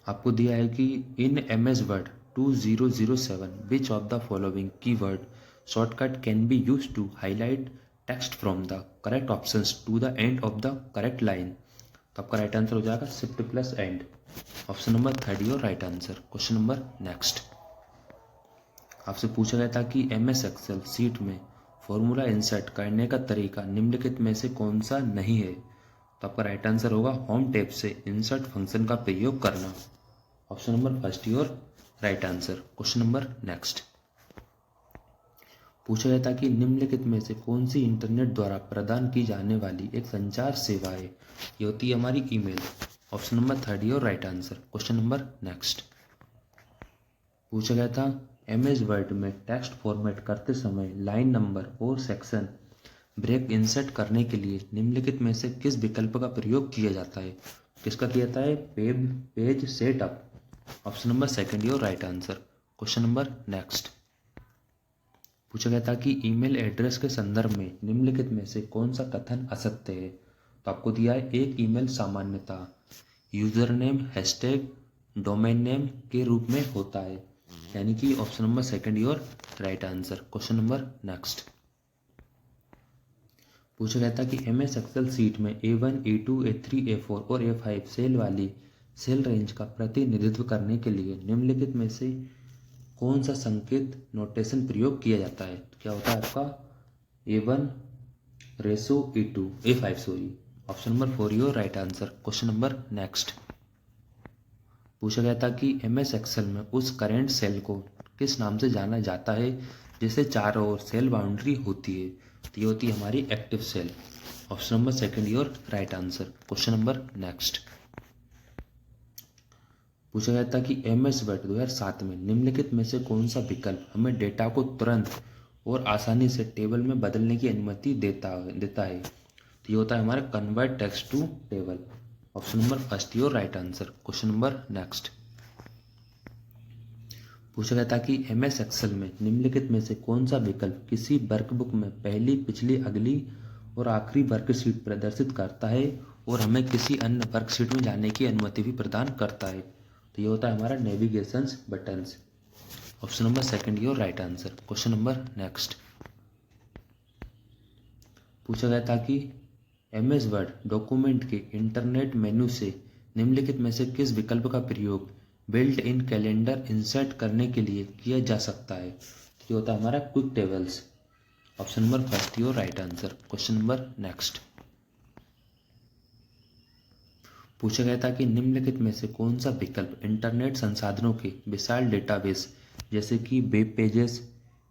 आपको दिया है कि in MS word 2007 which of the following keyword shortcut can be use to highlight text from the correct options to the end of the correct line. तो आपका right answer हो जाएगा Shift+End। Option number third your right answer. Question number next. आपसे पूछा गया था कि MS excel sheet में फॉर्मूला इंसर्ट करने का तरीका निम्नलिखित में से कौन सा नहीं है। तो आपका राइट आंसर होगा होम टैब से इंसर्ट फंक्शन का प्रयोग करना। Option number first your right answer. Question number next. पूछा गया था कि निम्नलिखित में से कौन सी इंटरनेट द्वारा प्रदान की जाने वाली एक संचार सेवा है। ये होती है हमारी email. Option number third your right answer. Question number next. पूछा गया था MS वर्ड में टेक्स्ट फॉर्मेट करते समय लाइन नंबर और सेक्शन ब्रेक इंसर्ट करने के लिए निम्नलिखित में से किस विकल्प का प्रयोग किया जाता है। किसका किया जाता है, page setup. Option number second your right answer. Question number next. पूछा गया था कि ईमेल एड्रेस के संदर्भ में निम्नलिखित में से कौन सा कथन असत्य है। तो आपको दिया है एक ईमेल सामान्यता user name hashtag domain name के रूप में होता है, यानी कि option number second your right answer. Question number next. पूछा गया था कि MS एक्सेल सीट में A1 A2 A3 A4 और A5 सेल वाली सेल रेंज का प्रतिनिधित्व करने के लिए निम्नलिखित में से कौन सा संकेत नोटेशन प्रयोग किया जाता है। तो क्या होता है आपका A1 रेसो A5 sorry. Option number 4 your right answer. Question number next. पूछा गया था कि MS एक्सेल में उस करेंट सेल को किस नाम से जाना जाता है जिसे चारों ओर सेल बाउंड्री होती है। तो ये होती है हमारी active cell. Option number second your right answer. Question number next. पूछा गया था कि MS वर्ड 2007 में निम्नलिखित में से कौन सा विकल्प हमें डेटा को तुरंत और आसानी से टेबल में बदलने की अनुमति देता है। तो ये होता है हमारा convert text to table. Option number first your right answer. Question number next. पूछा गया था कि MS एक्सेल में निम्नलिखित में से कौन सा विकल्प किसी वर्कबुक में पहली, पिछली, अगली और आखिरी वर्कशीट प्रदर्शित करता है और हमें किसी अन्य वर्कशीट में जाने की अनुमति भी प्रदान करता है। तो ये होता है हमारा navigation buttons. Option number second your right answer. Question number next. पूछा गया था कि MS वर्ड डॉक्यूमेंट के इंटरनेट मेन्यू से निम्नलिखित में से किस विकल्प का प्रयोग बिल्ट इन कैलेंडर इंसर्ट करने के लिए किया जा सकता है। तो ये होता है हमारा quick tables. Option number first your right answer. Question number next. पूछा गया था कि निम्नलिखित में से कौन सा विकल्प इंटरनेट संसाधनों के विशाल डेटाबेस जैसे कि web pages,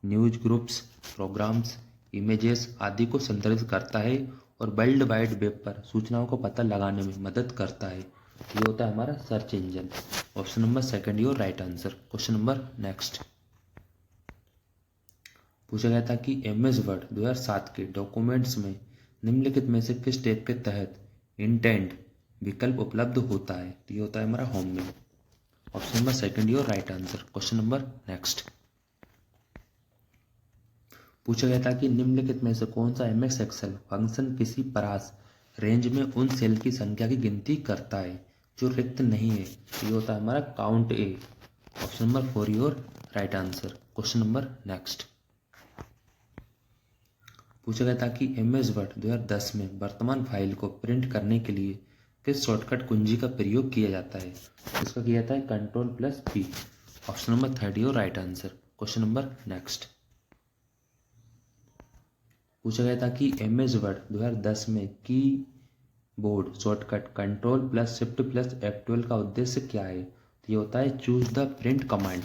news groups, programs, images आदि को संदर्भित करता है और वर्ल्ड वाइड वेब पर सूचनाओं को पता लगाने में मदद करता है। ये होता है हमारा search engine. Option number second your right answer. Question number next. पूछा गया था कि MS वर्ड 2007 के डॉक्यूमेंट्स में निम्नलिखित में से किस टैब के तहत इंटेंड विकल्प उपलब्ध होता है। तो ये होता है हमारा होम में। Option number second your right answer. Question number next. पूछा गया था कि निम्नलिखित में से कौन सा MS एक्सेल फंक्शन किसी परास रेंज में उन सेल की संख्या की गिनती करता है जो रिक्त नहीं है। तो ये होता है हमारा count A. Option number 4 your right answer. Question number next. पूछा गया था कि MS वर्ड 2010 में वर्तमान फाइल को प्रिंट करने के लिए किस शॉर्टकट कुंजी का प्रयोग किया जाता है। इसका किया जाता है Ctrl+P। Option number third your right answer. Question number next. पूछा गया था कि MS वर्ड 2010 में कीबोर्ड शॉर्टकट Ctrl+Shift+F12 का उद्देश्य क्या है। तो ये होता है choose the print command.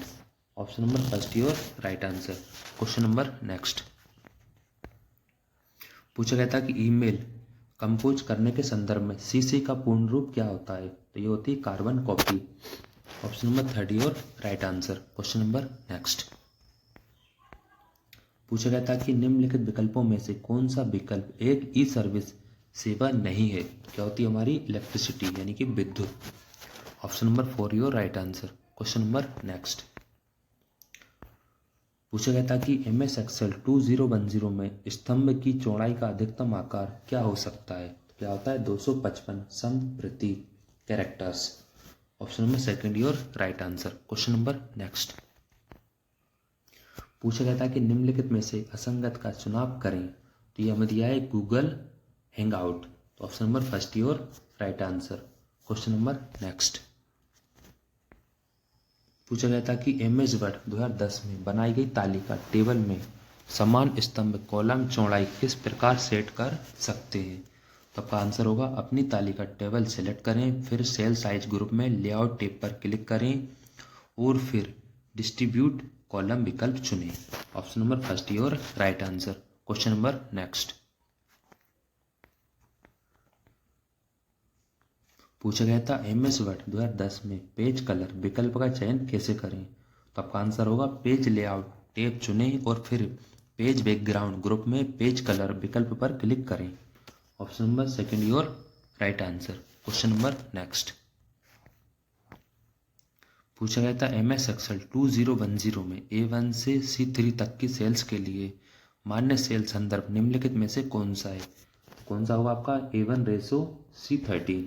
Option number first your right answer. Question number next. पूछा गया था कि ईमेल कंपोज करने के संदर्भ में CC का पूर्ण रूप क्या होता है। तो ये होती है carbon copy. Option number third your right answer. Question number next. पूछा गया था कि निम्नलिखित विकल्पों में से कौन सा विकल्प एक ई सर्विस सेवा नहीं है। क्या होती है हमारी इलेक्ट्रिसिटी यानी कि विद्युत। Option number 4 your right answer. Question number next. पूछा गया था कि MS एक्सेल 2010 में स्तंभ की चौड़ाई का अधिकतम आकार क्या हो सकता है। क्या होता है 255 शब्द प्रति characters. Option number second your right answer. Question number next. पूछा गया था कि निम्नलिखित में से असंगत का चुनाव करें। तो ये हमें दिया है गूगल हैंगआउट। तो option number first your right answer. Question number next. पूछा गया था कि MS वर्ड 2010 में बनाई गई तालिका टेबल में समान स्तंभ कॉलम चौड़ाई किस प्रकार सेट कर सकते हैं। तो आपका आंसर होगा अपनी तालिका टेबल सेलेक्ट करें, फिर सेल साइज ग्रुप में लेआउट टैब पर क्लिक करें और फिर डिस्ट्रीब्यूट कॉलम विकल्प चुनें। Option number first your right answer. Question number next. पूछा गया था MS वर्ड 2010 में पेज कलर विकल्प का चयन कैसे करें। तो आपका आंसर होगा पेज लेआउट टैब चुनें और फिर पेज बैकग्राउंड ग्रुप में पेज कलर विकल्प पर क्लिक करें। Option number second your right answer. Question number next. पूछा गया था MS एक्सेल 2010 में A1 से C3 तक की सेल्स के लिए मान्य सेल संदर्भ निम्नलिखित में से कौन सा है। कौन सा होगा आपका A1:C13।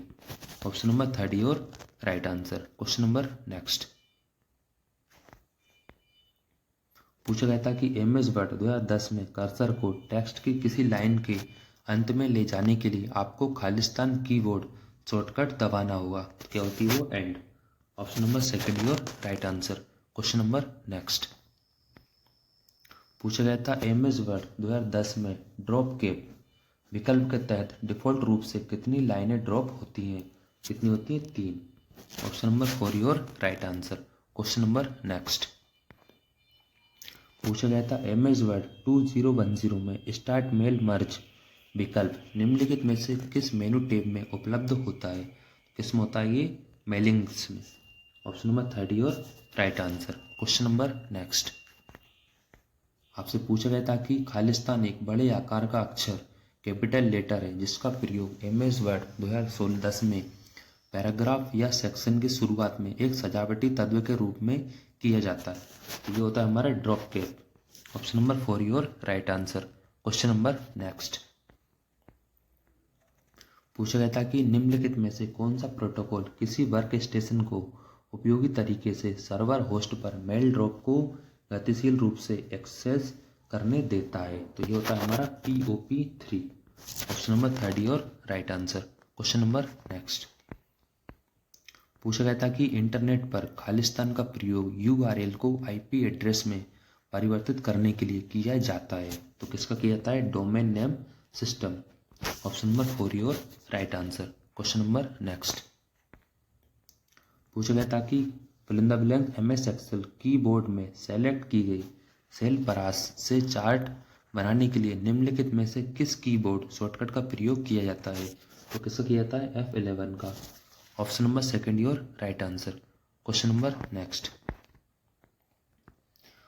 Option number third your right answer. Question number next. पूछा गया था कि MS वर्ड 2010 में कर्सर को टेक्स्ट की किसी लाइन के अंत में ले जाने के लिए आपको खालिस्तान कीबोर्ड शॉर्टकट दबाना होगा। तो क्या होती है वो and. Option number second your right answer. Question number next. पूछा गया था MS वर्ड 2010 में ड्रॉप कैप विकल्प के तहत डिफॉल्ट रूप से कितनी लाइनें ड्रॉप होती हैं। कितनी होती है 3। Option number 4 your right answer. Question number next. पूछा गया था MS वर्ड 2010 में स्टार्ट मेल मर्ज विकल्प निम्नलिखित में से किस मेनू टैब में उपलब्ध होता है। किस में होता है ये मेलिंग्स में। Option number third your right answer. Question number next, आपसे पूछा गया था कि खालिस्तान एक बड़े आकार का अक्षर कैपिटल लेटर है जिसका प्रयोग MS वर्ड 2016 में पैराग्राफ या सेक्शन की शुरुआत में एक सजावटी तत्व के रूप में किया जाता है। तो ये होता है हमारा drop cap. Option number 4 your right answer. Question number next, पूछा गया था कि निम्नलिखित में से कौन सा प्रोटोकॉल किसी वर्क स्टेशन को उपयोगी तरीके से सर्वर होस्ट पर मेल ड्रॉप को गतिशील रूप से एक्सेस करने देता है। तो ये होता है हमारा POP3। Option number third your right answer. Question number next, पूछा गया था कि इंटरनेट पर खालिस्तान का प्रयोग URL को IP एड्रेस में परिवर्तित करने के लिए किया जाता है। तो किसका किया जाता है? Domain name system. Option number 4 your right answer. Question number next, पूछा गया था कि fill in the blank MS excel keyboard में सेलेक्ट की गई सेल परास से चार्ट बनाने के लिए निम्नलिखित में से किस कीबोर्ड शॉर्टकट का प्रयोग किया जाता है? तो किसका किया जाता है? F11 का। Option number second your right answer. Question number next,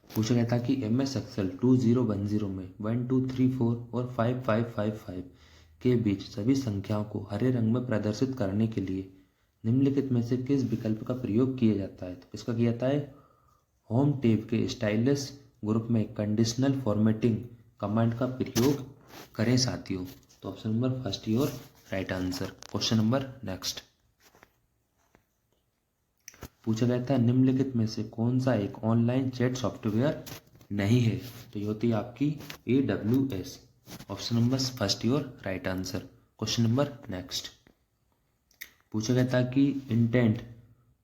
पूछा गया था कि MS एक्सेल 2010 में 1 2 3 4 और 5 5 5 5 के बीच सभी संख्याओं को हरे रंग में प्रदर्शित करने के लिए निम्नलिखित में से किस विकल्प का प्रयोग किया जाता है? तो किसका किया जाता है? होम टैब के स्टाइलस ग्रुप में कंडीशनल फॉर्मेटिंग कमांड का प्रयोग करें साथियों। तो option number first your right answer. Question number next, पूछा गया था निम्नलिखित में से कौन सा एक ऑनलाइन चैट सॉफ्टवेयर नहीं है? तो ये होती है आपकी AWS। Option number first your right answer. Question number next, पूछा गया था कि instant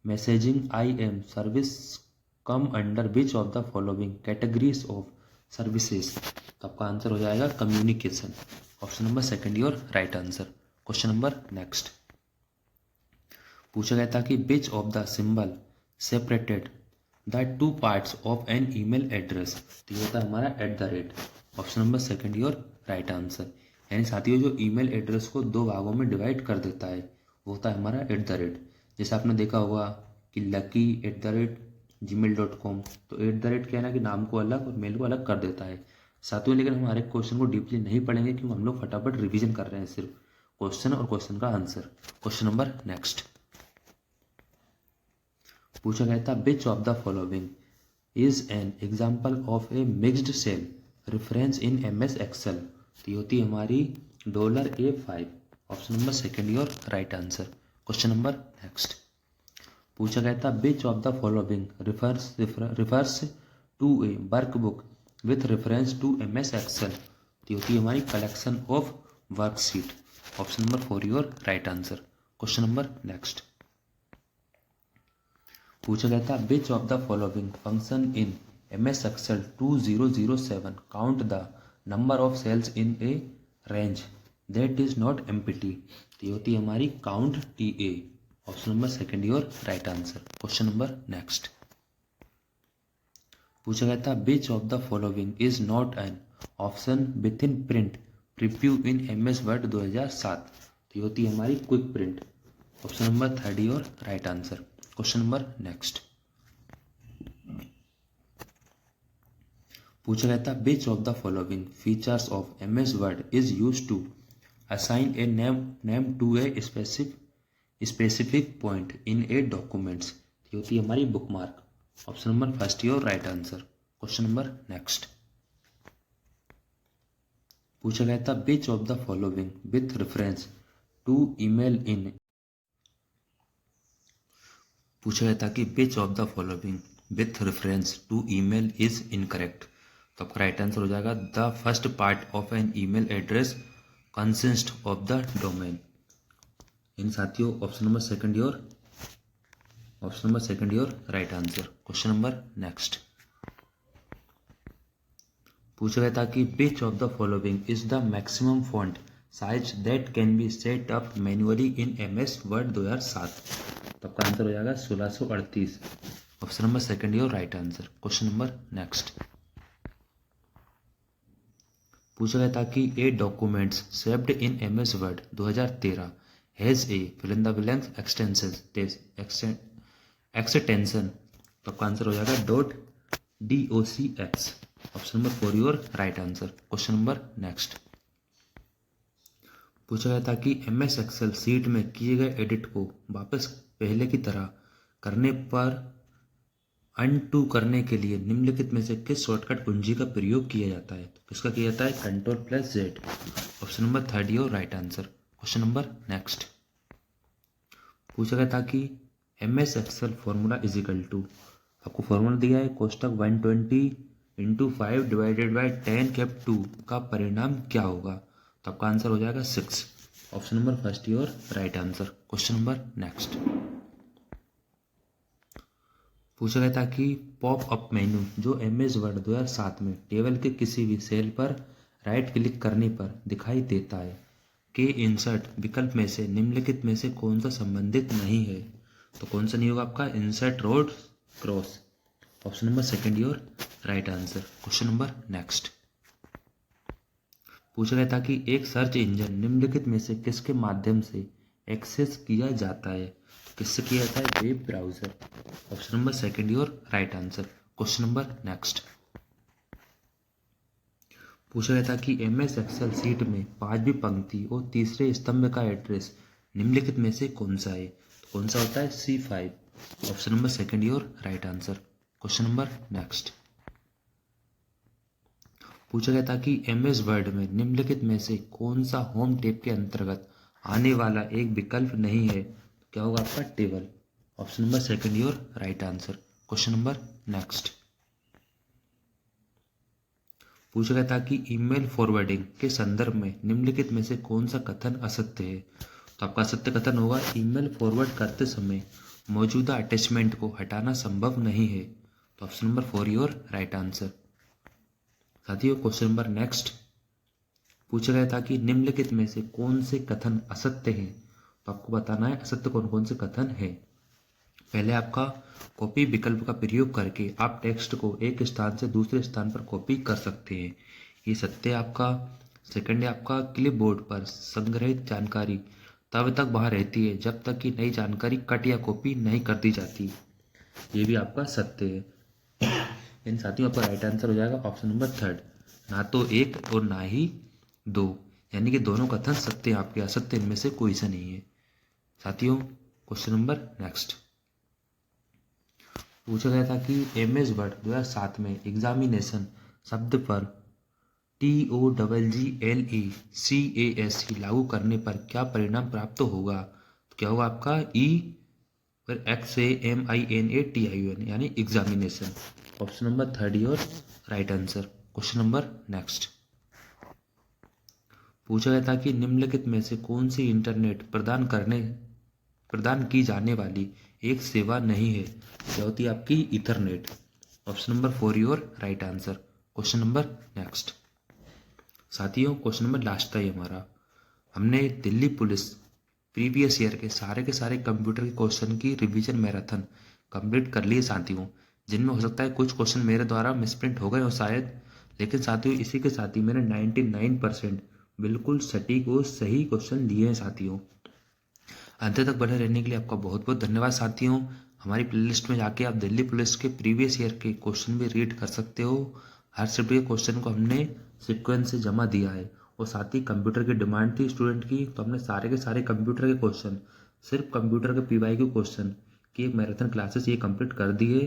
messaging IM service come under which of the following categories of services? तो आपका आंसर हो जाएगा communication. Option number second your right answer. Question number next, पूछा गया था कि which of the symbol separated the two parts of an email address? तो ये होता है हमारा @ option number second your right answer. यानी साथियों जो ईमेल एड्रेस को दो भागों में डिवाइड कर देता है वो होता है हमारा @ जैसे आपने देखा होगा कि lucky@gmail.com, तो @ क्या है ना कि नाम को अलग और मेल को अलग कर देता है साथियों। लेकिन हम हमारे क्वेश्चन को डीपली नहीं पढ़ेंगे क्योंकि हम लोग फटाफट रिवीजन कर रहे हैं सिर्फ क्वेश्चन और क्वेश्चन का आंसर। क्वेश्चन नंबर नेक्स्ट, पूछा गया था which of the following is an example of a mixed cell reference in MS excel? तो ये होती है हमारी $A5। Option number second your right answer. Question number next, पूछा गया था which of the following refers to a workbook with reference to MS excel? तो ये होती है हमारी collection of worksheet. Option number 4 your right answer. Question number next, पूछा गया था which of the following function in MS excel 2007 count the number of cells in a range that is not empty? तो ये होती है हमारी count TA। Option number second your right answer. Question number next, पूछा गया था which of the following is not an option within print preview in MS word 2007? तो ये होती है हमारी quick print. Option number third your right answer. Question number next, पूछा गया था which of the following features of MS word is used to assign a name to a specific point in a documents? ये होती है हमारी bookmark. Option number first your right answer. Question number next, पूछा गया था which of the following with reference to email in? पूछा गया था कि which of the following with reference to email is incorrect? तो आपका राइट आंसर हो जाएगा the first part of an email address consist of the domain. इन साथियों option number second your right answer. Question number next, पूछा गया था कि which of the following is the maximum font size that can be set up manually in MS word 2007? तो आपका answer हो जाएगा 1638। Option number second your right answer. Question number next, पूछा गया था कि a documents saved in MS word 2013 has a fill in the blanks extension, तो आपका आंसर हो जाएगा .docx। Option number 4 your right answer. Question number next. पूछा गया था कि MS एक्सेल सीट में किए गए एडिट को वापस पहले की तरह करने पर अनटू करने के लिए निम्नलिखित में से किस शॉर्टकट कुंजी का प्रयोग किया जाता है? तो किसका किया जाता है? Ctrl+Z। Option number 3 your right answer. Question number next. पूछा गया था कि MS excel formula is equal to, आपको फॉर्मूला दिया है कोष्टक 120 × 5 डिवाइडेड बाई 10⁻2 का परिणाम क्या होगा? तो आपका आंसर हो जाएगा 6। Option number first your right answer. Question number next. पूछा गया था कि पॉप अप मेन्यू जो MS वर्ड 2007 में टेबल के किसी भी सेल पर राइट क्लिक करने पर दिखाई देता है के इंसर्ट विकल्प में से निम्नलिखित में से कौन सा संबंधित नहीं है? तो कौन सा नहीं होगा आपका? Insert road cross. Option number second your right answer. Question number next. पूछा गया था कि एक सर्च इंजन निम्नलिखित में से किसके माध्यम से एक्सेस किया जाता है? तो किससे किया जाता है? Web browser. Option number second your right answer. Question number next. पूछा गया था कि MS एक्सेल सीट में 5वीं पंक्ति और तीसरे स्तंभ का एड्रेस निम्नलिखित में से कौन सा है? तो कौन सा होता है? C5। Option number second your right answer. Question number next. पूछा गया था कि MS वर्ड में निम्नलिखित में से कौन सा होम टैब के अंतर्गत आने वाला एक विकल्प नहीं है? तो क्या होगा आपका? Table. Option number second your right answer. Question number next. पूछा गया था कि ईमेल फॉरवर्डिंग के संदर्भ में निम्नलिखित में से कौन सा कथन असत्य है? तो आपका असत्य कथन होगा ईमेल फॉरवर्ड करते समय मौजूदा अटैचमेंट को हटाना संभव नहीं है। तो option number 4 your right answer. साथियों क्वेश्चन नंबर नेक्स्ट। पूछा गया था कि निम्नलिखित में से कौन से कथन असत्य हैं? तो आपको बताना है असत्य कौन कौन से कथन है। पहले आपका कॉपी विकल्प का प्रयोग करके आप टेक्स्ट को एक स्थान से दूसरे स्थान पर कॉपी कर सकते हैं, ये सत्य है आपका। सेकंड है आपका क्लिपबोर्ड पर संग्रहित जानकारी तब तक वहां रहती है जब तक कि नई जानकारी कट या कॉपी नहीं कर दी जाती, ये भी आपका सत्य है। इन साथियों आपका राइट आंसर हो जाएगा ऑप्शन नंबर 3, ना तो 1 और ना ही 2, यानी कि दोनों कथन सत्य हैं आपके, असत्य इनमें से कोई सा नहीं है। साथियों क्वेश्चन नंबर नेक्स्ट। पूछा गया था कि MS वर्ड 2007 में एग्जामिनेशन शब्द पर TOGGLECASE लागू करने पर क्या परिणाम प्राप्त होगा? तो क्या होगा आपका EXAMINATION यानी examination. Option number 3 your right answer. Question number next. पूछा गया था कि निम्नलिखित में से कौन सी इंटरनेट प्रदान की जाने वाली एक सेवा नहीं है? क्या होती है आपकी? Ethernet. Option number 4 your right answer. Question number next. साथियों क्वेश्चन नंबर लास्ट था ये हमारा। हमने दिल्ली पुलिस प्रीवियस ईयर के सारे कंप्यूटर के क्वेश्चन की रिवीजन मैराथन कंप्लीट कर लिए साथियों, जिनमें हो सकता है कुछ क्वेश्चन मेरे द्वारा मिसप्रिंट हो गए हो शायद, लेकिन साथियों इसी के साथ ही मैंने 99% बिल्कुल सटीक और सही क्वेश्चन लिए हैं साथियों। अंत तक बने रहने के लिए आपका बहुत बहुत धन्यवाद साथियों। हमारी प्लेलिस्ट में जाके आप दिल्ली पुलिस के प्रीवियस ईयर के क्वेश्चन भी रीड कर सकते हो। हर शिफ्ट के क्वेश्चन को हमने सीक्वेंस से जमा दिया है, और साथ ही कंप्यूटर की डिमांड थी स्टूडेंट की, तो हमने सारे के सारे कंप्यूटर के क्वेश्चन, सिर्फ कंप्यूटर के PYQ क्वेश्चन की एक मैराथन क्लासेस ये कंप्लीट कर दिए।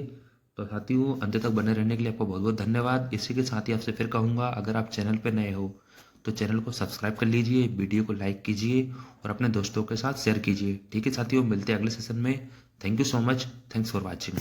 तो साथियों अंत तक बने रहने के लिए आपको बहुत बहुत धन्यवाद। इसी के साथ ही आपसे फिर कहूँगा, अगर आप चैनल पर नए हो तो चैनल को सब्सक्राइब कर लीजिए, वीडियो को लाइक कीजिए और अपने दोस्तों के साथ शेयर कीजिए। ठीक है साथियों, मिलते हैं अगले सेशन में। Thank you so much, thanks for watching.